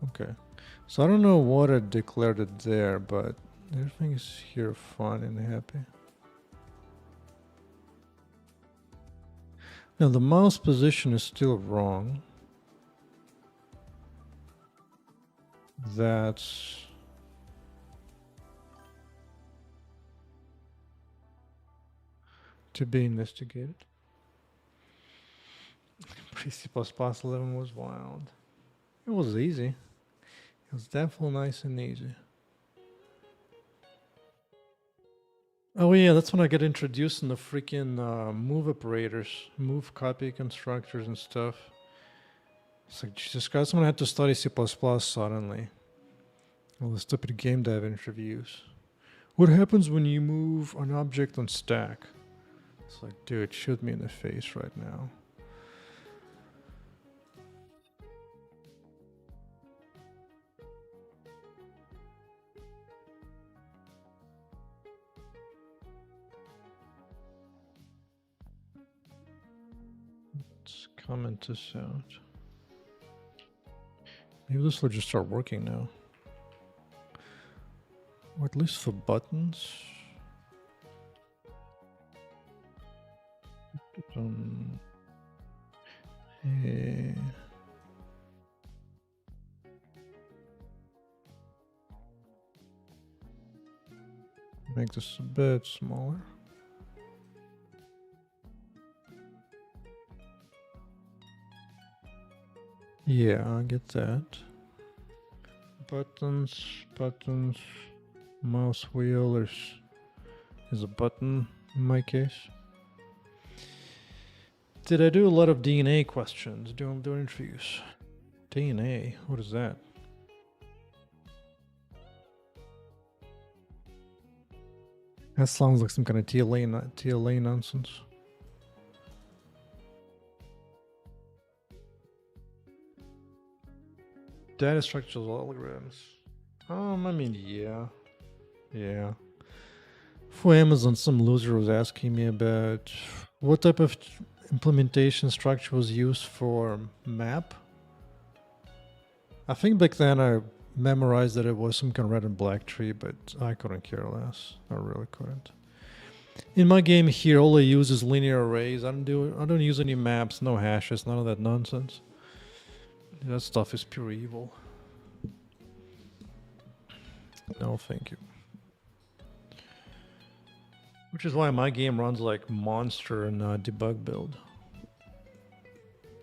Okay. So I don't know what I declared it there, but everything is here fun and happy. Now the mouse position is still wrong. That's to be investigated. C++ 11 was wild. It was easy. It was definitely nice and easy. Oh yeah, that's when I get introduced in the freaking move operators, move copy constructors and stuff. It's like, Jesus Christ, I'm gonna have to study C++ suddenly. All the stupid game dev interviews. What happens when you move an object on stack? It's like, dude, shoot me in the face right now. Let's comment this out. Maybe this will just start working now. Or at least for buttons. Hey. Make this a bit smaller. Yeah, I get that. Buttons, mouse wheel is a button in my case. Did I do a lot of DNA questions during interviews? DNA, what is that? That sounds like some kind of TLA nonsense. Data structures algorithms. I mean, yeah. For Amazon, some loser was asking me about what type of implementation structure was used for map. I think back then I memorized that it was some kind of red and black tree, but I couldn't care less. I really couldn't. In my game here, all I use is linear arrays. I don't use any maps, no hashes, none of that nonsense. That stuff is pure evil. No, thank you. Which is why my game runs like monster in debug build.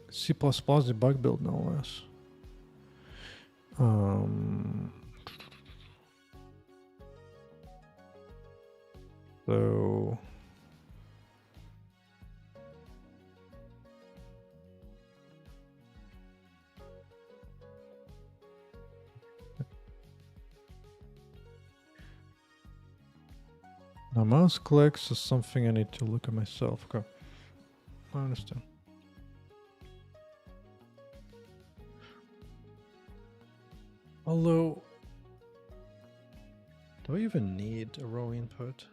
C++ debug build, no less. So now mouse clicks is something I need to look at myself. Okay, I understand. Although, do I even need a row input?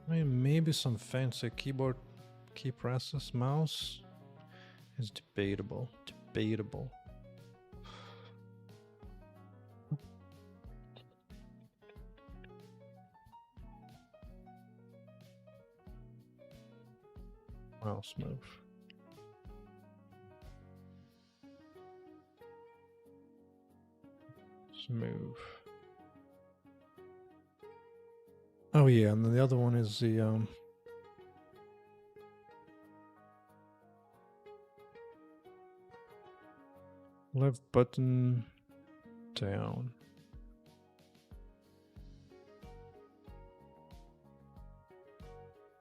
I mean, maybe some fancy keyboard key presses mouse is debatable. Debatable. Mouse move. Smooth. Oh yeah, and then the other one is the left button down.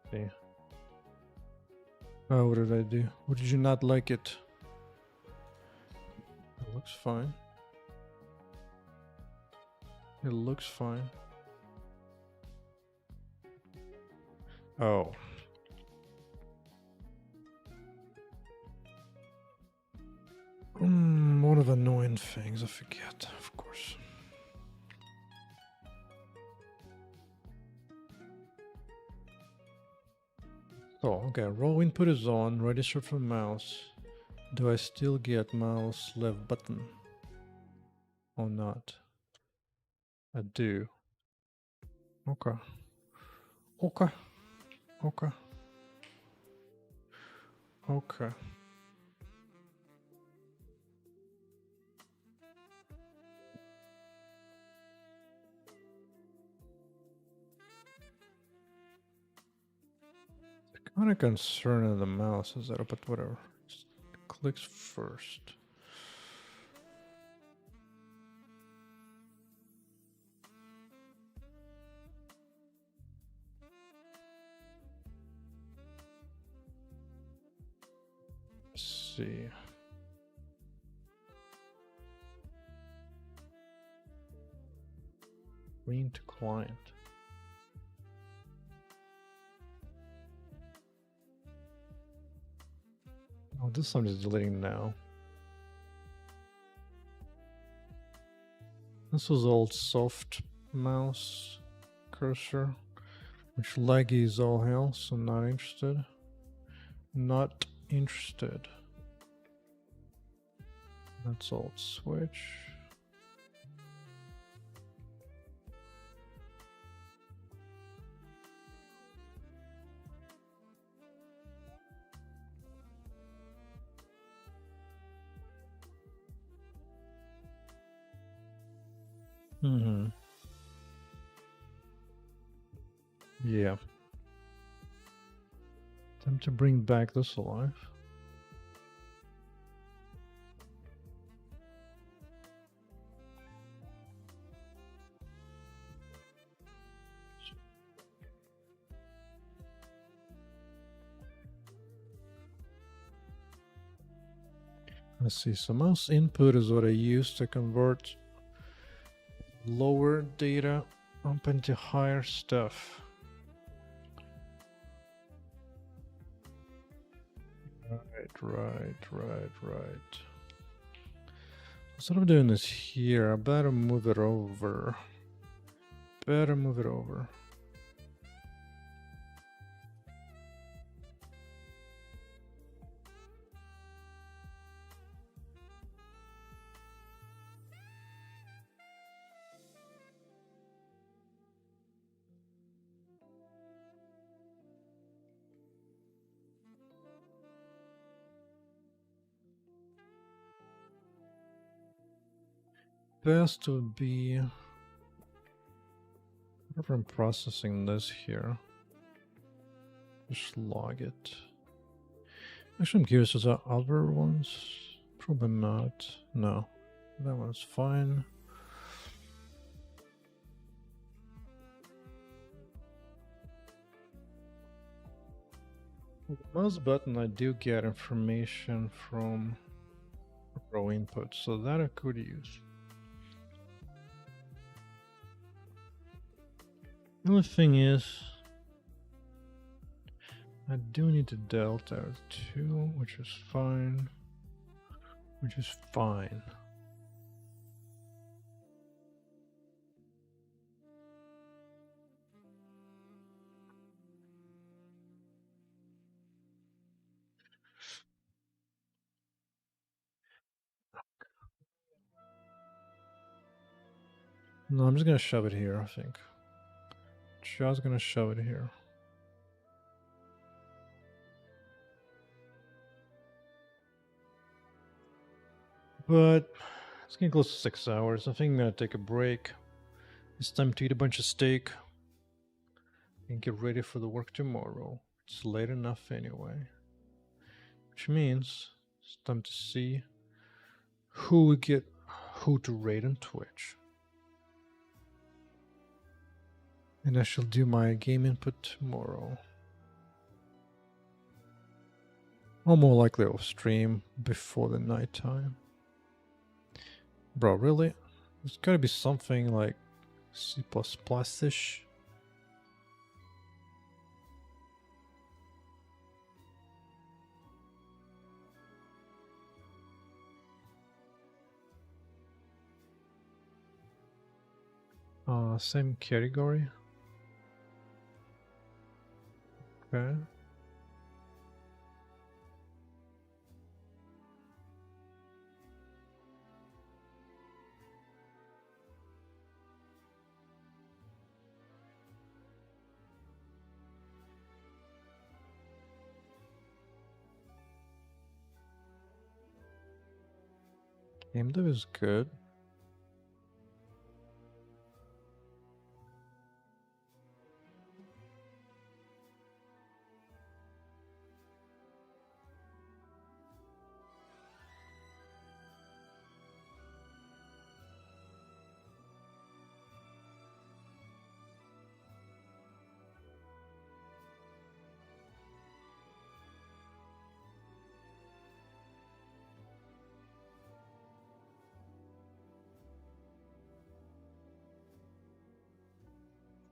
Okay. Oh, what did I do? What did you not like it? It looks fine. It looks fine. Oh. One of the annoying things I forget, of course. So, okay, row input is on, register for mouse. Do I still get mouse left button? Or not? I do. Okay. Okay. Okay. Okay. Kind of concerned of the mouse is that, but whatever. Just clicks first. Let's see. Green to client. Oh, this one is deleting now. This was old soft mouse cursor, which laggy is all hell, so not interested. Not interested. That's old switch. Yeah. Time to bring back this alive. Let's see, so mouse input is what I use to convert lower data up into higher stuff. Right. Instead of doing this here, I better move it over. Best would be Whenever I'm processing this here, just log it. Actually, I'm curious, is there other ones? Probably not. No, that one's fine. With the mouse button, I do get information from row input, so that I could use. The only thing is, I do need to delta 2, which is fine. Which is fine. No, I'm just gonna shove it here, I think. Just gonna shove it here. But it's getting close to 6 hours. I think I'm gonna take a break. It's time to eat a bunch of steak and get ready for the work tomorrow. It's late enough anyway. Which means it's time to see who to raid on Twitch. And I shall do my game input tomorrow. Or more likely I'll stream before the nighttime. Bro, really? There's gotta be something like C++-ish. Same category. Okay. Gamedev is good.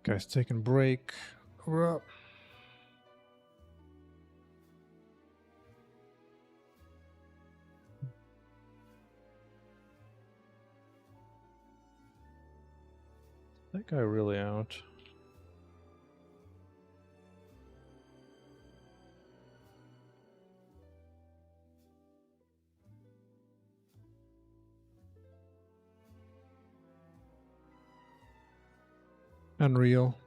Guys taking a break. We're up. That guy really out. Unreal.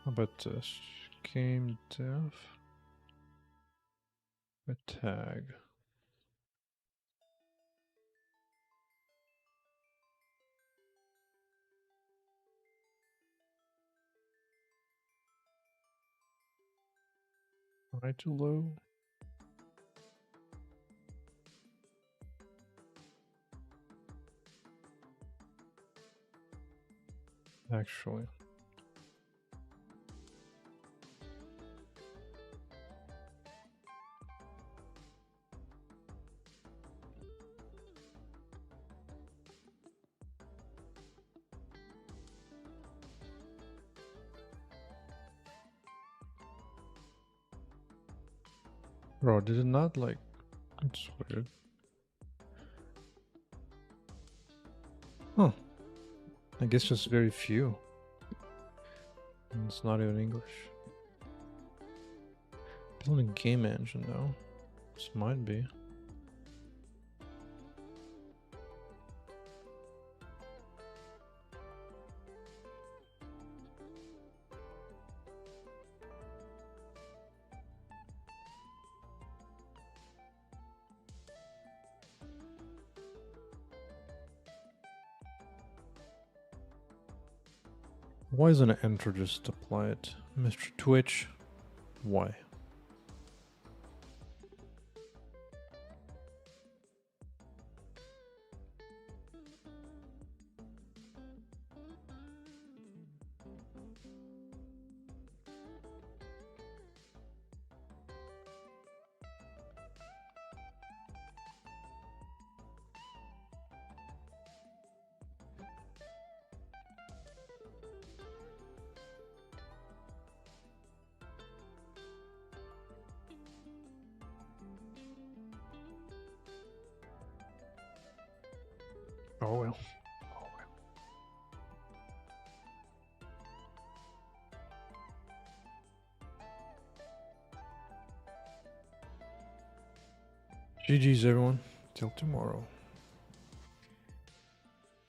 How about this? Game dev. A tag. Right to low. Actually. Bro, did it not like... It's weird. Huh. I guess just very few. And it's not even English. Building game engine though. This might be. Why isn't it enter? Just apply it. Mr. Twitch. Why? Oh well. GG's everyone. Till tomorrow.